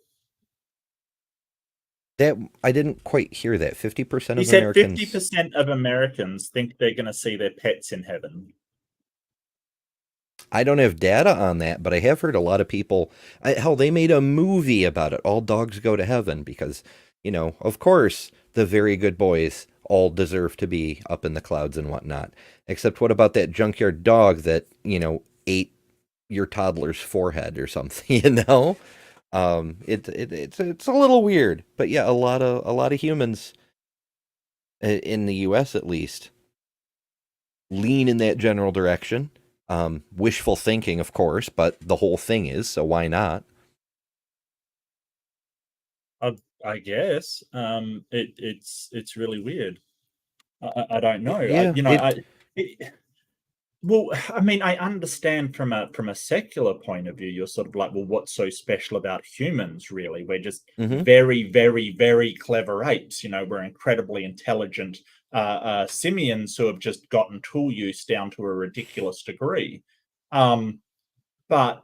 that I didn't quite hear that. 50% of He said Americans. 50% of Americans think they're going to see their pets in heaven. I don't have data on that, but I have heard a lot of people. Hell, they made a movie about it. All dogs go to heaven because, you know, of course, the very good boys all deserve to be up in the clouds and whatnot. Except what about that junkyard dog that, you know, ate your toddler's forehead or something, you know? It's a little weird, but yeah, a lot of humans in the US at least lean in that general direction. Wishful thinking, of course, but the whole thing is, so why not? I guess it's really weird. I don't know. Yeah, Well, I mean, I understand from a secular point of view, you're sort of like, well, what's so special about humans, really? We're just very, very, very clever apes. You know, we're incredibly intelligent simians who have just gotten tool use down to a ridiculous degree. But,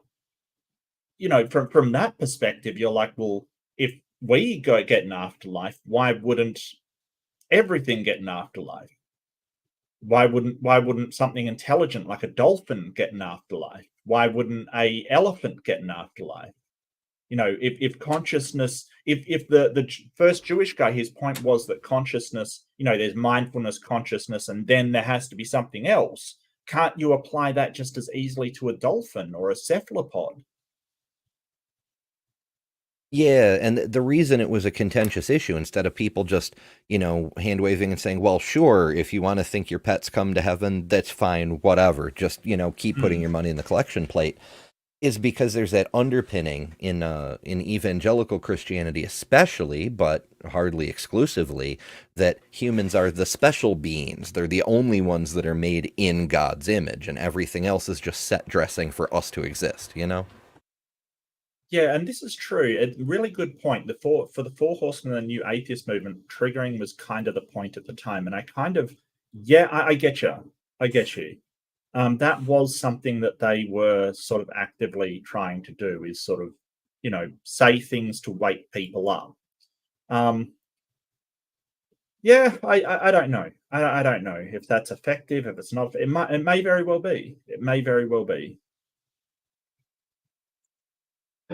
you know, from that perspective, you're like, well, if we get an afterlife, why wouldn't everything get an afterlife? Why wouldn't something intelligent like a dolphin get an afterlife? Why wouldn't a elephant get an afterlife? You know, if consciousness, if the first Jewish guy, his point was that consciousness, you know, there's mindfulness, consciousness, and then there has to be something else. Can't you apply that just as easily to a dolphin or a cephalopod? Yeah, and the reason it was a contentious issue, instead of people just, you know, hand waving and saying, well, sure, if you want to think your pets come to heaven, that's fine, whatever. Just, you know, keep putting your money in the collection plate, is because there's that underpinning in evangelical Christianity especially, but hardly exclusively, that humans are the special beings. They're the only ones that are made in God's image, and everything else is just set dressing for us to exist, you know? Yeah, and this is true. A really good point. For the Four Horsemen and the New Atheist movement, triggering was kind of the point at the time. And I kind of, I get you. I get you. That was something that they were sort of actively trying to do, is sort of, you know, say things to wake people up. Yeah, I don't know. I don't know if that's effective, if it's not. It may very well be. It may very well be.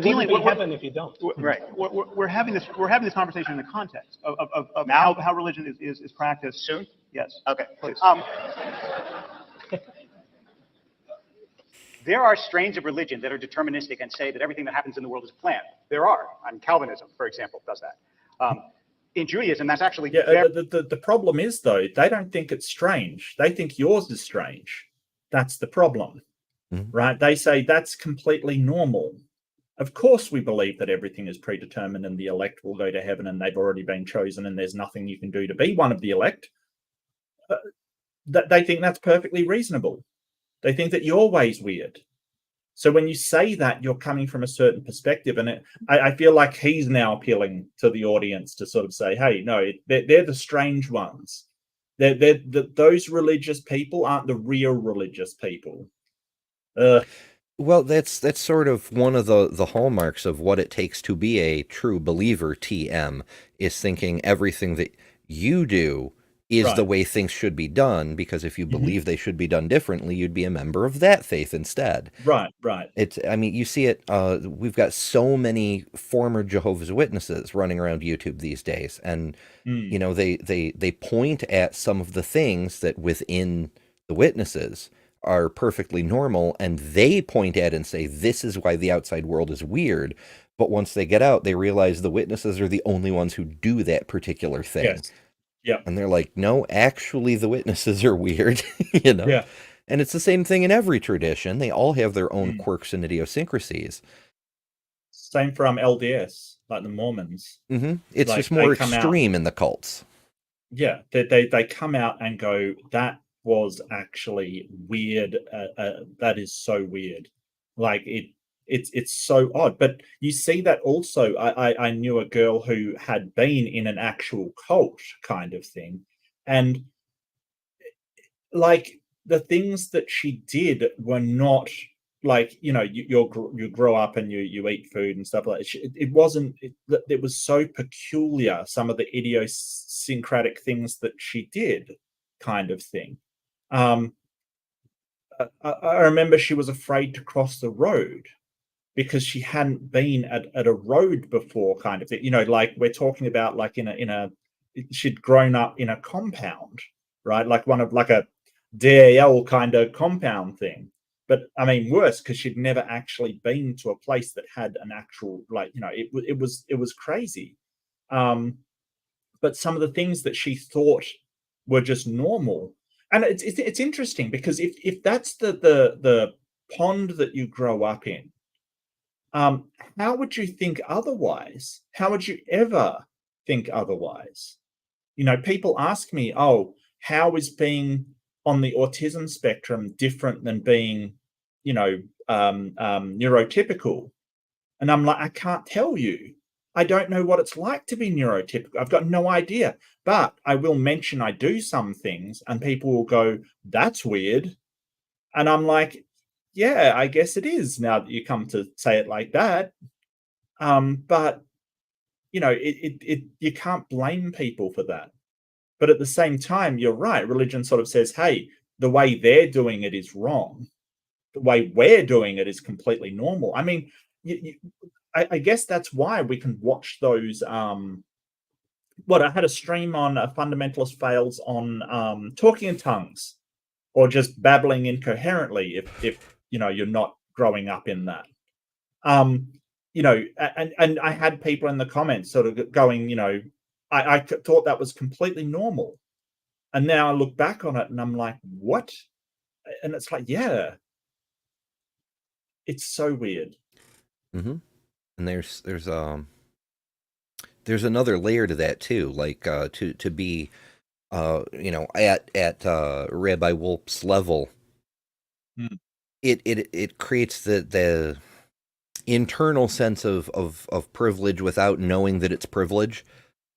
Dealing with heaven if you don't. Right. We're having this conversation in the context of how religion is practiced. Soon? Yes. Okay. Please. There are strains of religion that are deterministic and say that everything that happens in the world is planned. There are. Calvinism, for example, does that. In Judaism, that's actually... Yeah, the problem is, though, they don't think it's strange. They think yours is strange. That's the problem, right? They say that's completely normal. Of course, we believe that everything is predetermined and the elect will go to heaven and they've already been chosen and there's nothing you can do to be one of the elect. They think that's perfectly reasonable. They think that your way's weird. So when you say that, you're coming from a certain perspective, and I feel like he's now appealing to the audience to sort of say, hey, no, they're the strange ones. Those religious people aren't the real religious people. Well, that's sort of one of the hallmarks of what it takes to be a true believer, TM, is thinking everything that you do is the Right. way things should be done, because if you believe they should be done differently, you'd be a member of that faith instead. Right. Right. It's, I mean, you see it, we've got so many former Jehovah's Witnesses running around YouTube these days, and you know, they point at some of the things that within the witnesses are perfectly normal, and they point at and say, this is why the outside world is weird. But once they get out, they realize the witnesses are the only ones who do that particular thing. Yes. Yeah. And they're like, no, actually the witnesses are weird, you know? Yeah. And it's the same thing in every tradition. They all have their own quirks and idiosyncrasies. Same for LDS, like the Mormons. It's Like, just more they come out- extreme in the cults. Yeah, they come out and go, that was actually weird. That is so weird. Like it's so odd. But you see that also. I knew a girl who had been in an actual cult kind of thing, and like the things that she did were not like, you know, you grow up and you eat food and stuff like that. It wasn't. It was so peculiar. Some of the idiosyncratic things that she did, kind of thing. I remember she was afraid to cross the road because she hadn't been at a road before, kind of thing. You know, like we're talking about, like in a she'd grown up in a compound, right? Like like a DAL kind of compound thing. But I mean, worse, because she'd never actually been to a place that had an actual, like, you know, it was crazy. But some of the things that she thought were just normal, and it's interesting because if that's the pond that you grow up in, how would you think otherwise? How would you ever think otherwise? You know, people ask me, oh, how is being on the autism spectrum different than being, you know, neurotypical? And I'm like, I can't tell you. I don't know what it's like to be neurotypical. I've got no idea. But I will mention I do some things and people will go, that's weird. And I'm like, yeah, I guess it is, now that you come to say it like that. But, you know, you can't blame people for that. But at the same time, you're right. Religion sort of says, hey, the way they're doing it is wrong. The way we're doing it is completely normal. I mean, I guess that's why we can watch those. I had a stream on Fundamentalist Fails on talking in tongues or just babbling incoherently if you know, you're not growing up in that. You know, and I had people in the comments sort of going, you know, I thought that was completely normal. And now I look back on it and I'm like, what? And it's like, yeah, it's so weird. And there's another layer to that too, like to be you know, at Rabbi Wolpe's level, it creates the internal sense of privilege without knowing that it's privilege.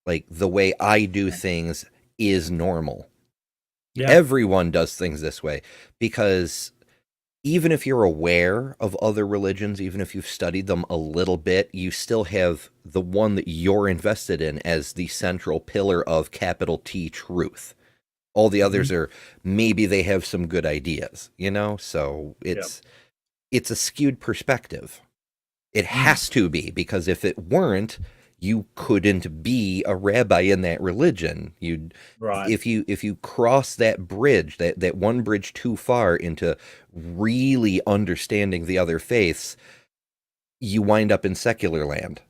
Like, the way I do things is normal. Yeah. Everyone does things this way, because even if you're aware of other religions, even if you've studied them a little bit, you still have the one that you're invested in as the central pillar of capital T truth. All the others are, maybe they have some good ideas, you know? So it's a skewed perspective. It has to be, because if it weren't, you couldn't be a rabbi in that religion. You'd, if you cross that bridge, that one bridge too far into really understanding the other faiths, you wind up in secular land.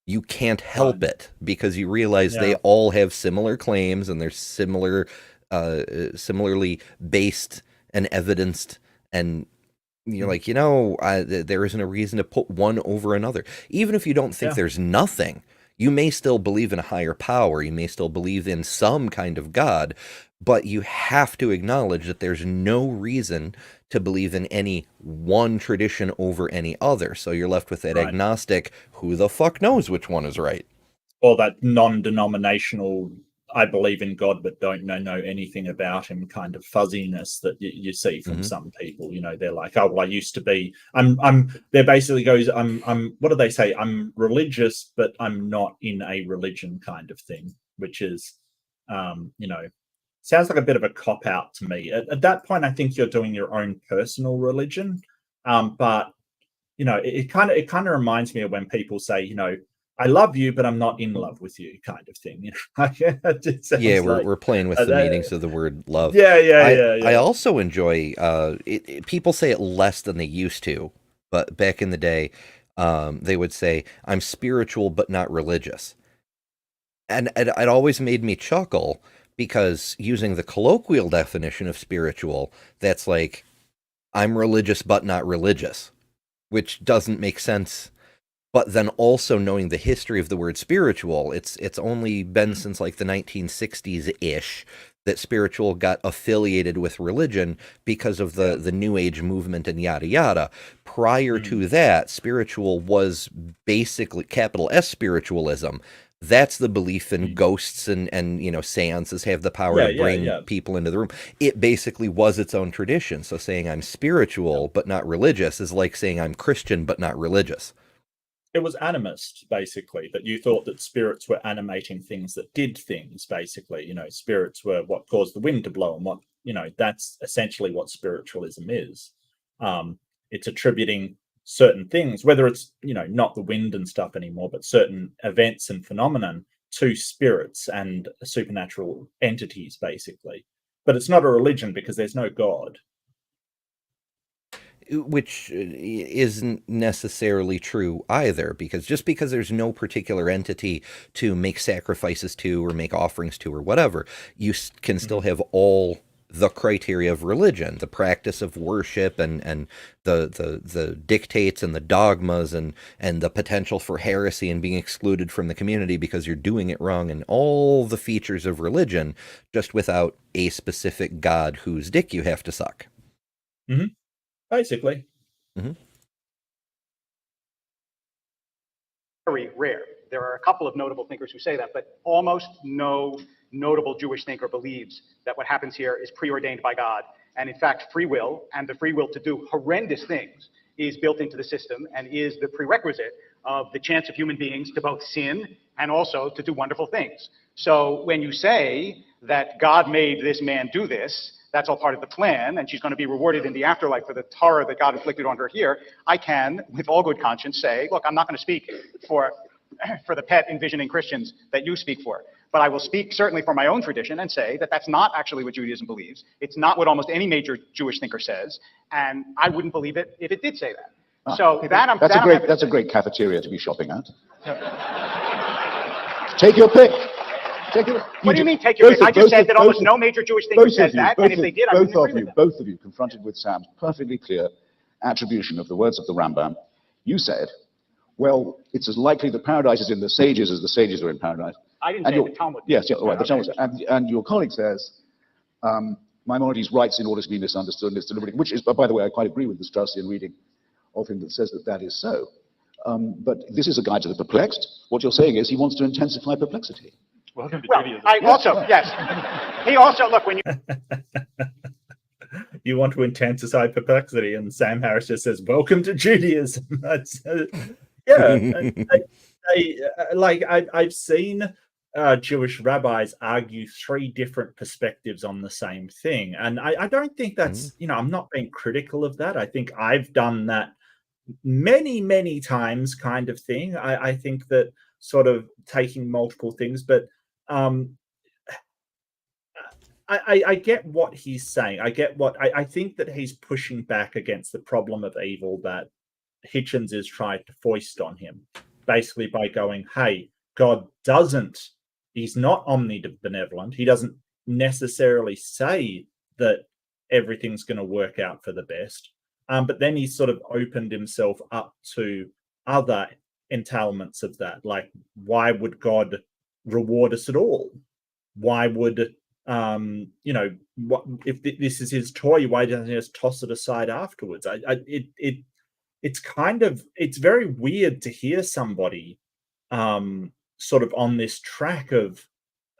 You can't help it, because you realize they all have similar claims and they're similarly based and evidenced, and you're like, you know, there isn't a reason to put one over another. Even if you don't think there's nothing, you may still believe in a higher power. You may still believe in some kind of God, but you have to acknowledge that there's no reason to believe in any one tradition over any other. So you're left with that agnostic, who the fuck knows which one is right? Or that non-denominational, I believe in God but don't know anything about him kind of fuzziness that you see from some people. You know, they're like, oh, well, I used to be, there basically goes, what do they say? I'm religious, but I'm not in a religion kind of thing, which is, you know, sounds like a bit of a cop out to me. At that point, I think you're doing your own personal religion. But it kind of reminds me of when people say, I love you, but I'm not in love with you, kind of thing. Yeah, we're playing with the meanings of the word love. Yeah. I also enjoy people say it less than they used to, but back in the day, they would say, I'm spiritual but not religious. And it always made me chuckle, because using the colloquial definition of spiritual, that's like, I'm religious but not religious, which doesn't make sense. But then also knowing the history of the word spiritual, it's only been since like the 1960s-ish that spiritual got affiliated with religion because of the New Age movement and yada yada. Prior to that, spiritual was basically capital S spiritualism. That's the belief in ghosts and seances have the power to bring people into the room. It basically was its own tradition. So saying I'm spiritual but not religious is like saying I'm Christian but not religious. It was animist, basically, that you thought that spirits were animating things that did things, basically. Spirits were what caused the wind to blow, and what, that's essentially what spiritualism is. It's attributing certain things, whether it's, not the wind and stuff anymore, but certain events and phenomenon to spirits and supernatural entities, basically. But it's not a religion because there's no God. Which isn't necessarily true either, because just because there's no particular entity to make sacrifices to or make offerings to or whatever, you can still have all the criteria of religion, the practice of worship and the dictates and the dogmas and the potential for heresy and being excluded from the community because you're doing it wrong, and all the features of religion, just without a specific God whose dick you have to suck. Mm-hmm. Basically. Very rare. There are a couple of notable thinkers who say that, but almost no notable Jewish thinker believes that what happens here is preordained by God. And in fact, free will and the free will to do horrendous things is built into the system and is the prerequisite of the chance of human beings to both sin and also to do wonderful things. So when you say that God made this man do this, that's all part of the plan, and she's going to be rewarded in the afterlife for the horror that God inflicted on her here, I can, with all good conscience, say, look, I'm not going to speak for the pet envisioning Christians that you speak for, but I will speak certainly for my own tradition and say that that's not actually what Judaism believes. It's not what almost any major Jewish thinker says, and I wouldn't believe it if it did say that. That's a great cafeteria to be shopping at. Take your pick. What do you mean, take your pick? I just said that almost no major Jewish thinker says that, and if they did, I wouldn't agree with them. Both of you, confronted with Sam's perfectly clear attribution of the words of the Rambam, you said, well, it's as likely that paradise is in the sages as the sages are in paradise. I didn't say the Talmud. Yes, all right, the Talmud. And your colleague says, Maimonides writes in order to be misunderstood and is deliberate, which is, by the way, I quite agree with the Straussian reading of him that says that is so. But this is a guide to the perplexed. What you're saying is he wants to intensify perplexity. Welcome to Judaism. I also, yes. He also, look, when you... You want to intensify perplexity, and Sam Harris just says, welcome to Judaism. That's, I've seen Jewish rabbis argue three different perspectives on the same thing. And I don't think that's, I'm not being critical of that. I think I've done that many, many times kind of thing. I think that sort of taking multiple things, but I get what he's saying. I think that he's pushing back against the problem of evil that Hitchens is trying to foist on him, basically by going, hey, God he's not omnibenevolent. He doesn't necessarily say that everything's going to work out for the best. But then he's sort of opened himself up to other entailments of that. Like, why would God reward us at all? Why would, what if this is his toy, why doesn't he just toss it aside afterwards? It's very weird to hear somebody sort of on this track of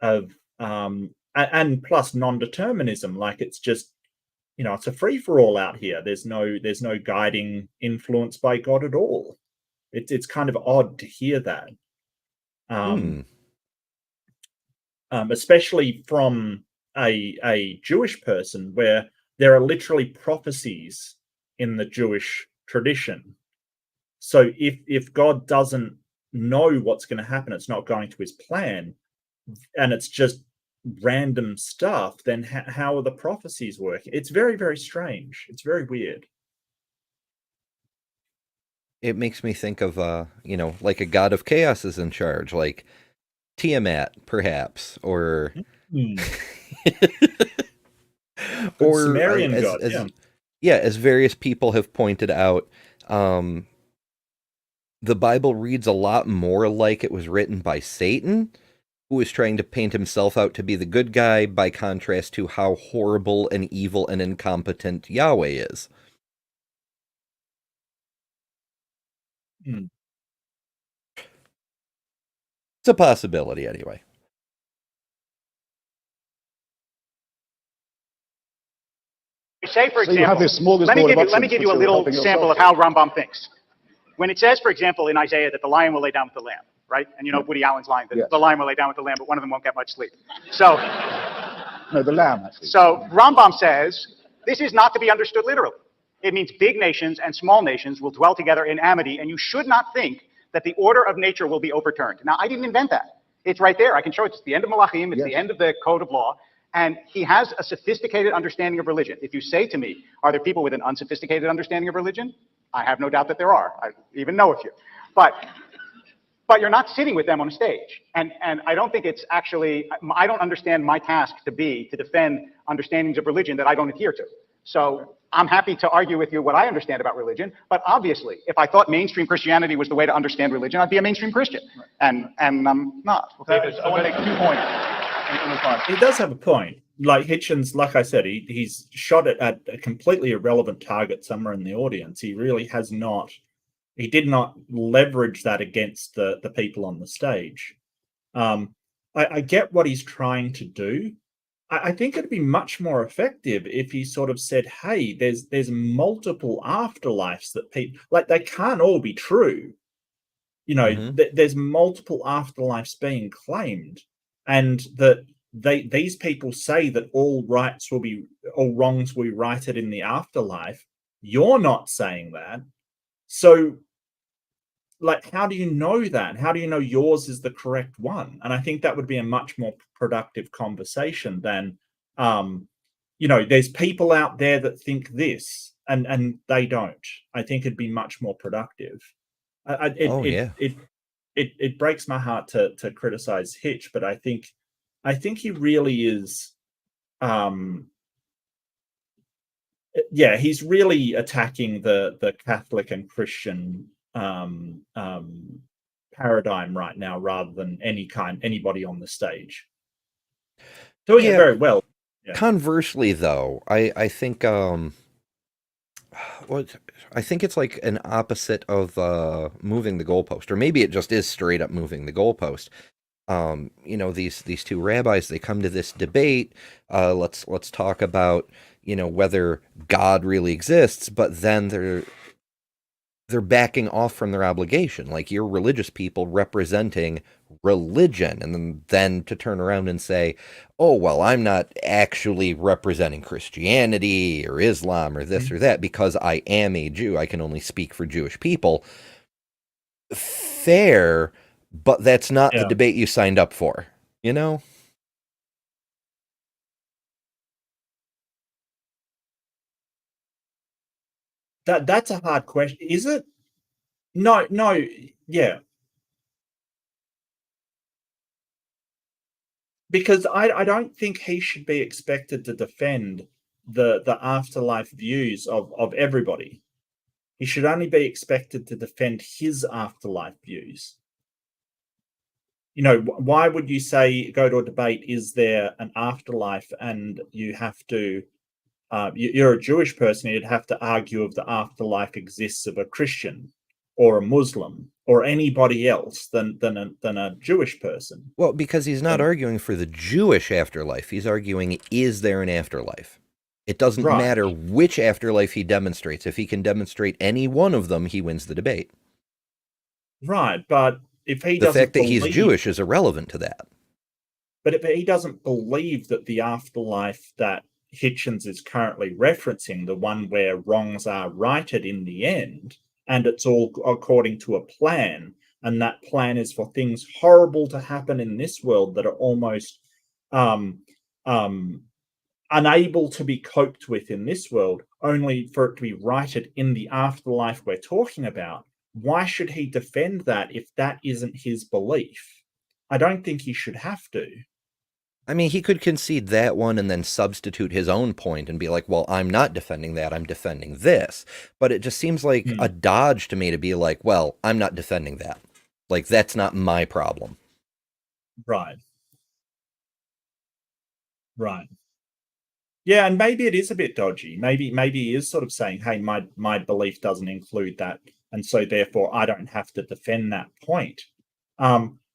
and plus non-determinism, like it's just, it's a free-for-all out here. There's no guiding influence by God at all. It's kind of odd to hear that. Especially from a Jewish person, where there are literally prophecies in the Jewish tradition. So if God doesn't know what's going to happen, it's not going to his plan, and it's just random stuff, then how are the prophecies working? It's very, very strange. It's very weird. It makes me think of, like a god of chaos is in charge, like Tiamat, perhaps, or... or Sumerian god, as various people have pointed out, the Bible reads a lot more like it was written by Satan, who is trying to paint himself out to be the good guy, by contrast to how horrible and evil and incompetent Yahweh is. It's a possibility, anyway. Say, for So you have example, this smorgasbord let me of give you a options which you're little helping sample of yourself. how Rambam thinks. When it says, for example, in Isaiah that the lion will lay down with the lamb, right? And you know Woody Allen's line that Yes. the lion will lay down with the lamb, but one of them won't get much sleep. So, No, the lamb, actually. so Rambam says this is not to be understood literally. It means big nations and small nations will dwell together in amity, and you should not think that the order of nature will be overturned. Now, I didn't invent that. It's right there. I can show it. It's the end of Malachim. It's the end of the code of law. And he has a sophisticated understanding of religion. If you say to me, are there people with an unsophisticated understanding of religion? I have no doubt that there are. I even know a few. But you're not sitting with them on a stage. And I don't think it's actually, I don't understand my task to be to defend understandings of religion that I don't adhere to. So I'm happy to argue with you what I understand about religion. But obviously, if I thought mainstream Christianity was the way to understand religion, I'd be a mainstream Christian. And I'm not. I want to make 2 points in response. He does have a point. Like Hitchens, like I said, he's shot it at a completely irrelevant target somewhere in the audience. He really has not. He did not leverage that against the people on the stage. I get what he's trying to do. I think it'd be much more effective if he sort of said, "Hey, there's multiple afterlives that people like. They can't all be true. You know, there's multiple afterlives being claimed, and that these people say that all wrongs will be righted in the afterlife. You're not saying that, so." Like, how do you know that? How do you know yours is the correct one? And I think that would be a much more productive conversation than, there's people out there that think this and they don't. I think it'd be much more productive. It breaks my heart to criticize Hitch, but I think he really is. He's really attacking the Catholic and Christian paradigm right now, rather than anybody on the stage. Doing it very well. Yeah. Conversely, though, I think I think it's like an opposite of moving the goalpost, or maybe it just is straight up moving the goalpost. These two rabbis, they come to this debate. Let's talk about whether God really exists, but then they're backing off from their obligation. Like, you're religious people representing religion, and then to turn around and say, oh, well, I'm not actually representing Christianity or Islam or this or that because I am a Jew. I can only speak for Jewish people. Fair, but that's not the debate you signed up for, That's a hard question. Is it? No, yeah. Because I don't think he should be expected to defend the afterlife views of everybody. He should only be expected to defend his afterlife views. Why would you say, go to a debate, is there an afterlife, and you have to you're a Jewish person, you'd have to argue if the afterlife exists of a Christian or a Muslim or anybody else than a Jewish person. Well, because he's not arguing for the Jewish afterlife. He's arguing, is there an afterlife? It doesn't matter which afterlife he demonstrates. If he can demonstrate any one of them, he wins the debate. Right, but if he the doesn't fact that he's Jewish is irrelevant to that. but he doesn't believe that the afterlife that Hitchens is currently referencing, the one where wrongs are righted in the end, and it's all according to a plan, and that plan is for things horrible to happen in this world that are almost unable to be coped with in this world, only for it to be righted in the afterlife we're talking about. Why should he defend that if that isn't his belief? I don't think he should have to. I mean, he could concede that one and then substitute his own point and be like, well, I'm not defending that, I'm defending this. But it just seems like a dodge to me to be like, well, I'm not defending that. Like, that's not my problem. Right. Right. Yeah, and maybe it is a bit dodgy. Maybe he is sort of saying, hey, my belief doesn't include that, and so therefore I don't have to defend that point.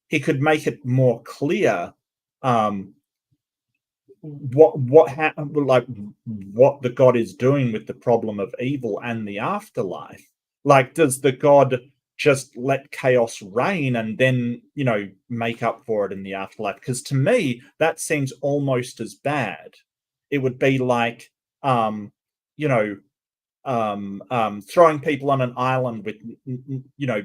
He could make it more clear what the God is doing with the problem of evil and the afterlife. Like, does the God just let chaos reign and then, make up for it in the afterlife? Because to me, that seems almost as bad. It would be like, throwing people on an island with,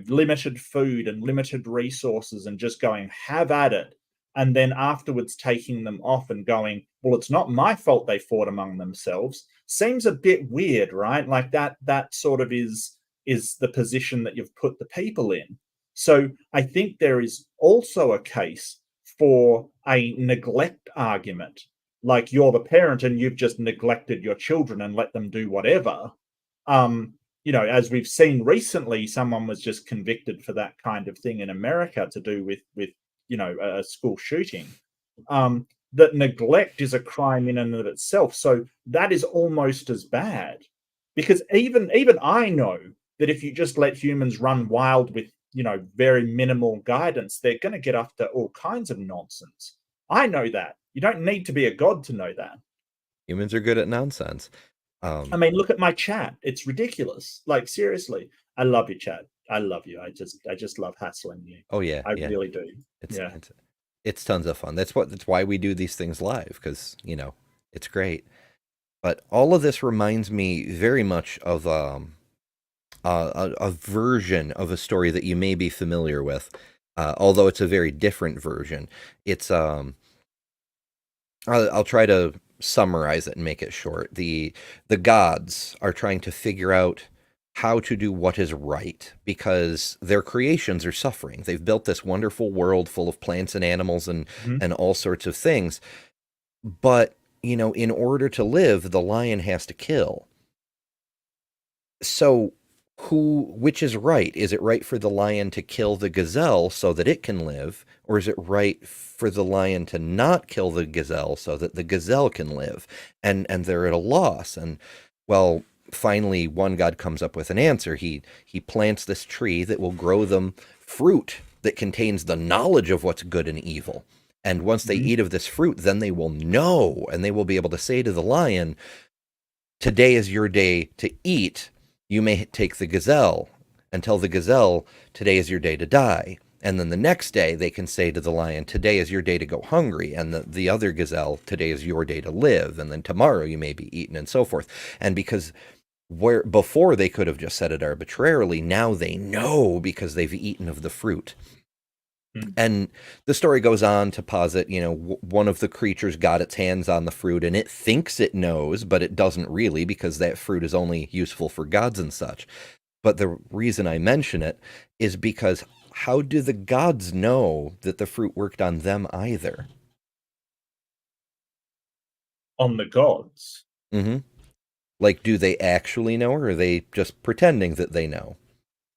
limited food and limited resources and just going, have at it. And then afterwards taking them off and going, well, it's not my fault they fought among themselves. Seems a bit weird, right? Like that sort of is the position that you've put the people in. So I think there is also a case for a neglect argument. Like, you're the parent and you've just neglected your children and let them do whatever. As we've seen recently, someone was just convicted for that kind of thing in America to do with a school shooting. That neglect is a crime in and of itself. So that is almost as bad, because even I know that if you just let humans run wild with very minimal guidance, they're going to get after all kinds of nonsense. I know that. You don't need to be a god to know that. Humans are good at nonsense. I mean, look at my chat. It's ridiculous. Like, seriously. I love you, chat. I love you. I just love hassling you. Oh yeah, I really do. It's tons of fun. That's why we do these things live, because it's great. But all of this reminds me very much of a version of a story that you may be familiar with, although it's a very different version. It's I'll try to summarize it and make it short. The gods are trying to figure out how to do what is right, because their creations are suffering. They've built this wonderful world full of plants and animals and all sorts of things. But, in order to live, the lion has to kill. So which is right? Is it right for the lion to kill the gazelle so that it can live? Or is it right for the lion to not kill the gazelle so that the gazelle can live? And they're at a loss. And, well, finally one god comes up with an answer. He plants this tree that will grow them fruit that contains the knowledge of what's good and evil. And once they eat of this fruit, then they will know, and they will be able to say to the lion, today is your day to eat. You may take the gazelle, and tell the gazelle, today is your day to die. And then the next day they can say to the lion, today is your day to go hungry. And the other gazelle, today is your day to live. And then tomorrow you may be eaten, and so forth. And because where before they could have just said it arbitrarily, now they know because they've eaten of the fruit. And the story goes on to posit, one of the creatures got its hands on the fruit and it thinks it knows, but it doesn't really, because that fruit is only useful for gods and such. But the reason I mention it is because how do the gods know that the fruit worked on them either? On the gods? Mm-hmm. Like, do they actually know, or are they just pretending that they know?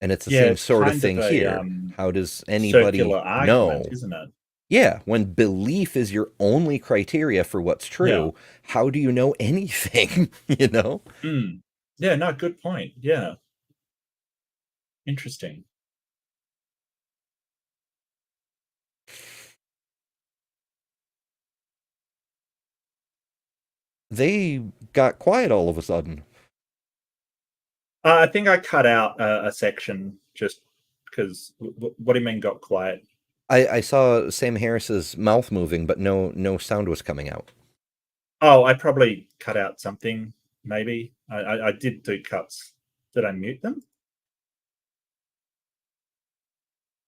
And it's the same sort of thing here. How does anybody know? Isn't it? Yeah, when belief is your only criteria for what's true, how do you know anything, Yeah, no, good point. Yeah. Interesting. They got quiet all of a sudden. I think I cut out a section just because. What do you mean got quiet? I saw Sam Harris's mouth moving, but no sound was coming out. Oh, I probably cut out something, maybe. I did do cuts. Did I mute them?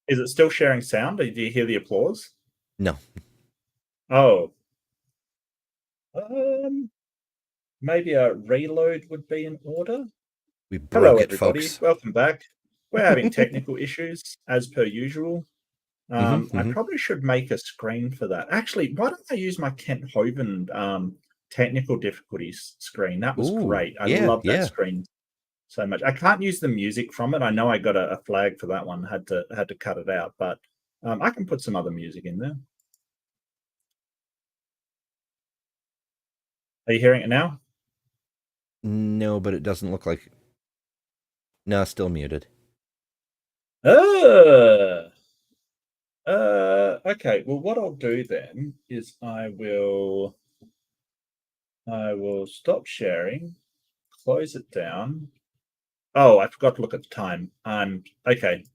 Is it still sharing sound? Do you hear the applause? No. Oh. Maybe a reload would be in order. We broke Hello, it, everybody. folks. Welcome back. We're having technical issues, as per usual. I probably should make a screen for that. Actually, why don't I use my Kent Hovind technical difficulties screen? That was great. I love that screen so much. I can't use the music from it. I know I got a flag for that one. Had to cut it out, but I can put some other music in there. Are you hearing it now? No, but it doesn't look like... No, still muted. Okay. Well, what I'll do then is I will stop sharing, close it down. Oh, I forgot to look at the time. Okay.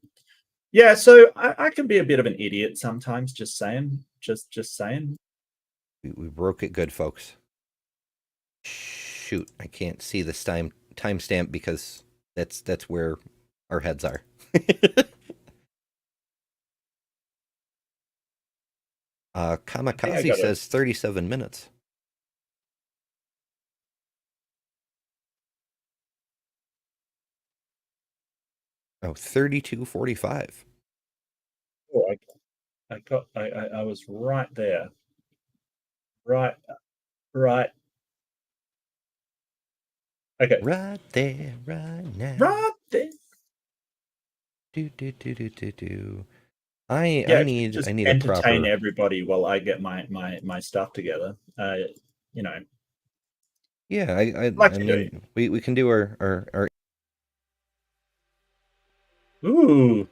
Yeah, so I can be a bit of an idiot sometimes, just saying. Just saying. We broke it good, folks. Shoot, I can't see this timestamp because that's where our heads are. Kamikaze says 37 minutes. Oh, 32:45. Oh, I was right there. Right. Okay. Right there, right now. Right there. Do. I need a entertain proper... everybody while I get my stuff together. You know. Yeah, I mean, we can do our... Ooh.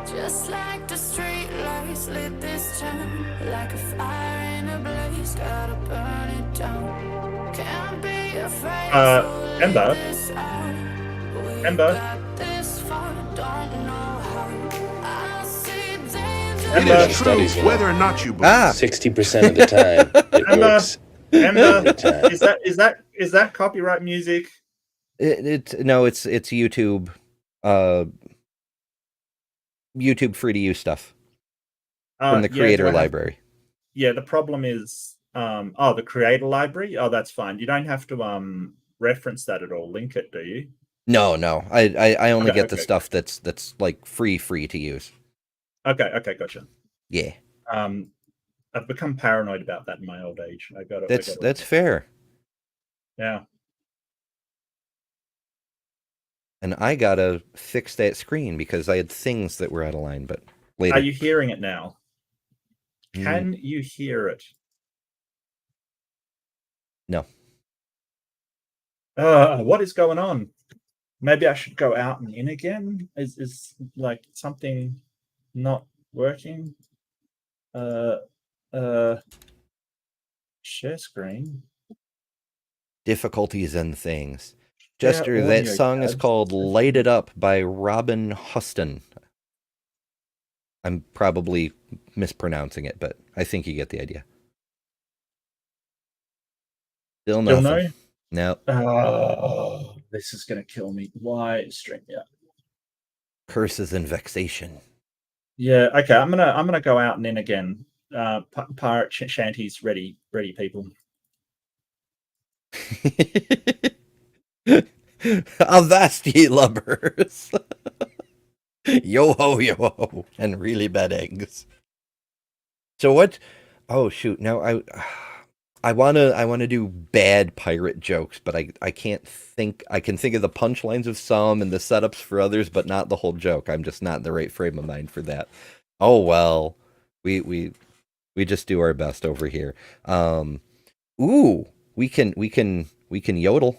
Just like the street lights lit this town, like a fire in a blaze, gotta burn it down. Can't be afraid. Ember. It is true, whether or not you believe. 60% of the time, it works. Ember, is that copyright music? No, it's YouTube. YouTube free to use stuff from the creator library. Yeah, the problem is the creator library. Oh, that's fine. You don't have to reference that at all, link it, do you? No. I only get the stuff that's like free to use. Okay, gotcha. Yeah. I've become paranoid about that in my old age. That's fair. Yeah. And I gotta fix that screen because I had things that were out of line, but later. Are you hearing it now? Can you hear it? No. What is going on? Maybe I should go out and in again? Is like something not working? Share screen. Difficulties and things. Jester, that song is called Light It Up by Robin Huston. I'm probably mispronouncing it, but I think you get the idea. Still nothing. No. Oh, this is going to kill me. Why stream? Yeah. Curses and vexation. Yeah. Okay. I'm gonna go out and in again. Pirate shanties ready, people. Avast ye lubbers. Yo ho, and really bad eggs. So what? Oh shoot! Now I wanna do bad pirate jokes, but I can't think. I can think of the punchlines of some and the setups for others, but not the whole joke. I'm just not in the right frame of mind for that. Oh well, we just do our best over here. Ooh, we can yodel.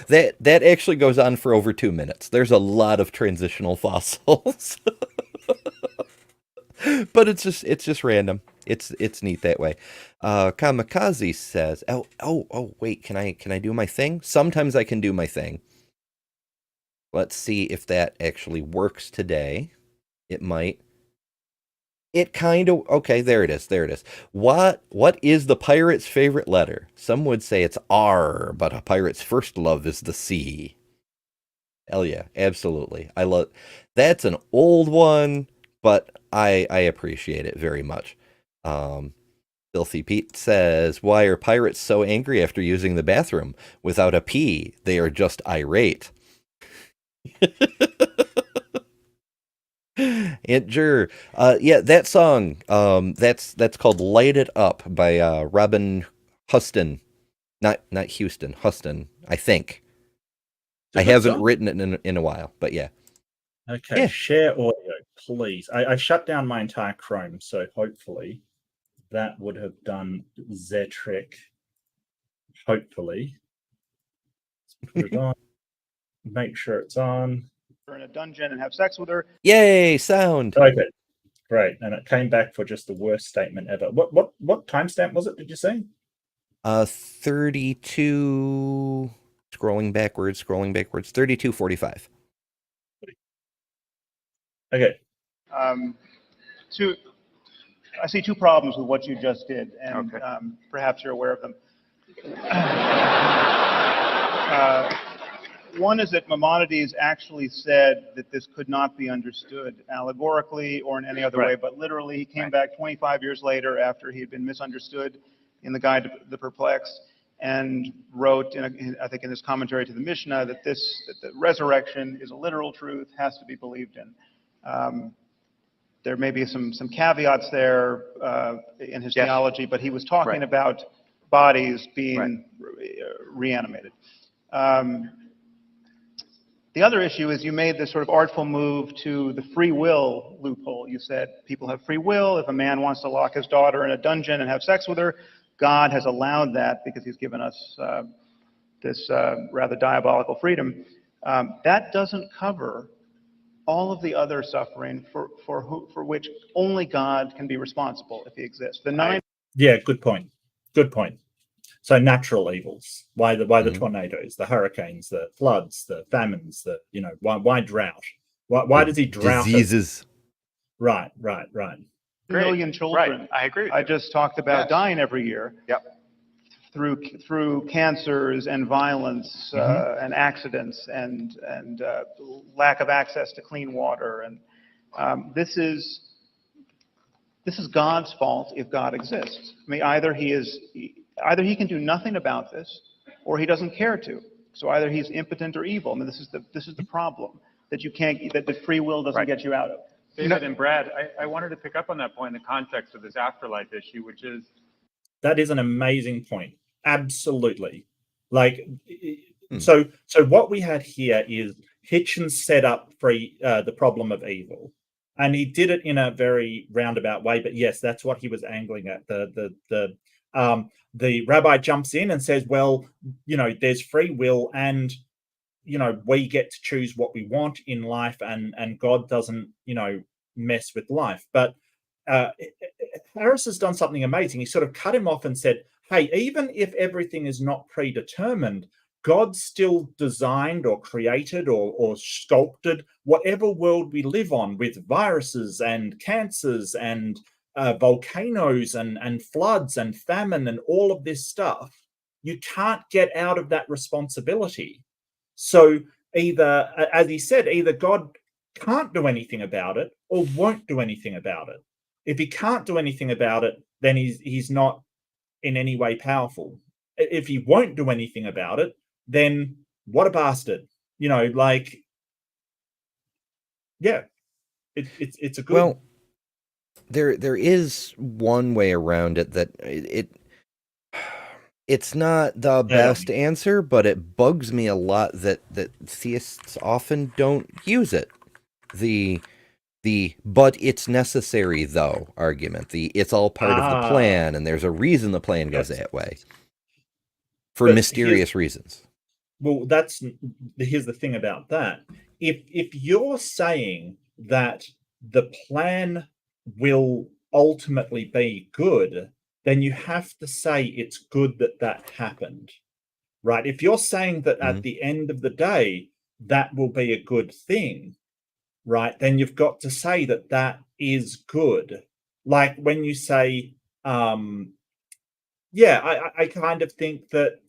That actually goes on for over 2 minutes. There's a lot of transitional fossils. But it's just random. It's neat that way. Kamikaze says, oh, wait, can I do my thing? Sometimes I can do my thing. Let's see if that actually works today. It might. It kind of, okay, there it is. What is the pirate's favorite letter? Some would say it's R, but a pirate's first love is the C. Hell yeah, absolutely. That's an old one, but I appreciate it very much. Filthy Pete says, why are pirates so angry after using the bathroom? Without a P, they are just irate. Jur. Yeah, that song, that's called Light It Up by Robin Huston. Not Houston, Huston, I think. I haven't written it in a while, but yeah. Okay, yeah. Share audio, please. I shut down my entire Chrome, so hopefully that would have done the trick. Hopefully. Let's put it on. Make sure it's on. In a dungeon and have sex with her. Yay, sound. Okay, great. And it came back for just the worst statement ever. What timestamp was it, did you say? 32, scrolling backwards, 32:45. Okay. I see two problems with what you just did, and perhaps you're aware of them. One is that Maimonides actually said that this could not be understood allegorically or in any other way, but literally he came back 25 years later after he had been misunderstood in the Guide to the Perplexed and wrote, I think in his commentary to the Mishnah, that the resurrection is a literal truth, has to be believed in. There may be some caveats there in his theology, but he was talking about bodies being reanimated. The other issue is you made this sort of artful move to the free will loophole. You said people have free will. If a man wants to lock his daughter in a dungeon and have sex with her, God has allowed that because he's given us this rather diabolical freedom. That doesn't cover all of the other suffering for which only God can be responsible if he exists. Yeah, good point. Good point. So natural evils, why the tornadoes, the hurricanes, the floods, the famines, why drought? Why does he drought? Diseases. Right. Million children. Right. I agree. I just talked about dying every year. Yep. Through cancers and violence and accidents and lack of access to clean water, and this is God's fault if God exists. I mean, either he can do nothing about this, or he doesn't care to. So either he's impotent or evil. I mean, this is the problem that the free will doesn't get you out of. David and Brad, I wanted to pick up on that point in the context of this afterlife issue, which is... That is an amazing point. Absolutely. So what we had here is Hitchens set up the problem of evil. And he did it in a very roundabout way, but yes, that's what he was angling at. The rabbi jumps in and says, well, there's free will and, we get to choose what we want in life and God doesn't, mess with life. But Harris has done something amazing. He sort of cut him off and said, hey, even if everything is not predetermined, God still designed or created or sculpted whatever world we live on with viruses and cancers and volcanoes and floods and famine and all of this stuff. You can't get out of that responsibility. So either, as he said, either God can't do anything about it or won't do anything about it. If he can't do anything about it, then he's not in any way powerful. If he won't do anything about it, then what a bastard. It's a good... Well, there is one way around it that it's not the best answer, but it bugs me a lot that theists often don't use it. The but it's necessary though argument. It's all part of the plan, and there's a reason the plan goes that way. For mysterious reasons. Well, here's the thing about that. If you're saying that the plan will ultimately be good, then you have to say it's good that that happened, right? If you're saying that at the end of the day that will be a good thing, right, then you've got to say that that is good. Like when you say, I kind of think that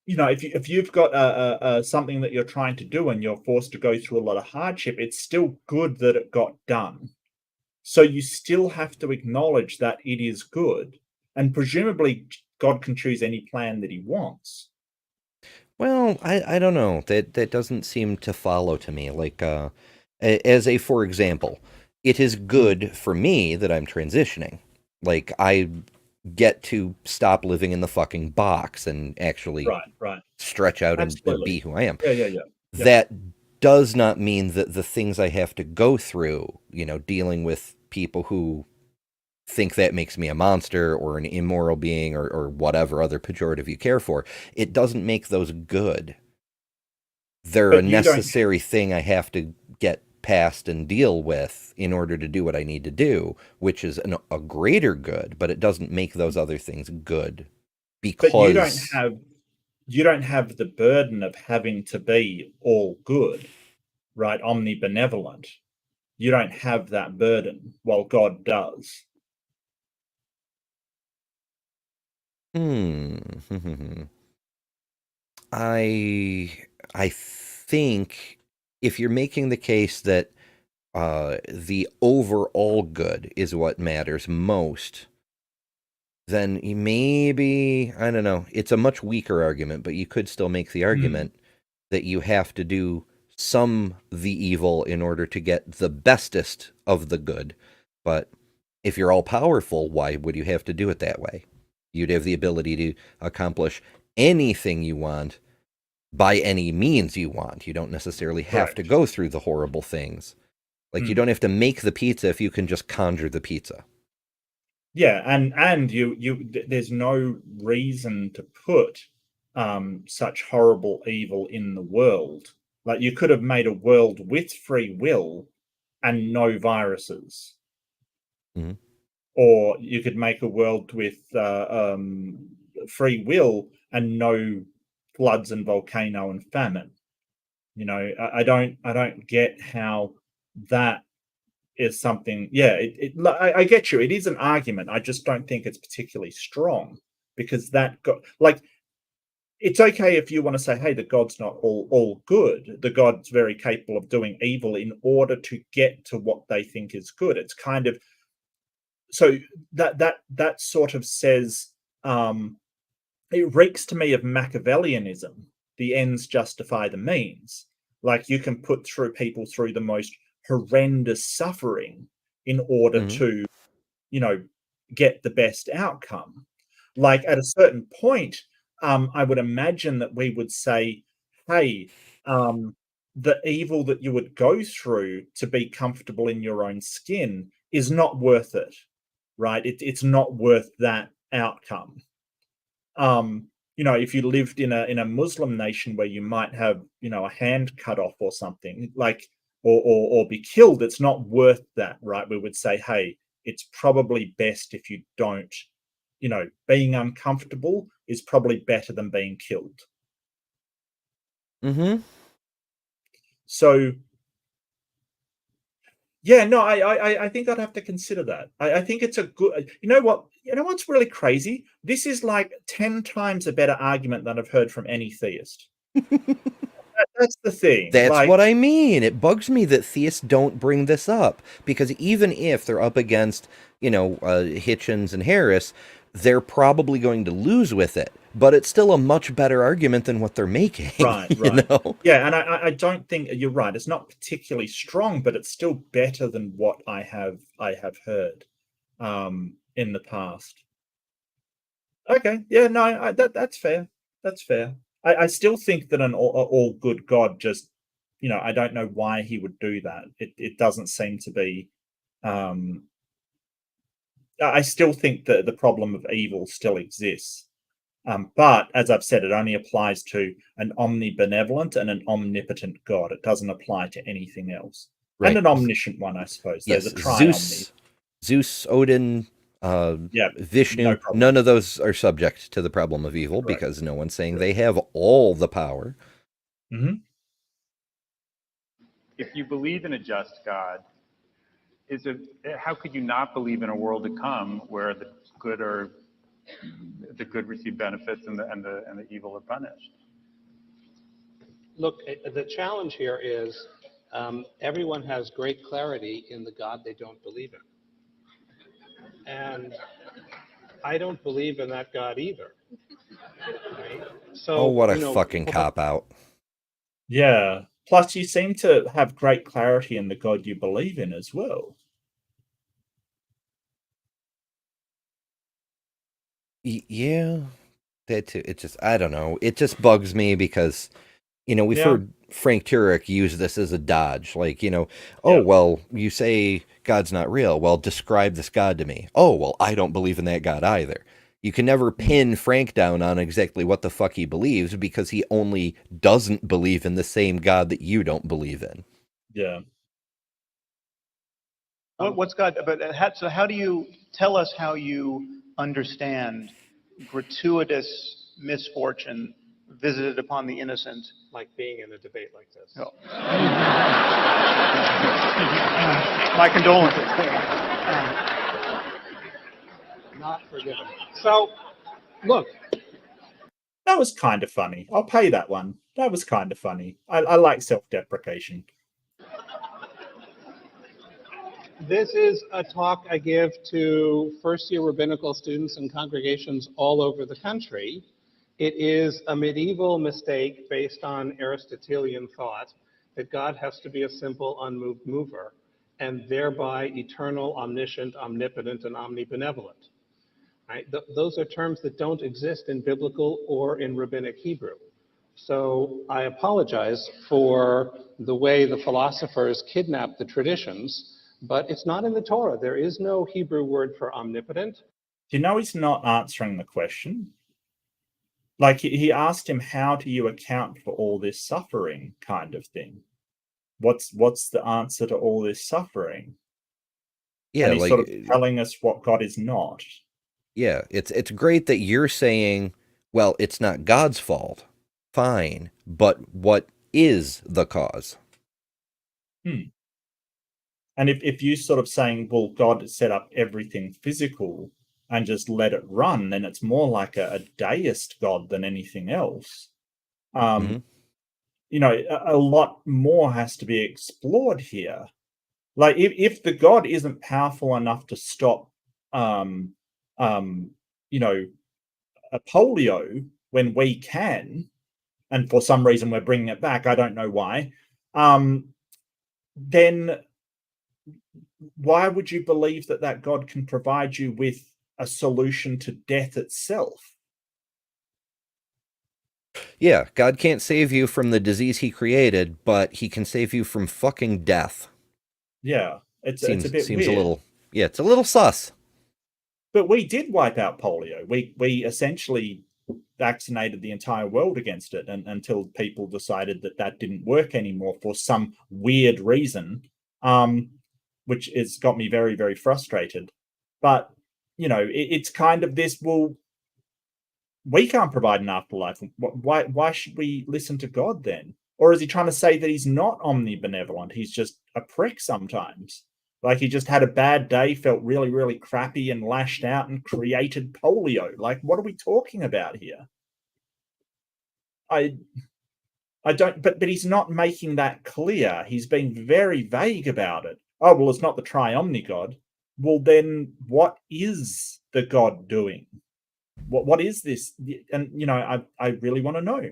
if you've got something that you're trying to do and you're forced to go through a lot of hardship, it's still good that it got done. So you still have to acknowledge that it is good, and presumably God can choose any plan that he wants. Well, I don't know. That doesn't seem to follow to me. Like, as a for example, it is good for me that I'm transitioning. Like, I get to stop living in the fucking box and actually right. stretch out and Absolutely. be who I am. Yeah. Yep. That does not mean that the things I have to go through, dealing with people who think that makes me a monster or an immoral being or whatever other pejorative you care for, it doesn't make those good. They're a necessary thing I have to get past and deal with in order to do what I need to do, which is a greater good, but it doesn't make those other things good. Because but you don't have the burden of having to be all good, right? Omnibenevolent. You don't have that burden, while God does. I think if you're making the case that the overall good is what matters most, then maybe, I don't know, it's a much weaker argument, but you could still make the argument that you have to do some the evil in order to get the bestest of the good. But if you're all powerful, why would you have to do it that way? You'd have the ability to accomplish anything you want by any means you want. You don't necessarily have to go through the horrible things. Like, you don't have to make the pizza if you can just conjure the pizza. Yeah, and you there's no reason to put such horrible evil in the world. Like, you could have made a world with free will and no viruses. Or you could make a world with free will and no floods and volcano and famine. I don't get how that is something. I get you. It is an argument. I just don't think it's particularly strong, because that got, like, it's okay if you want to say, hey, the God's not all good. The God's very capable of doing evil in order to get to what they think is good. It's kind of, so that sort of says, it reeks to me of Machiavellianism. The ends justify the means. Like, you can put people through the most horrendous suffering in order to, get the best outcome. Like, at a certain point, I would imagine that we would say, hey, the evil that you would go through to be comfortable in your own skin is not worth it, right? It's not worth that outcome. If you lived in a Muslim nation where you might have, a hand cut off or something, like, or be killed, it's not worth that, right? We would say, hey, it's probably best if you don't, being uncomfortable is probably better than being killed. So, yeah, no, I think I'd have to consider that. I think it's a good. You know what's really crazy? This is like 10 times a better argument than I've heard from any theist. That's the thing. That's what I mean. It bugs me that theists don't bring this up, because even if they're up against, Hitchens and Harris, they're probably going to lose with it. But it's still a much better argument than what they're making. Right. Yeah, and I don't think you're right. It's not particularly strong, but it's still better than what I have heard in the past. Okay. Yeah. No. That's fair. That's fair. I still think that an all good God just, I don't know why he would do that. It doesn't seem to be. I still think that the problem of evil still exists. But as I've said, it only applies to an omnibenevolent and an omnipotent God. It doesn't apply to anything else. Right. And an omniscient one, I suppose. Yes, There's a tri-omni. Zeus, Odin, Yeah, Vishnu, no problem. none of those are subject to the problem of evil Correct. because no one's saying they have all the power. Mm-hmm. If you believe in a just God, how could you not believe in a world to come where the good receive benefits and the evil are punished? Look, the challenge here is everyone has great clarity in the God they don't believe in. And I don't believe in that God either. Right? So, Oh, what a fucking cop-out. Yeah. Plus, you seem to have great clarity in the God you believe in as well. Yeah, that too. It just, I don't know. It just bugs me because, we've heard Frank Turek use this as a dodge. Like, oh, well, you say God's not real. Well, describe this God to me. Oh, well, I don't believe in that God either. You can never pin Frank down on exactly what the fuck he believes because he only doesn't believe in the same God that you don't believe in. Yeah. What's God? So how do you tell us how you understand gratuitous misfortune visited upon the innocent? Like being in a debate like this. Oh. My condolences. Not forgiven. So, look. That was kind of funny. I'll pay that one. That was kind of funny. I like self-deprecation. This is a talk I give to first-year rabbinical students and congregations all over the country. It is a medieval mistake based on Aristotelian thought that God has to be a simple, unmoved mover, and thereby eternal, omniscient, omnipotent, and omnibenevolent. Right? Those are terms that don't exist in biblical or in rabbinic Hebrew. So I apologize for the way the philosophers kidnapped the traditions, but it's not in the Torah. There is no Hebrew word for omnipotent. Do you know he's not answering the question? Like, he asked him, how do you account for all this suffering, kind of thing? What's the answer to all this suffering? Yeah, and he's like, sort of telling us what God is not. Yeah, it's great that you're saying, well, it's not God's fault. Fine, but what is the cause? And if you sort of saying, well, God set up everything physical and just let it run, then it's more like a deist God than anything else. A lot more has to be explored here. Like, if the God isn't powerful enough to stop, a polio when we can, and for some reason we're bringing it back, I don't know why, then why would you believe that God can provide you with a solution to death itself? Yeah, God can't save you from the disease he created, but he can save you from fucking death. Yeah, it's a bit weird. It's a little sus. But we did wipe out polio. We essentially vaccinated the entire world against it, and until people decided that didn't work anymore for some weird reason, which has got me very, very frustrated. But, it's kind of this, well, we can't provide an afterlife. Why should we listen to God then? Or is he trying to say that he's not omnibenevolent? He's just a prick sometimes. Like, he just had a bad day, felt really, really crappy and lashed out and created polio. Like, what are we talking about here? I don't, but he's not making that clear. He's being very vague about it. Oh, well, it's not the tri-omni God. Well, then what is the God doing? What is this? And, I really want to know.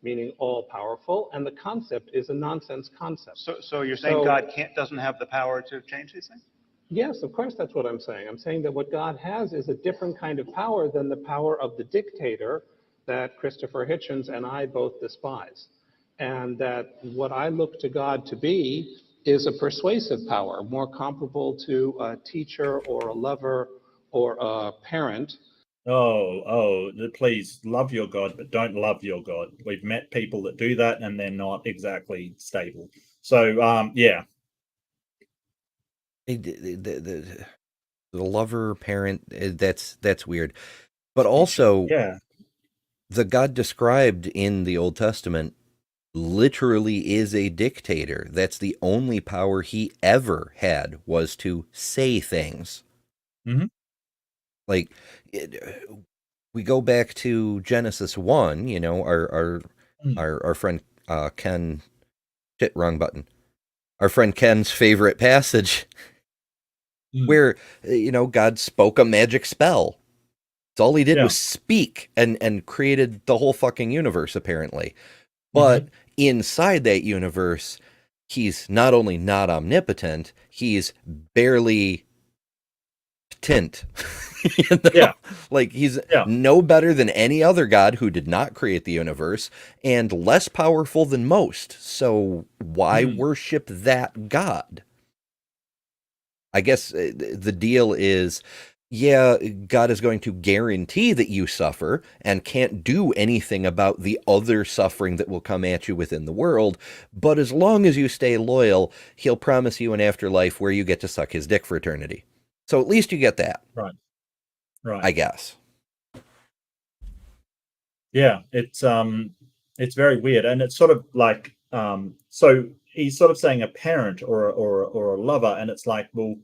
Meaning all powerful, and the concept is a nonsense concept. So you're saying God doesn't have the power to change these things? Yes, of course that's what I'm saying. I'm saying that what God has is a different kind of power than the power of the dictator that Christopher Hitchens and I both despise. And that what I look to God to be is a persuasive power, more comparable to a teacher or a lover or a parent Please love your God, but don't love your God. We've met people that do that, and they're not exactly stable. So, yeah. The lover parent, that's weird. But also, yeah, the God described in the Old Testament literally is a dictator. That's the only power he ever had, was to say things. Mm-hmm. Like, we go back to Genesis 1, you know, our friend Ken, shit, wrong button. Our friend Ken's favorite passage where, you know, God spoke a magic spell. So all he did was speak and created the whole fucking universe, apparently. But inside that universe, he's not only not omnipotent, he's barely potent. You know? Yeah. Like, he's no better than any other god who did not create the universe, and less powerful than most. So why worship that god? I guess the deal is, yeah, God is going to guarantee that you suffer and can't do anything about the other suffering that will come at you within the world. But as long as you stay loyal, he'll promise you an afterlife where you get to suck his dick for eternity. So at least you get that. Right. Right. I guess. Yeah, it's very weird, and it's sort of like so he's sort of saying a parent or a lover, and it's like, well,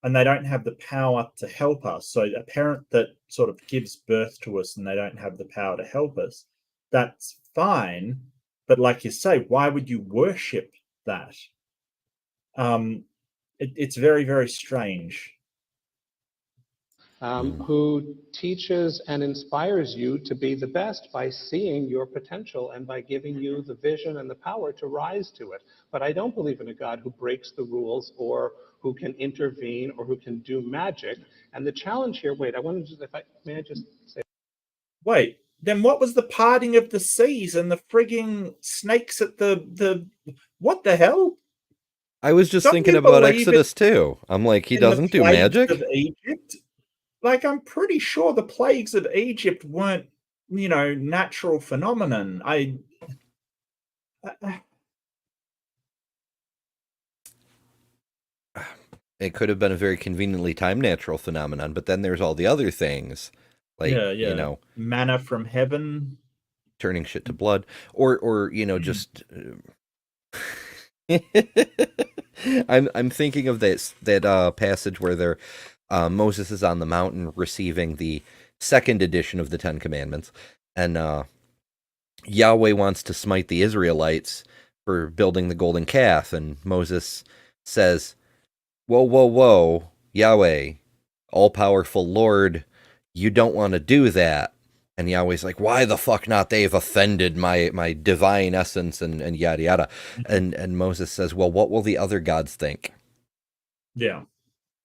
and they don't have the power to help us. So a parent that sort of gives birth to us and they don't have the power to help us, that's fine. But like you say, why would you worship that? It's very, very strange. Who teaches and inspires you to be the best by seeing your potential and by giving you the vision and the power to rise to it. But I don't believe in a God who breaks the rules or who can intervene or who can do magic. And the challenge here, wait, I wanted to, may I just say. Wait, then what was the parting of the seas and the frigging snakes at the what the hell? I was just thinking about Exodus too. I'm like, he doesn't do magic? Of Egypt? Like, I'm pretty sure the plagues of Egypt weren't, you know, natural phenomenon. It could have been a very conveniently timed natural phenomenon, but then there's all the other things, like, you know, manna from heaven, turning shit to blood, or you know, just. I'm thinking of that passage where Moses is on the mountain receiving the second edition of the Ten Commandments, and Yahweh wants to smite the Israelites for building the golden calf, and Moses says, whoa, whoa, whoa, Yahweh, all-powerful Lord, you don't want to do that. And Yahweh's like, why the fuck not? They've offended my divine essence and yada yada. And Moses says, well, what will the other gods think? Yeah.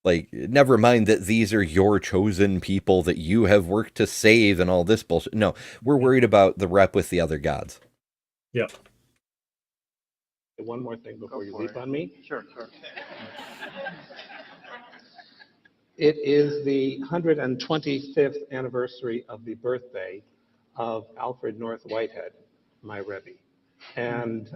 Like, never mind that these are your chosen people that you have worked to save and all this bullshit. No, we're worried about the rep with the other gods. Yeah. One more thing before you leap on me. Sure, sure. It is the 125th anniversary of the birthday of Alfred North Whitehead, my Rebbe. And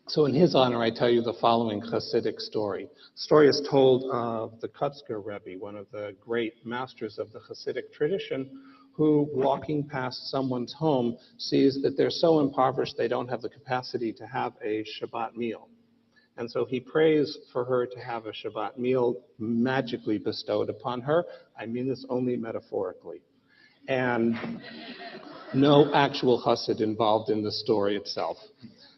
so in his honor, I tell you the following Hasidic story. The story is told of the Kutzker Rebbe, one of the great masters of the Hasidic tradition, who, walking past someone's home, sees that they're so impoverished they don't have the capacity to have a Shabbat meal. And so he prays for her to have a Shabbat meal magically bestowed upon her. I mean this only metaphorically. And no actual Hasid involved in the story itself.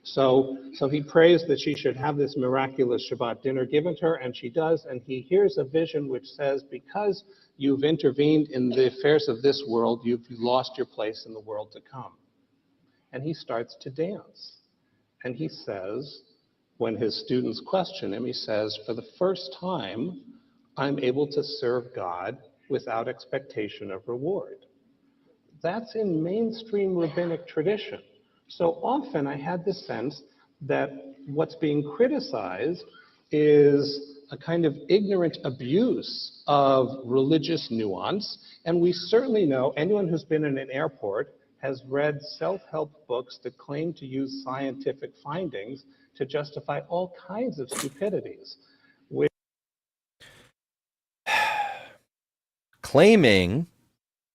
So he prays that she should have this miraculous Shabbat dinner given to her, and she does, and he hears a vision which says, because you've intervened in the affairs of this world, you've lost your place in the world to come. And he starts to dance. And he says, when his students question him, he says, for the first time, I'm able to serve God without expectation of reward. That's in mainstream rabbinic tradition. So often I had the sense that what's being criticized is a kind of ignorant abuse of religious nuance. And we certainly know anyone who's been in an airport has read self-help books that claim to use scientific findings to justify all kinds of stupidities. Claiming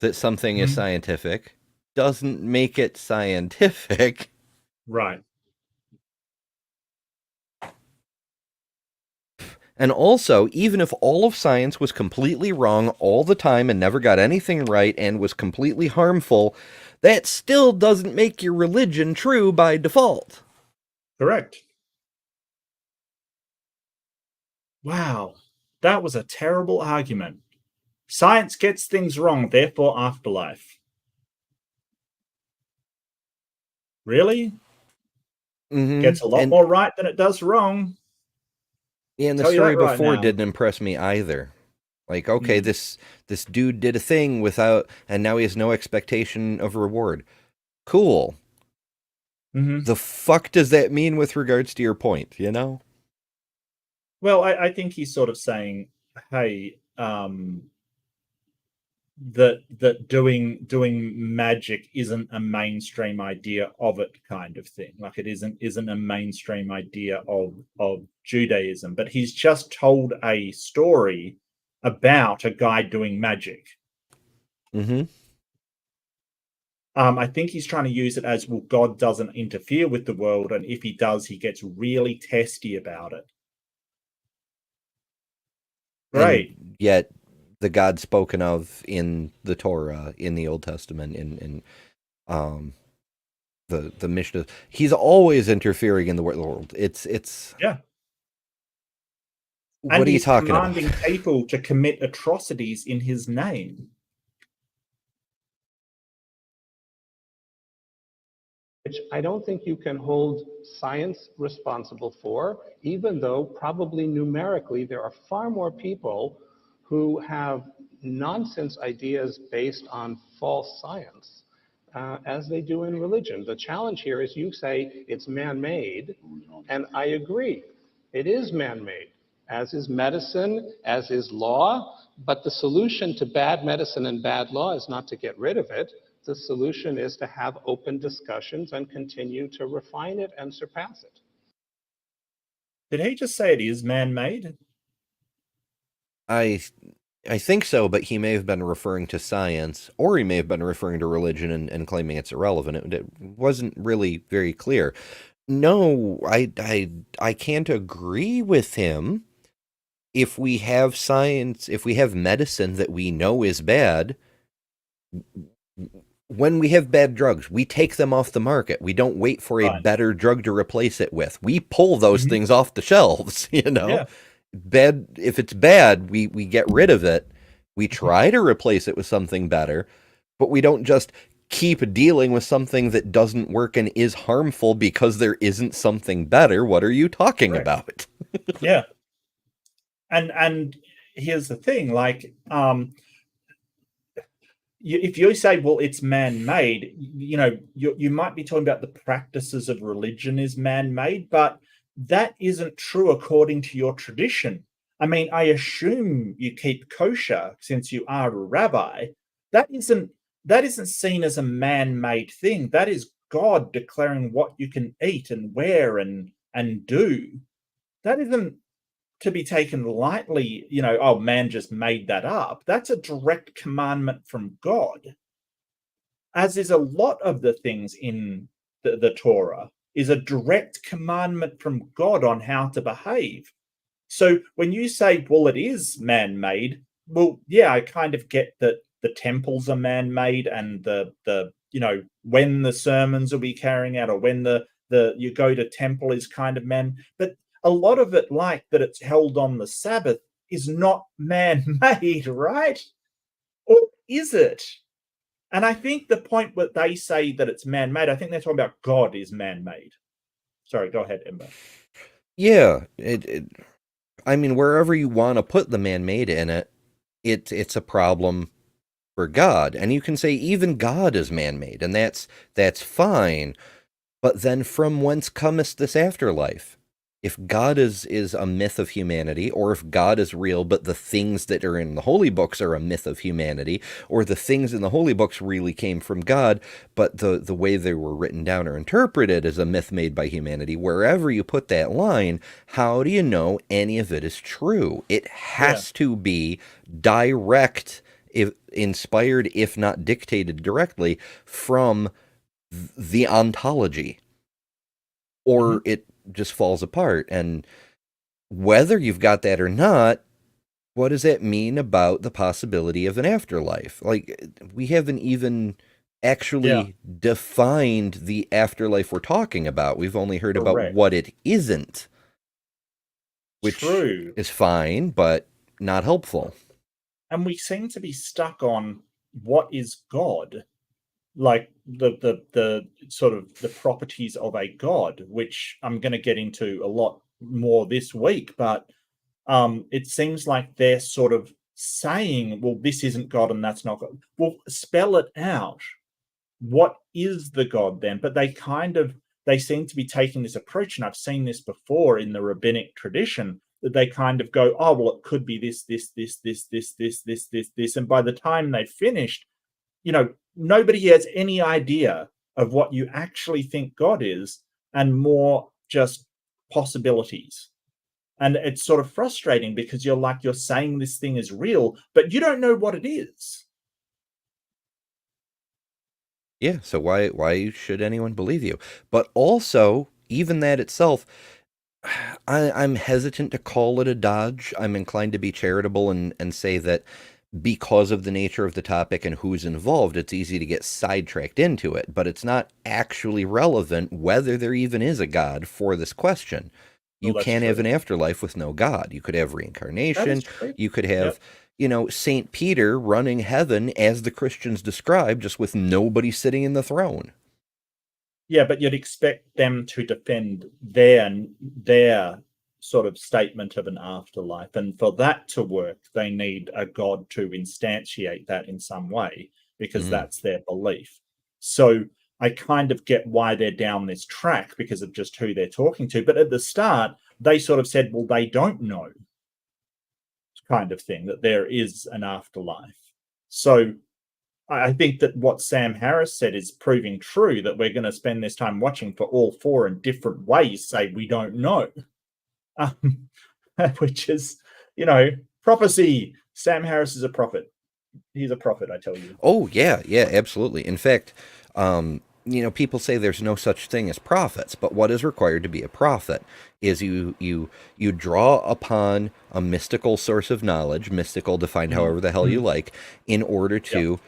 that something is scientific doesn't make it scientific. Right. And also, even if all of science was completely wrong all the time and never got anything right and was completely harmful, that still doesn't make your religion true by default. Correct. Wow. That was a terrible argument. Science gets things wrong, therefore afterlife. Really? Gets a lot more right than it does wrong. Yeah, and the story before didn't impress me either. Like, okay, this dude did a thing without, and now he has no expectation of reward. Cool. The fuck does that mean with regards to your point, you know? Well, I think he's sort of saying, hey, that doing magic isn't a mainstream idea of it, kind of thing. Like it isn't a mainstream idea of Judaism, but he's just told a story about a guy doing magic. I think he's trying to use it as, well, God doesn't interfere with the world, and if he does, he gets really testy about it. Right. And yet the God spoken of in the Torah, in the Old Testament, in the Mishnah, he's always interfering in the world. It's yeah. What are you talking about? Commanding people to commit atrocities in his name. Which I don't think you can hold science responsible for, even though probably numerically there are far more people who have nonsense ideas based on false science as they do in religion. The challenge here is you say it's man-made, and I agree. It is man-made, as is medicine, as is law, but the solution to bad medicine and bad law is not to get rid of it. The solution is to have open discussions and continue to refine it and surpass it. Did he just say it is man-made? I think so, but he may have been referring to science, or he may have been referring to religion and claiming it's irrelevant. It wasn't really very clear. No, I can't agree with him. If we have science, if we have medicine that we know is bad, when we have bad drugs, we take them off the market. We don't wait for a better drug to replace it with. We pull those things off the shelves, you know? Yeah. Bad, if it's bad, we get rid of it. We try to replace it with something better, but we don't just keep dealing with something that doesn't work and is harmful because there isn't something better. What are you talking about? Yeah. And here's the thing, like, if you say, well, it's man-made, you know, you might be talking about the practices of religion is man-made, but that isn't true according to your tradition. I mean, I assume you keep kosher since you are a rabbi. That isn't seen as a man-made thing. That is God declaring what you can eat and wear and do. That isn't to be taken lightly, you know, oh, man just made that up. That's a direct commandment from God. As is a lot of the things in the Torah, is a direct commandment from God on how to behave. So when you say, well, it is man-made, well, yeah, I kind of get that the temples are man-made and the you know, when the sermons will be carrying out or when the you go to temple is kind of man, but a lot of it, like that it's held on the Sabbath, is not man-made, right? Or is it? And I think the point where they say that it's man-made, I think they're talking about God is man-made. Sorry, go ahead, Ember. Yeah, I mean, wherever you want to put the man-made in it, it's a problem for God. And you can say even God is man-made, and that's fine. But then from whence cometh this afterlife? If God is a myth of humanity, or if God is real, but the things that are in the holy books are a myth of humanity, or the things in the holy books really came from God, but the way they were written down or interpreted is a myth made by humanity, wherever you put that line, how do you know any of it is true? It has to be direct, if inspired, if not dictated directly from the ontology, or it just falls apart. And whether you've got that or not, what does that mean about the possibility of an afterlife? Like, we haven't even actually defined the afterlife we're talking about. We've only heard about what it isn't, which is fine, but not helpful. And we seem to be stuck on what is God, like the sort of the properties of a God, which I'm going to get into a lot more this week. But it seems like they're sort of saying, well, this isn't God and that's not God. Well, spell it out. What is the God then? But they seem to be taking this approach, and I've seen this before in the rabbinic tradition, that they kind of go, oh, well, it could be this, and by the time they've finished, nobody has any idea of what you actually think God is, and more just possibilities. And it's sort of frustrating because you're saying this thing is real, but you don't know what it is. Yeah, so why should anyone believe you? But also, even that itself, I'm hesitant to call it a dodge. I'm inclined to be charitable and say that because of the nature of the topic and who's involved, it's easy to get sidetracked into it, but it's not actually relevant whether there even is a God for this question. You can't have an afterlife with no God. You could have reincarnation. You could have, St. Peter running heaven as the Christians describe, just with nobody sitting in the throne. Yeah, but you'd expect them to defend their sort of statement of an afterlife. And for that to work, they need a God to instantiate that in some way, because that's their belief. So I kind of get why they're down this track because of just who they're talking to. But at the start, they sort of said, well, they don't know, kind of thing, that there is an afterlife. So I think that what Sam Harris said is proving true, that we're going to spend this time watching for all four in different ways say we don't know. Which is, prophecy. Sam Harris is a prophet. He's a prophet, I tell you. Oh, yeah, absolutely. In fact, people say there's no such thing as prophets, but what is required to be a prophet is you draw upon a mystical source of knowledge, mystical defined however the hell you like, in order to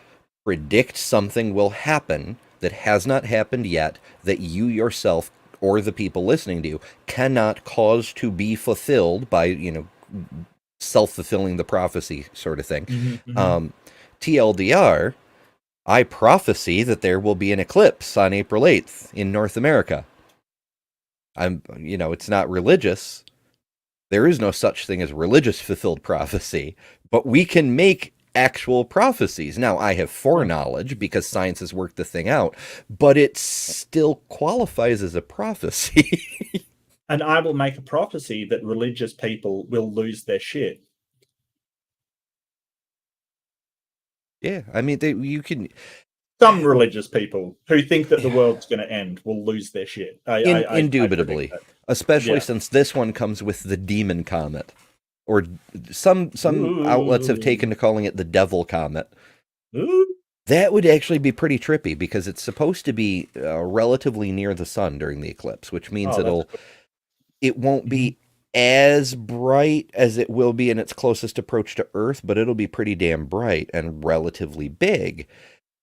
predict something will happen that has not happened yet, that you yourself or the people listening to you cannot cause to be fulfilled by, self-fulfilling the prophecy sort of thing. TLDR, I prophesy that there will be an eclipse on April 8th in North America. It's not religious. There is no such thing as religious fulfilled prophecy, but we can make actual prophecies. Now, I have foreknowledge because science has worked the thing out, but it still qualifies as a prophecy. And I will make a prophecy that religious people will lose their shit. Yeah, I mean, you can... Some religious people who think that the world's going to end will lose their shit. Indubitably. Especially since this one comes with the demon comet. Or some outlets have taken to calling it the devil comet. Ooh. That would actually be pretty trippy because it's supposed to be relatively near the sun during the eclipse, which means it won't be as bright as it will be in its closest approach to Earth, but it'll be pretty damn bright and relatively big.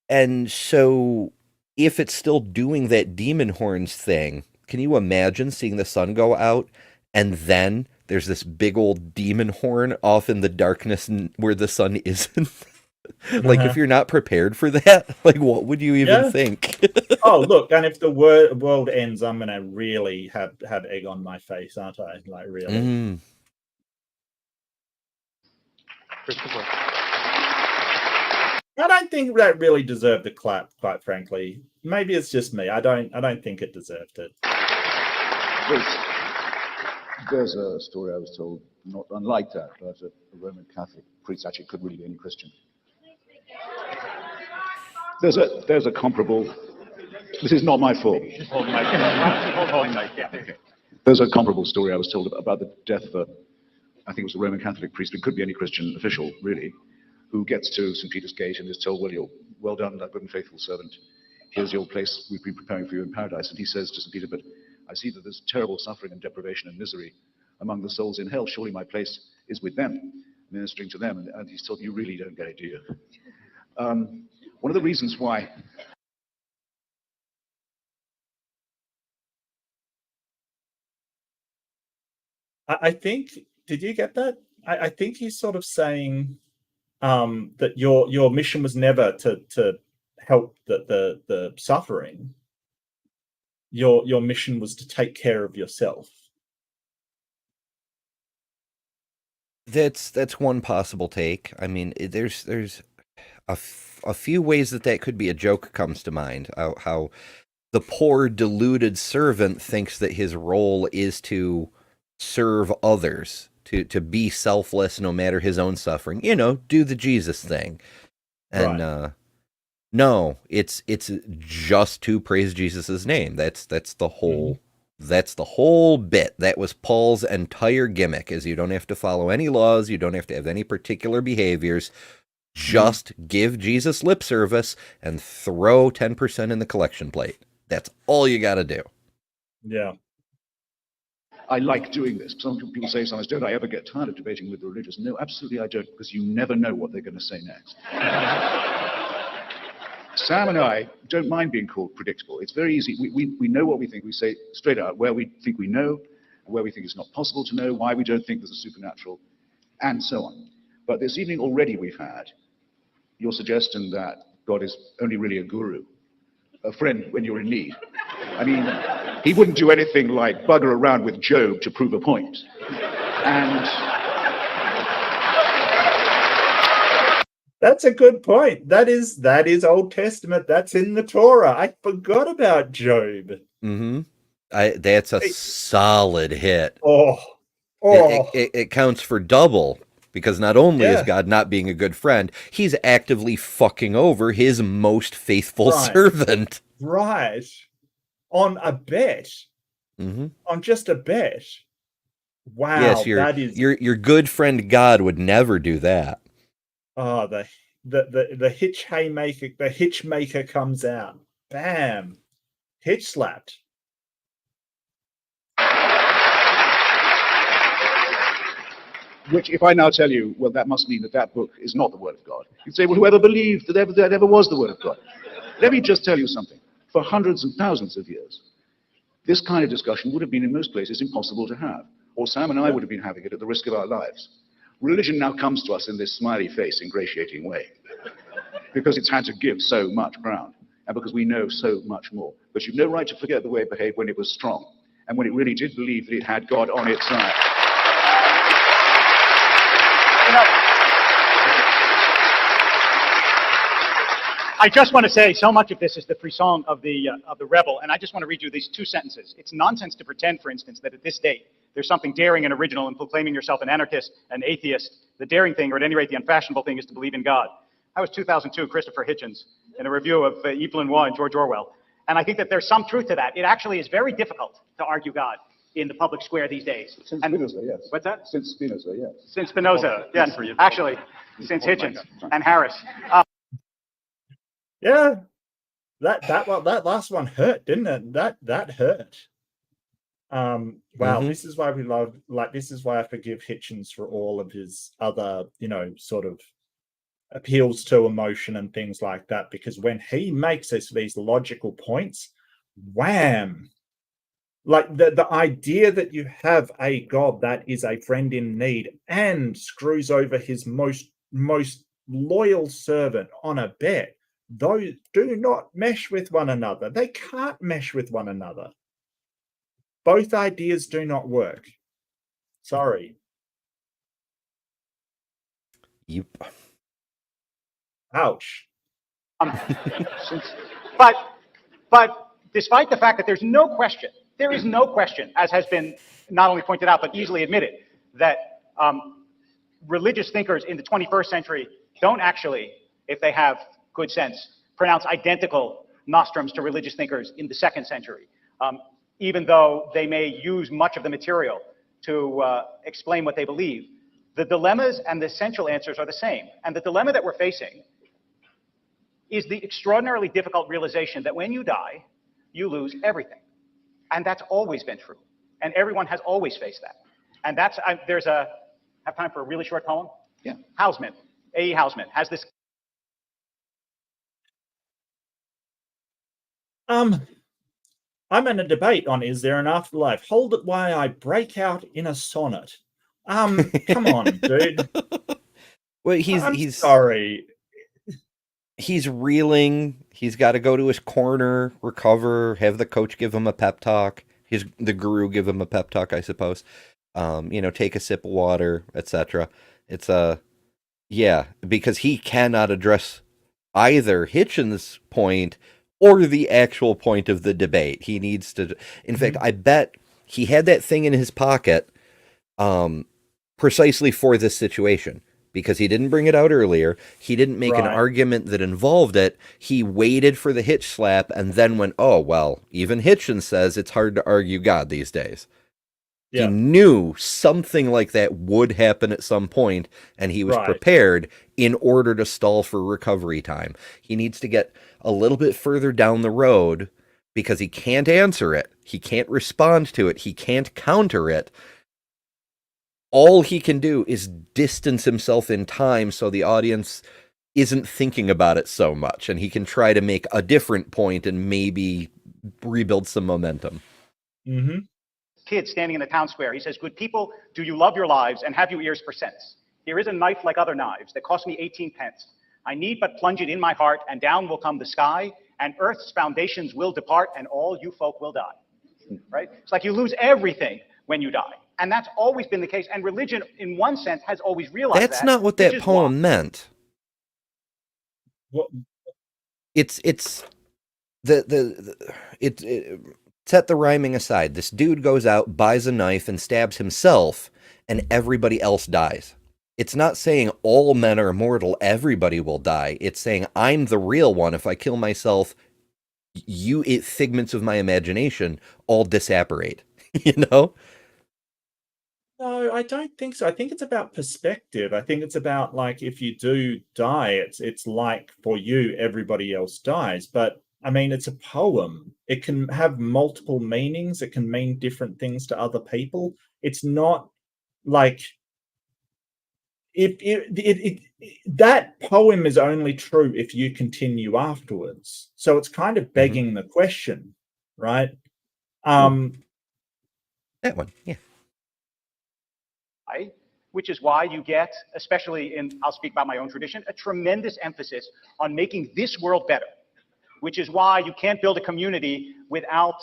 And so if it's still doing that demon horns thing, can you imagine seeing the sun go out and then there's this big old demon horn off in the darkness where the sun isn't? Like, if you're not prepared for that, like, what would you even think? Oh, look, and if the world ends, I'm going to really have egg on my face, aren't I? Like, really. I don't think that really deserved the clap, quite frankly. Maybe it's just me. I don't think it deserved it. There's a story I was told, not unlike that, but a Roman Catholic priest, actually could really be any Christian. There's a comparable, this is not my fault. There's a comparable story I was told about the death of I think it was a Roman Catholic priest, but it could be any Christian official, really, who gets to St. Peter's Gate and is told, well, you're well done, thou good and faithful servant. Here's your place we've been preparing for you in paradise. And he says to St. Peter, but I see that there's terrible suffering and deprivation and misery among the souls in hell. Surely my place is with them, ministering to them. And he's told, you really don't get it, do you? One of the reasons why I think, did you get that? I think he's sort of saying that your mission was never to help the suffering. Your mission was to take care of yourself. That's one possible take. I mean, there's a few ways that could be a joke comes to mind. How the poor deluded servant thinks that his role is to serve others, to be selfless no matter his own suffering. You know, do the Jesus thing. And right. No, it's just to praise Jesus's name. That's the whole. Mm-hmm. That's the whole bit. That was Paul's entire gimmick, is you don't have to follow any laws, you don't have to have any particular behaviors, just give Jesus lip service and throw 10% in the collection plate. That's all you got to do. Yeah. I like doing this. Some people say sometimes, don't I ever get tired of debating with the religious? No, absolutely I don't, because you never know what they're going to say next. Sam and I don't mind being called predictable. It's very easy. We know what we think. We say straight out where we think we know, where we think it's not possible to know, why we don't think there's a supernatural, and so on. But this evening already we've had your suggestion that God is only really a guru, a friend when you're in need. I mean, he wouldn't do anything like bugger around with Job to prove a point. And that's a good point. That is Old Testament. That's in the Torah. I forgot about Job. Mm-hmm. That's a solid hit. It counts for double, because not only is God not being a good friend, he's actively fucking over his most faithful servant. Right. On a bet. Mm-hmm. On just a bet. Wow. Yes, your good friend God would never do that. Oh, the hitchmaker comes out. Bam. Hitch slapped. Which, if I now tell you, well, that must mean that book is not the Word of God. You'd say, well, whoever believed that ever was the Word of God. Let me just tell you something. For hundreds and thousands of years, this kind of discussion would have been in most places impossible to have. Or Sam and I would have been having it at the risk of our lives. Religion now comes to us in this smiley face, ingratiating way, because it's had to give so much ground, and because we know so much more. But you've no right to forget the way it behaved when it was strong, and when it really did believe that it had God on its side. You know, I just want to say, so much of this is the frisson of the rebel, and I just want to read you these two sentences. It's nonsense to pretend, for instance, that at this date, there's something daring and original in proclaiming yourself an anarchist, an atheist. The daring thing, or at any rate the unfashionable thing, is to believe in God. That was 2002, Christopher Hitchens, in a review of Yves Lenoir and George Orwell. And I think that there's some truth to that. It actually is very difficult to argue God in the public square these days. Since Spinoza, yes. What's that? Since Spinoza, yes. Since Spinoza, yes. Actually, since Hitchens and Harris. Yeah. That last one hurt, didn't it? That hurt. Wow, This is why this is why I forgive Hitchens for all of his other, sort of appeals to emotion and things like that, because when he makes these logical points, wham, like the idea that you have a God that is a friend in need and screws over his most loyal servant on a bet, those do not mesh with one another. They can't mesh with one another. Both ideas do not work. Sorry. Yep. Ouch. But despite the fact that there's no question There is no question, as has been not only pointed out, but easily admitted, that religious thinkers in the 21st century don't actually, if they have good sense, pronounce identical nostrums to religious thinkers in the 2nd century, even though they may use much of the material to explain what they believe. The dilemmas and the essential answers are the same. And the dilemma that we're facing is the extraordinarily difficult realization that when you die, you lose everything. And that's always been true. And everyone has always faced that. And that's, have time for a really short poem? Yeah. Hausman, A.E. Hausman, has this. I'm in a debate on is there an afterlife? Hold it while I break out in a sonnet. Come on, dude. Well, I'm he's sorry. He's reeling. He's got to go to his corner, recover, have the coach give him a pep talk. The guru give him a pep talk, I suppose. Take a sip of water, etc. It's yeah, because he cannot address either Hitchens' point or the actual point of the debate. He needs to. In fact, I bet he had that thing in his pocket, precisely for this situation. Because he didn't bring it out earlier. He didn't make an argument that involved it. He waited for the Hitch slap and then went, oh, well, even Hitchens says it's hard to argue God these days. Yeah. He knew something like that would happen at some point, and he was prepared in order to stall for recovery time. He needs to get a little bit further down the road because he can't answer it. He can't respond to it. He can't counter it. All he can do is distance himself in time so the audience isn't thinking about it so much, and he can try to make a different point and maybe rebuild some momentum. Mm-hmm. Kid standing in the town square, he says, good people, do you love your lives and have you ears for sense? Here is a knife like other knives that cost me 18 pence. I need but plunge it in my heart, and down will come the sky, and earth's foundations will depart, and all you folk will die. Right? It's like you lose everything when you die. And that's always been the case. And religion, in one sense, has always realized that. That's not what that poem meant. What? It's set the rhyming aside. This dude goes out, buys a knife, and stabs himself, and everybody else dies. It's not saying all men are mortal, everybody will die. It's saying I'm the real one. If I kill myself, figments of my imagination all disapparate. You know? No, I don't think so. I think it's about perspective. I think it's about, like, if you do die, it's like for you, everybody else dies. But I mean, it's a poem. It can have multiple meanings. It can mean different things to other people. It's not like that poem is only true if you continue afterwards. So it's kind of begging the question, right? That one, yeah. Which is why you get, especially I'll speak about my own tradition, a tremendous emphasis on making this world better, which is why you can't build a community without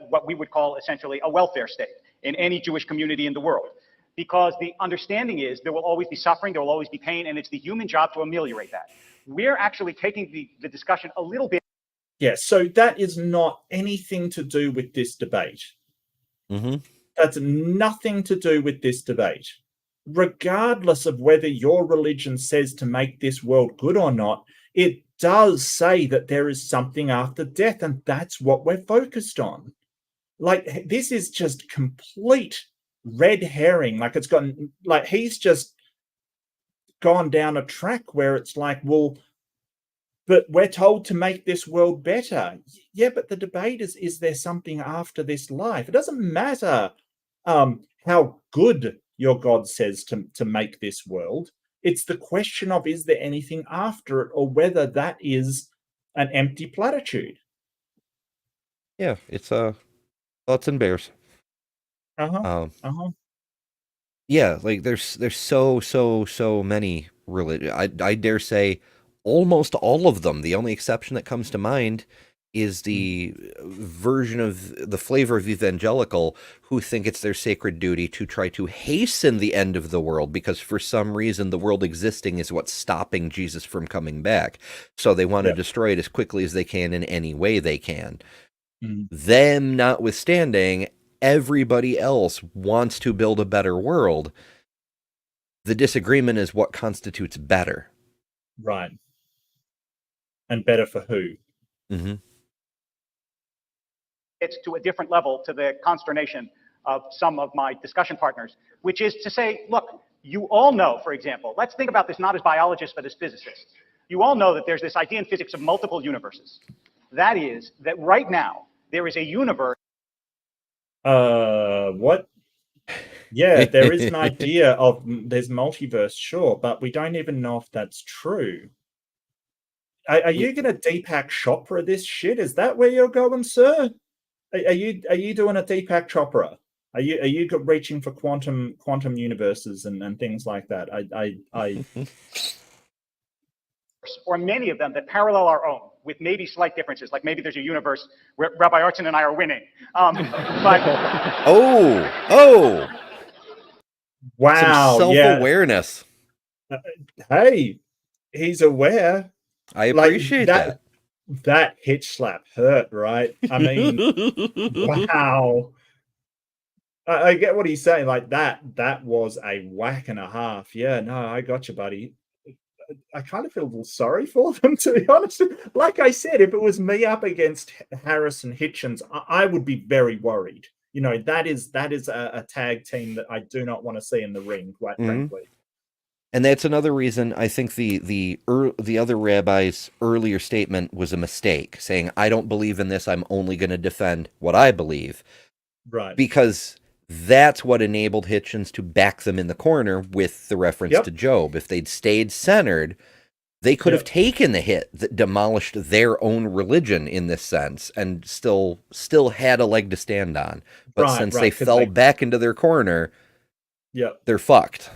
what we would call essentially a welfare state in any Jewish community in the world. Because the understanding is there will always be suffering, there will always be pain, and it's the human job to ameliorate that. We're actually taking the discussion a little bit. Yeah, so that is not anything to do with this debate. Mm-hmm. That's nothing to do with this debate. Regardless of whether your religion says to make this world good or not, it does say that there is something after death, and that's what we're focused on. Like, this is just complete red herring. Like, it's gotten, like, he's just gone down a track where it's like, well, but we're told to make this world better. Yeah, but the debate is there something after this life? It doesn't matter how good your God says to make this world. It's the question of, is there anything after it, or whether that is an empty platitude. Yeah, it's thoughts and bears. Yeah, like there's so many religions. I dare say almost all of them. The only exception that comes to mind is the version of the flavor of evangelical who think it's their sacred duty to try to hasten the end of the world because for some reason the world existing is what's stopping Jesus from coming back. So they want to destroy it as quickly as they can in any way they can. Them notwithstanding, everybody else wants to build a better world. The disagreement is what constitutes better. Right. And better for who? It's to a different level, to the consternation of some of my discussion partners, which is to say, look, you all know, for example, let's think about this not as biologists, but as physicists. You all know that there's this idea in physics of multiple universes. That is, that right now, there is a universe. What? Yeah, there is an idea of there's multiverse, sure, but we don't even know if that's true. Are you going to Deepak Chopra this shit? Is that where you're going, sir? Are you doing a Deepak Chopra? Are you reaching for quantum universes and things like that? Or many of them that parallel our own, with maybe slight differences. Like maybe there's a universe where Rabbi Artson and I are winning. But wow, some self-awareness. Yeah. Hey, he's aware. I appreciate that. That hitch slap hurt, right? I mean, wow. I get what he's saying. Like that was a whack and a half. Yeah, no, I got you, buddy. I kind of feel a little sorry for them, to be honest. Like I said, if it was me up against Harris and Hitchens, I would be very worried. You know, that is a tag team that I do not want to see in the ring, quite frankly. And that's another reason I think the other rabbi's earlier statement was a mistake, saying, I don't believe in this, I'm only going to defend what I believe. Right. Because that's what enabled Hitchens to back them in the corner with the reference to Job. If they'd stayed centered, they could have taken the hit that demolished their own religion in this sense and still had a leg to stand on. But since they fell back into their corner, they're fucked.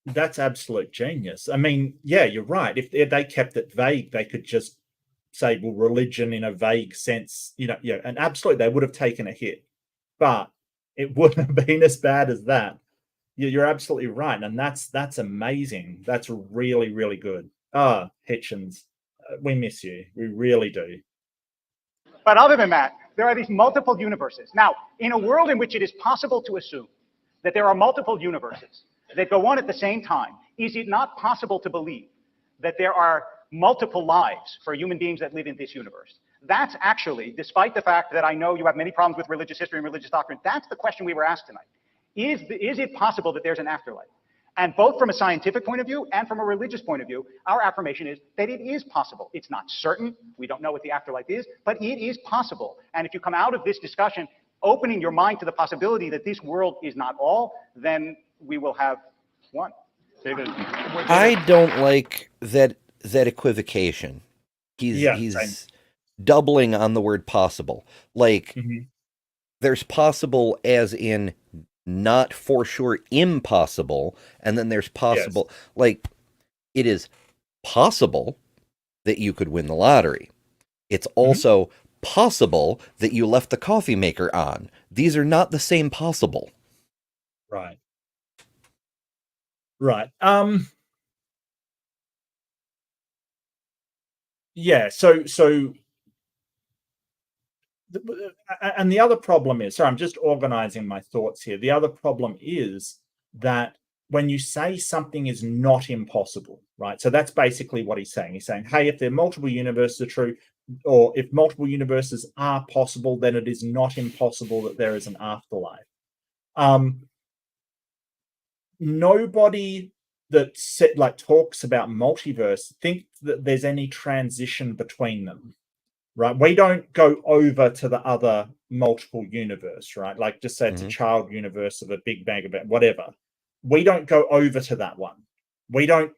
That's absolute genius. I mean, yeah, you're right. If they kept it vague, they could just say, well, religion in a vague sense, and absolutely they would have taken a hit. But it wouldn't have been as bad as that. You're absolutely right. And that's amazing. That's really, really good. Hitchens, we miss you. We really do. But other than that, there are these multiple universes. Now, in a world in which it is possible to assume that there are multiple universes that go on at the same time, is it not possible to believe that there are multiple lives for human beings that live in this universe? That's actually, despite the fact that I know you have many problems with religious history and religious doctrine, that's the question we were asked tonight. Is it possible that there's an afterlife? And both from a scientific point of view and from a religious point of view, our affirmation is that it is possible. It's not certain. We don't know what the afterlife is, but it is possible. And if you come out of this discussion opening your mind to the possibility that this world is not all, then we will have one. David. I don't like that equivocation. He's doubling on the word possible. Like, there's possible as in not for sure impossible, and then there's possible. Like, it is possible that you could win the lottery. It's also possible that you left the coffee maker on. These are not the same possible. Right. Yeah, so and the other problem is, sorry, I'm just organizing my thoughts here. The other problem is that when you say something is not impossible, right? So that's basically what he's saying. He's saying, hey, if there are multiple universes are true, or if multiple universes are possible, then it is not impossible that there is an afterlife. Nobody that talks about multiverse think that there's any transition between them, right? We don't go over to the other multiple universe, right? Like just say it's a child universe of a Big Bang event, whatever. We don't go over to that one. We don't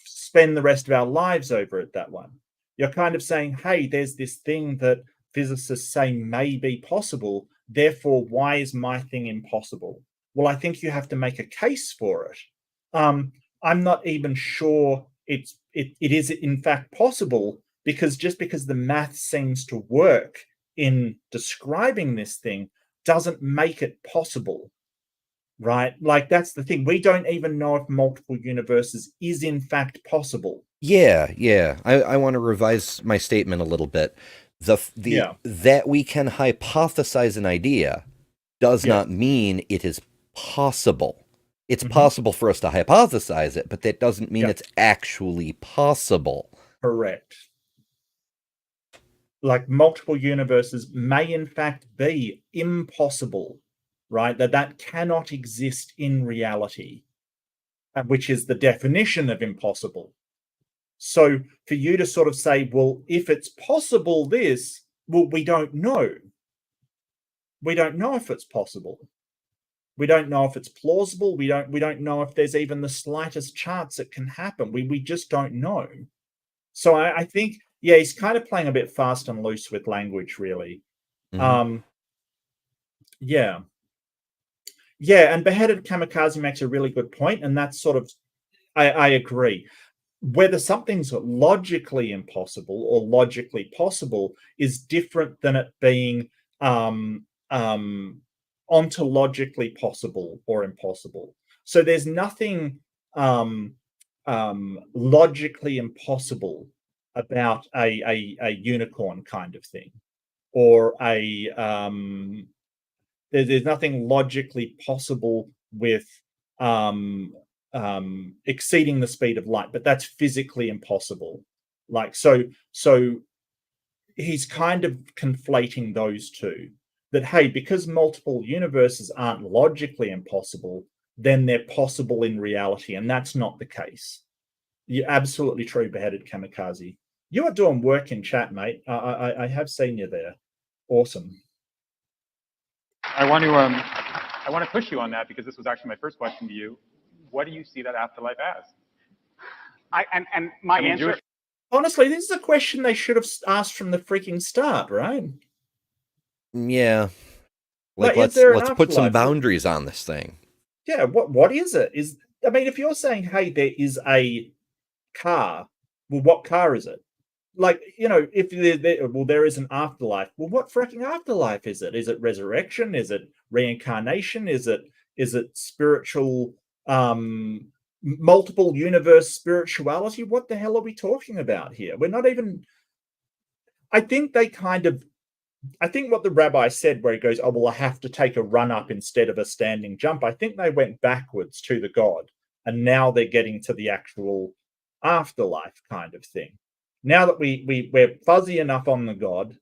spend the rest of our lives over at that one. You're kind of saying, hey, there's this thing that physicists say may be possible. Therefore, why is my thing impossible? Well, I think you have to make a case for it. I'm not even sure it is in fact possible, because just because the math seems to work in describing this thing doesn't make it possible, right? Like that's the thing. We don't even know if multiple universes is in fact possible. Yeah. I want to revise my statement a little bit. that we can hypothesize an idea does not mean it is possible. It's possible for us to hypothesize it, but that doesn't mean it's actually possible. Correct. Like multiple universes may in fact be impossible, right? That cannot exist in reality, which is the definition of impossible. So for you to sort of say, well, if it's possible this, well, we don't know. We don't know if it's possible. We don't know if it's plausible. We don't know if there's even the slightest chance it can happen. We just don't know. So I think, yeah, he's kind of playing a bit fast and loose with language, really. Yeah. Yeah, and Beheaded Kamikaze makes a really good point, and that's sort of, I agree. Whether something's logically impossible or logically possible is different than it being ontologically possible or impossible. So there's nothing logically impossible about a unicorn kind of thing, or there's nothing logically possible with exceeding the speed of light, but that's physically impossible. Like, so he's kind of conflating those two, that, hey, because multiple universes aren't logically impossible, then they're possible in reality, and that's not the case. You're absolutely true, Beheaded Kamikaze. You are doing work in chat, mate. I have seen you there. Awesome. I want to push you on that, because this was actually my first question to you. What do you see that afterlife as? My answer. Honestly, this is a question they should have asked from the freaking start, right? Yeah. Like, let's put some boundaries on this thing. Yeah, what is it? I mean, if you're saying, hey, there is a car, well, what car is it? Like, you know, if there is an afterlife, well, what freaking afterlife is it? Is it resurrection? Is it reincarnation? Is it spiritual, multiple universe spirituality? What the hell are we talking about here? We're not even. I think what the rabbi said, where he goes, oh, well, I have to take a run up instead of a standing jump. I think they went backwards to the God, and now they're getting to the actual afterlife kind of thing. Now that we're fuzzy enough on the God,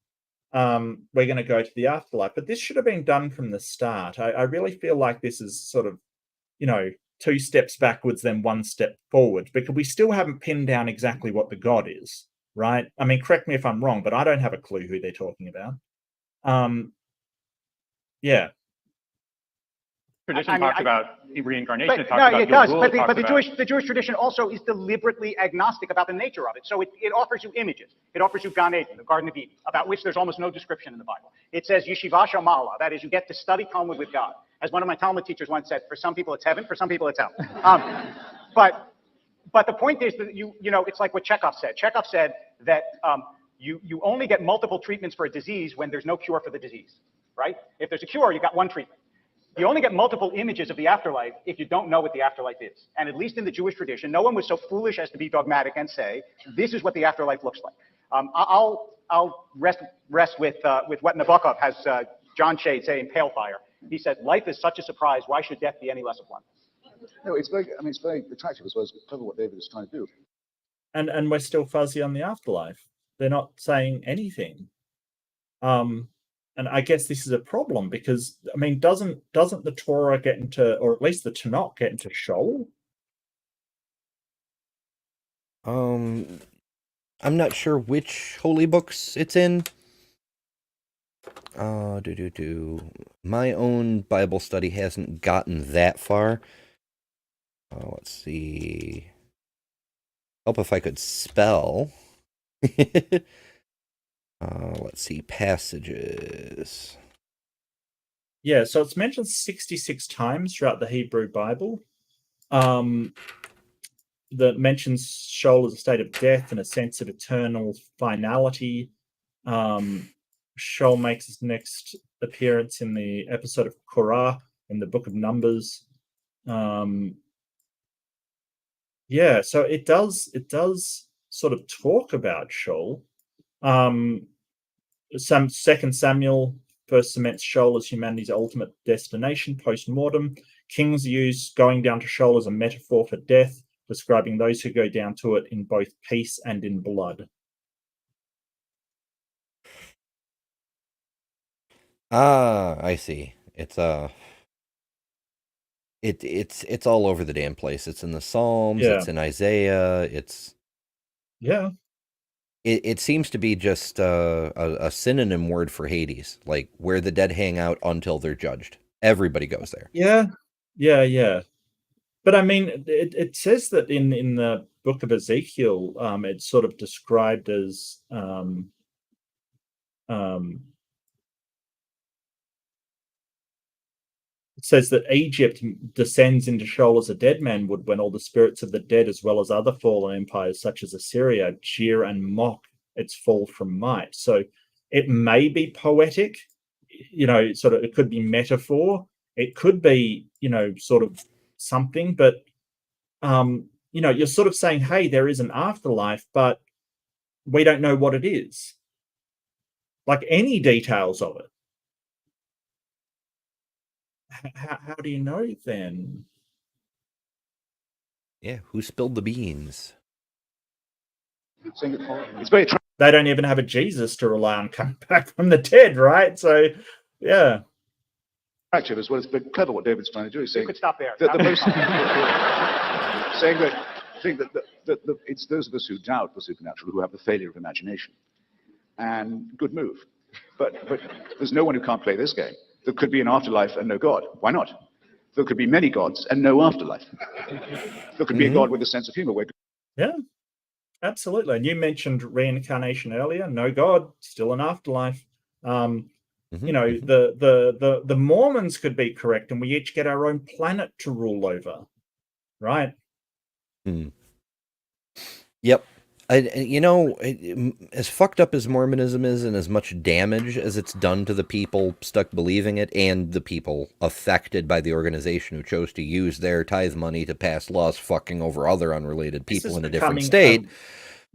we're going to go to the afterlife. But this should have been done from the start. I really feel like this is sort of, you know, 2 steps backwards, then 1 step forward, because we still haven't pinned down exactly what the God is, right? I mean, correct me if I'm wrong, but I don't have a clue who they're talking about. Yeah. Tradition talks about reincarnation. It does. But the Jewish tradition also is deliberately agnostic about the nature of it. So it offers you images. It offers you Gan Eden, the Garden of Eden, about which there's almost no description in the Bible. It says Yeshiva Shamala, that is, you get to study Talmud with God. As one of my Talmud teachers once said, for some people it's heaven, for some people it's hell. But the point is that you know, it's like what Chekhov said. Chekhov said that you only get multiple treatments for a disease when there's no cure for the disease, right? If there's a cure, you got one treatment. You only get multiple images of the afterlife if you don't know what the afterlife is. And at least in the Jewish tradition, no one was so foolish as to be dogmatic and say, this is what the afterlife looks like. I'll rest with what Nabokov has John Shade say in Pale Fire. He said, life is such a surprise. Why should death be any less of one? No, it's very attractive as well as clever what David is trying to do. And we're still fuzzy on the afterlife. They're not saying anything. And I guess this is a problem, because, I mean, doesn't the Torah get into, or at least the Tanakh get into Sheol? I'm not sure which holy books it's in. My own Bible study hasn't gotten that far. Let's see. Help if I could spell. Let's see, passages. Yeah, so it's mentioned 66 times throughout the Hebrew Bible. That mentions Sheol as a state of death and a sense of eternal finality. Sheol makes its next appearance in the episode of Korah in the Book of Numbers. Yeah, so it does sort of talk about Sheol. Second Samuel first cements Sheol as humanity's ultimate destination post-mortem. Kings use going down to Sheol as a metaphor for death, describing those who go down to it in both peace and in blood. Ah, I see. It's it's all over the damn place. It's in the Psalms, Yeah. it's in Isaiah, Yeah. it seems to be just a synonym word for Hades, like where the dead hang out until they're judged. Everybody goes there. Yeah. But I mean, it says that in the book of Ezekiel, it's sort of described as it says that Egypt descends into Sheol as a dead man would when all the spirits of the dead, as well as other fallen empires such as Assyria, jeer and mock its fall from might. So it may be poetic, sort of, it could be metaphor, it could be, sort of something, but you're sort of saying, hey, there is an afterlife, but we don't know what it is, like any details of it. How do you know then? Yeah, who spilled the beans? It's very they don't even have a Jesus to rely on coming back from the dead, right? So yeah, attractive as well as very clever what David's trying to do. He's saying you could stop there. That the most saying that I think that it's those of us who doubt the supernatural who have the failure of imagination. And good move. But there's no one who can't play this game. There could be an afterlife and no God. Why not? There could be many gods and no afterlife. There could be a God with a sense of humor. Yeah, absolutely. And you mentioned reincarnation earlier. No God, still an afterlife. The Mormons could be correct, and we each get our own planet to rule over, right? Yep. As fucked up as Mormonism is and as much damage as it's done to the people stuck believing it and the people affected by the organization who chose to use their tithe money to pass laws fucking over other unrelated people in a different state.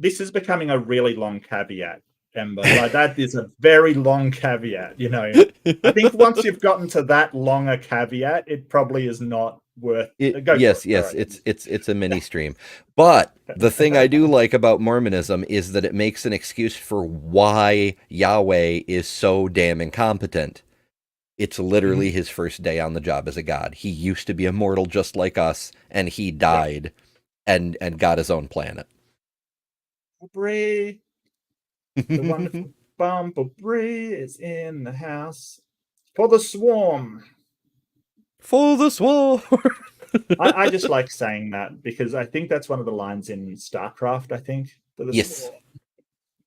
This is becoming a really long caveat, Ember. Like, that is a very long caveat, I think once you've gotten to that long a caveat, it probably is not worth it. Yes, it's a mini stream. But the thing I do like about Mormonism is that it makes an excuse for why Yahweh is so damn incompetent. It's literally his first day on the job as a god. He used to be a mortal just like us, and he died and got his own planet. Brie, the wonderful Bumblebee is in the house for the swarm. For the swarm. I just like saying that because I think that's one of the lines in StarCraft, I think. Yes. Swarm.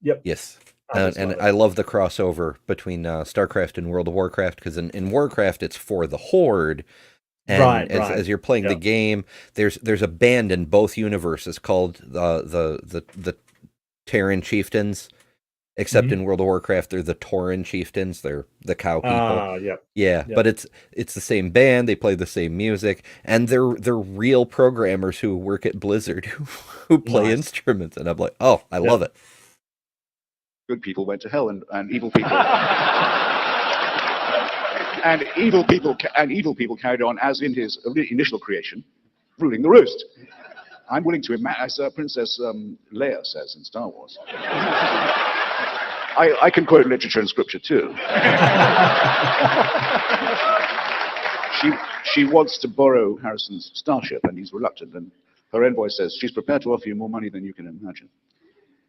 Yep. Yes. And I love the crossover between StarCraft and World of Warcraft, because in Warcraft it's for the Horde. And as you're playing the game, there's a band in both universes called the Terran Chieftains. Except in World of Warcraft, they're the Tauren Chieftains. They're the cow people. Yeah. But it's the same band. They play the same music, and they're real programmers who work at Blizzard who play instruments. And I'm like, oh, I love it. Good people went to hell, and evil people and evil people carried on as in his initial creation, ruling the roost. I'm willing to imagine, as Princess Leia says in Star Wars. I can quote literature and scripture too. She wants to borrow Harrison's starship, and he's reluctant. And her envoy says she's prepared to offer you more money than you can imagine.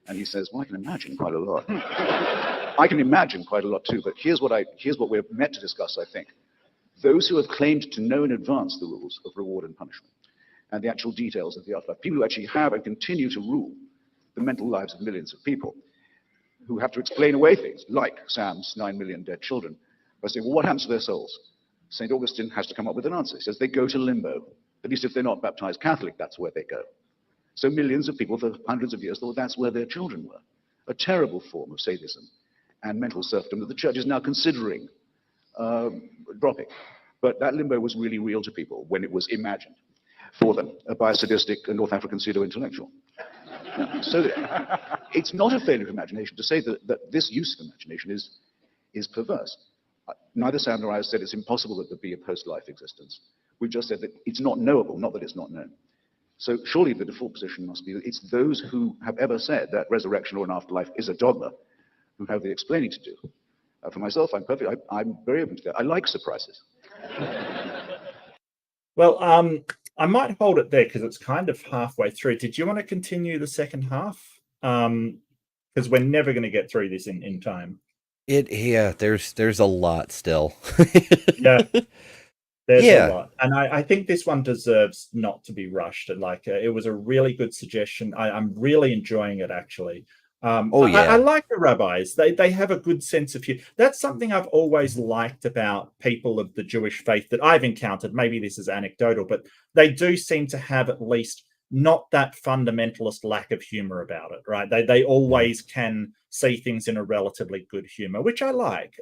And he says, "Well, I can imagine quite a lot. I can imagine quite a lot too. But here's what we're meant to discuss. I think those who have claimed to know in advance the rules of reward and punishment, and the actual details of the afterlife, people who actually have and continue to rule the mental lives of millions of people, who have to explain away things like Sam's 9 million dead children by saying, well, what happens to their souls? St. Augustine has to come up with an answer. He says they go to limbo. At least if they're not baptized Catholic, that's where they go. So millions of people for hundreds of years thought that's where their children were. A terrible form of sadism and mental serfdom that the church is now considering dropping. But that limbo was really real to people when it was imagined for them by a sadistic North African pseudo-intellectual. So it's not a failure of imagination to say that this use of imagination is perverse. Neither Sam nor I have said it's impossible that there be a post-life existence. We've just said that it's not knowable, not that it's not known. So surely the default position must be that it's those who have ever said that resurrection or an afterlife is a dogma who have the explaining to do. For myself, I'm very open to that. I like surprises. Well, I might hold it there because it's kind of halfway through. Did you want to continue the second half? Because we're never going to get through this in time. There's a lot still. Yeah. There's a lot. And I think this one deserves not to be rushed. Like, it was a really good suggestion. I'm really enjoying it, actually. I like the rabbis. They have a good sense of humor. That's something I've always liked about people of the Jewish faith that I've encountered. Maybe this is anecdotal, but they do seem to have at least not that fundamentalist lack of humor about it, right? They always can see things in a relatively good humor, which I like.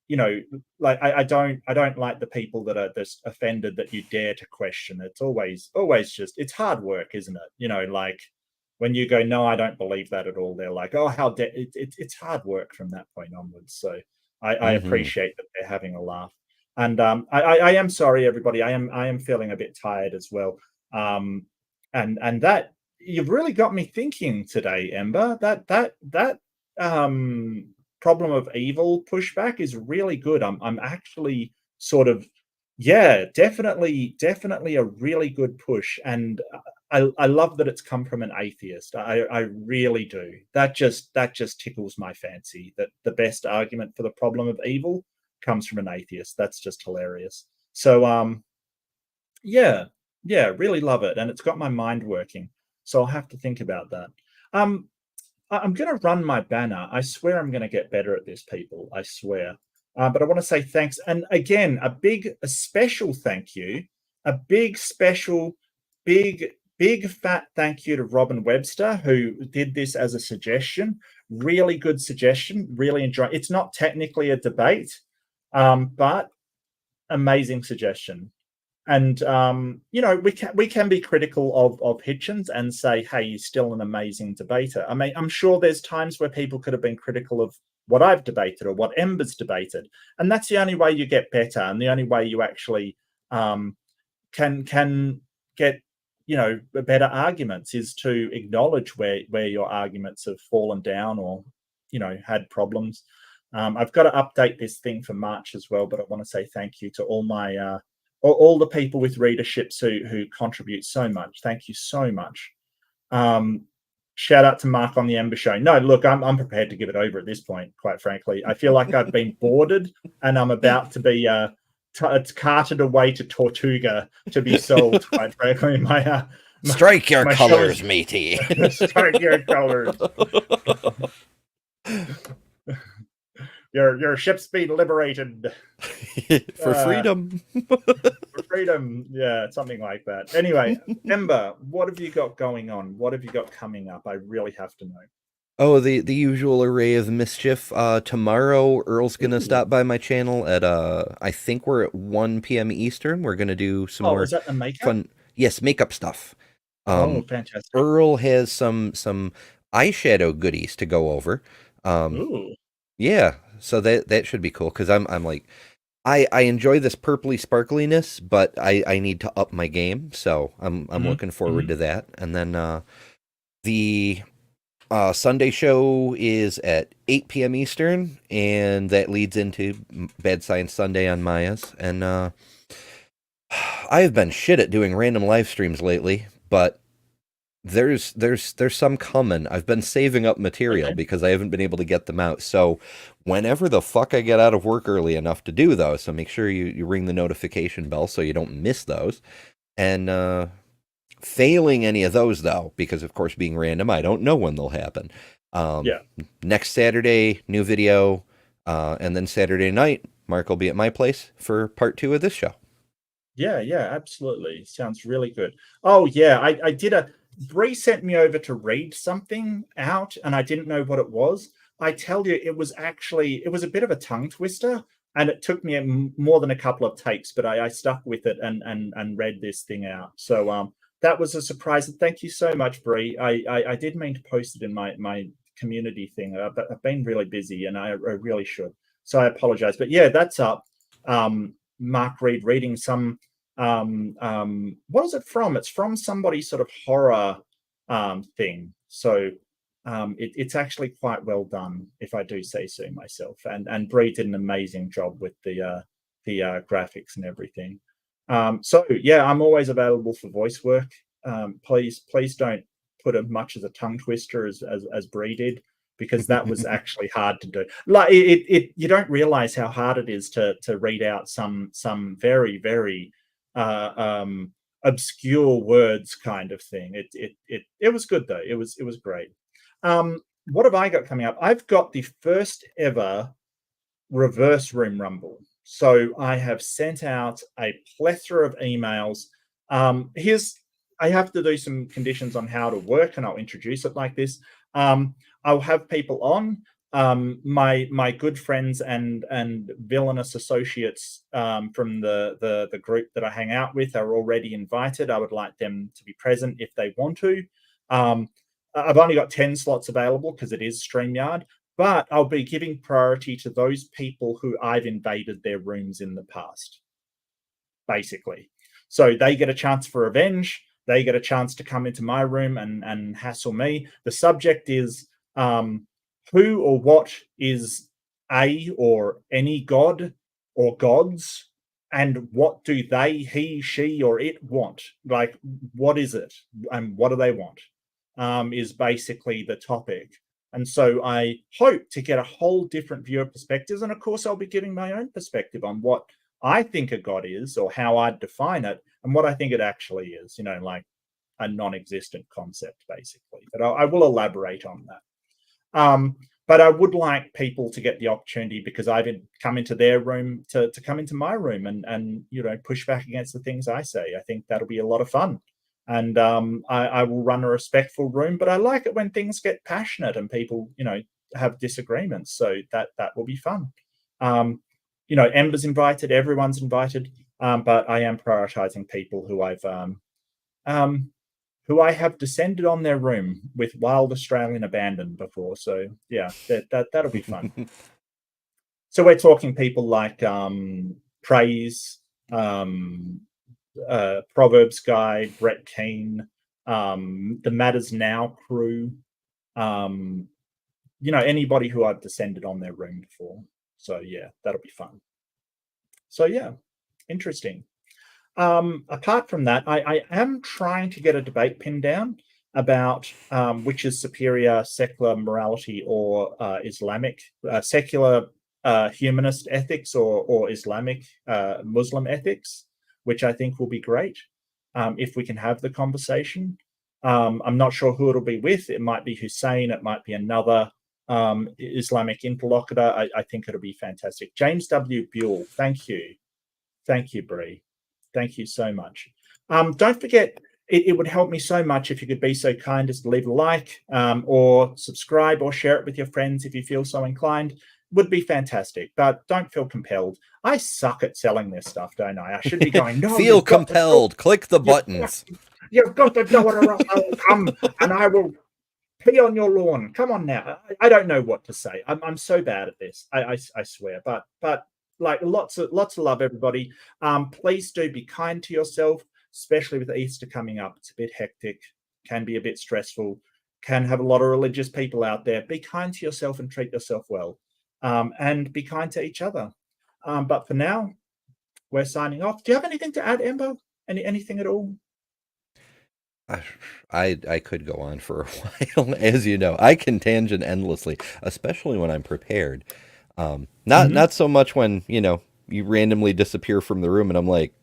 You know, like I don't like the people that are just offended that you dare to question. It's always just, it's hard work, isn't it? You know, like when you go, no, I don't believe that at all. They're like, oh, how dare it's hard work from that point onwards. So I appreciate that they're having a laugh. And I am sorry, everybody. I am feeling a bit tired as well. And that you've really got me thinking today, Ember. That problem of evil pushback is really good. I'm actually sort of, definitely a really good push. And I love that it's come from an atheist. I really do. That just tickles my fancy, that the best argument for the problem of evil comes from an atheist. That's just hilarious. So really love it. And it's got my mind working. So I'll have to think about that. I'm going to run my banner. I swear I'm going to get better at this, people. I swear. But I want to say thanks. And again, a special thank you, a big, special, big fat thank you to Robin Webster, who did this as a suggestion. Really good suggestion. Really enjoy. It's not technically a debate, but amazing suggestion. And you know, we can be critical of Hitchens and say, hey, he's still an amazing debater. I mean, I'm sure there's times where people could have been critical of what I've debated or what Ember's debated, and that's the only way you get better, and the only way you actually can get, you know, better arguments is to acknowledge where your arguments have fallen down or, you know, had problems. I've got to update this thing for March as well, but I want to say thank you to all my all the people with readerships who contribute so much. Thank you so much. Shout out to Mark on the Ember Show. No, look, I'm prepared to give it over at this point, quite frankly. I feel like I've been boarded and I'm about to be carted away to Tortuga to be sold, quite frankly. Strike your colors, matey. Strike your colors. Your ship's been liberated. For freedom. For freedom. Yeah, something like that. Anyway, Ember, what have you got going on? What have you got coming up? I really have to know. Oh, the usual array of mischief. Tomorrow, Earl's going to stop by my channel at, I think we're at 1 p.m. Eastern. We're going to do some more is that the makeup? fun. Yes, makeup stuff. Fantastic. Earl has some eyeshadow goodies to go over. Ooh. Yeah, so that should be cool, because I'm like, I enjoy this purpley sparkliness, but I need to up my game, so I'm looking forward to that. And then the Sunday show is at 8 p.m. Eastern, and that leads into Bad Science Sunday on Maya's. And I've been shit at doing random live streams lately, but there's some coming. I've been saving up material because I haven't been able to get them out. So whenever the fuck I get out of work early enough to do those, so make sure you ring the notification bell so you don't miss those. And failing any of those, though, because of course being random, I don't know when they'll happen. Next Saturday, new video, and then Saturday night, Mark will be at my place for part 2 of this show. Yeah, absolutely. Sounds really good. Oh yeah, I did Bree sent me over to read something out, and I didn't know what it was. I tell you, it was a bit of a tongue twister, and it took me more than a couple of takes, but I stuck with it and read this thing out. So that was a surprise. Thank you so much, Bree. I did mean to post it in my community thing. I've been really busy, and I really should. So I apologize. But yeah, that's up. Mark Reed reading some. What is it from? It's from somebody sort of horror thing. So it's actually quite well done, if I do say so myself. And Bree did an amazing job with the graphics and everything. So yeah, I'm always available for voice work. Please don't put as much as a tongue twister as Bree did, because that was actually hard to do. Like you don't realize how hard it is to read out some very, very obscure words kind of thing. It was good though. It was great. What have I got coming up? I've got the first ever reverse room rumble. So I have sent out a plethora of emails. I have to do some conditions on how to work, and I'll introduce it like this. I'll have people on. My good friends and villainous associates from the group that I hang out with are already invited. I would like them to be present if they want to. I've only got 10 slots available because it is StreamYard, but I'll be giving priority to those people who I've invaded their rooms in the past, basically. So they get a chance for revenge. They get a chance to come into my room and hassle me. The subject is who or what is a or any god or gods, and what do they, he, she, or it want? Like, what is it, and what do they want? Is basically the topic. And so I hope to get a whole different view of perspectives. And of course, I'll be giving my own perspective on what I think a god is, or how I'd define it, and what I think it actually is, like a non-existent concept, basically. But I will elaborate on that. But I would like people to get the opportunity, because I've come into their room, to come into my room and push back against the things I say. I think that'll be a lot of fun. And I will run a respectful room, but I like it when things get passionate and people, have disagreements. So that will be fun. Ember's invited, everyone's invited, but I am prioritizing people who I have descended on their room with wild Australian abandon before. So yeah, that'll be fun. So we're talking people like Praise, Proverbs Guy, Brett Keane, the Matters Now crew, anybody who I've descended on their room before. So yeah, that'll be fun. So yeah, interesting. Apart from that, I am trying to get a debate pinned down about which is superior, secular morality or Islamic, secular humanist ethics or Islamic Muslim ethics, which I think will be great if we can have the conversation. I'm not sure who it'll be with. It might be Hussein. It might be another Islamic interlocutor. I think it'll be fantastic. James W. Buell, thank you. Thank you, Bree. Thank you so much. Don't forget, it would help me so much if you could be so kind as to leave a like or subscribe or share it with your friends if you feel so inclined. Would be fantastic, but don't feel compelled. I suck at selling this stuff, don't I? I should be going, no. Feel compelled. Click the buttons. You've got to know what I will come and I will pee on your lawn. Come on now. I don't know what to say. I'm so bad at this. I swear. But like lots of love, everybody. Please do be kind to yourself, especially with Easter coming up. It's a bit hectic, can be a bit stressful, can have a lot of religious people out there. Be kind to yourself and treat yourself well. And be kind to each other. But for now, we're signing off. Do you have anything to add, Ember? Anything at all? I could go on for a while, as you know. I can tangent endlessly, especially when I'm prepared. Not so much when, you randomly disappear from the room and I'm like,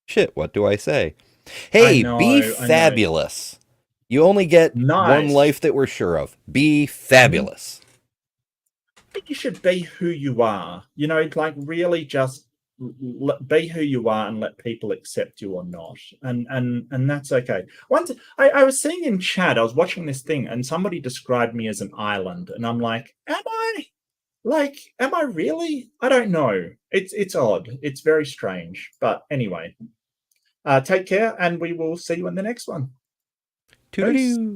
shit, what do I say? Hey, be fabulous. You only get one life that we're sure of. Be fabulous. I think you should be who you are. Like really just be who you are and let people accept you or not. And that's okay. Once I was seeing in chat, I was watching this thing and somebody described me as an island. And I'm like, am I? Am I really? I don't know. It's odd. It's very strange. But anyway, Take care, and we will see you in the next one. Toodaloo.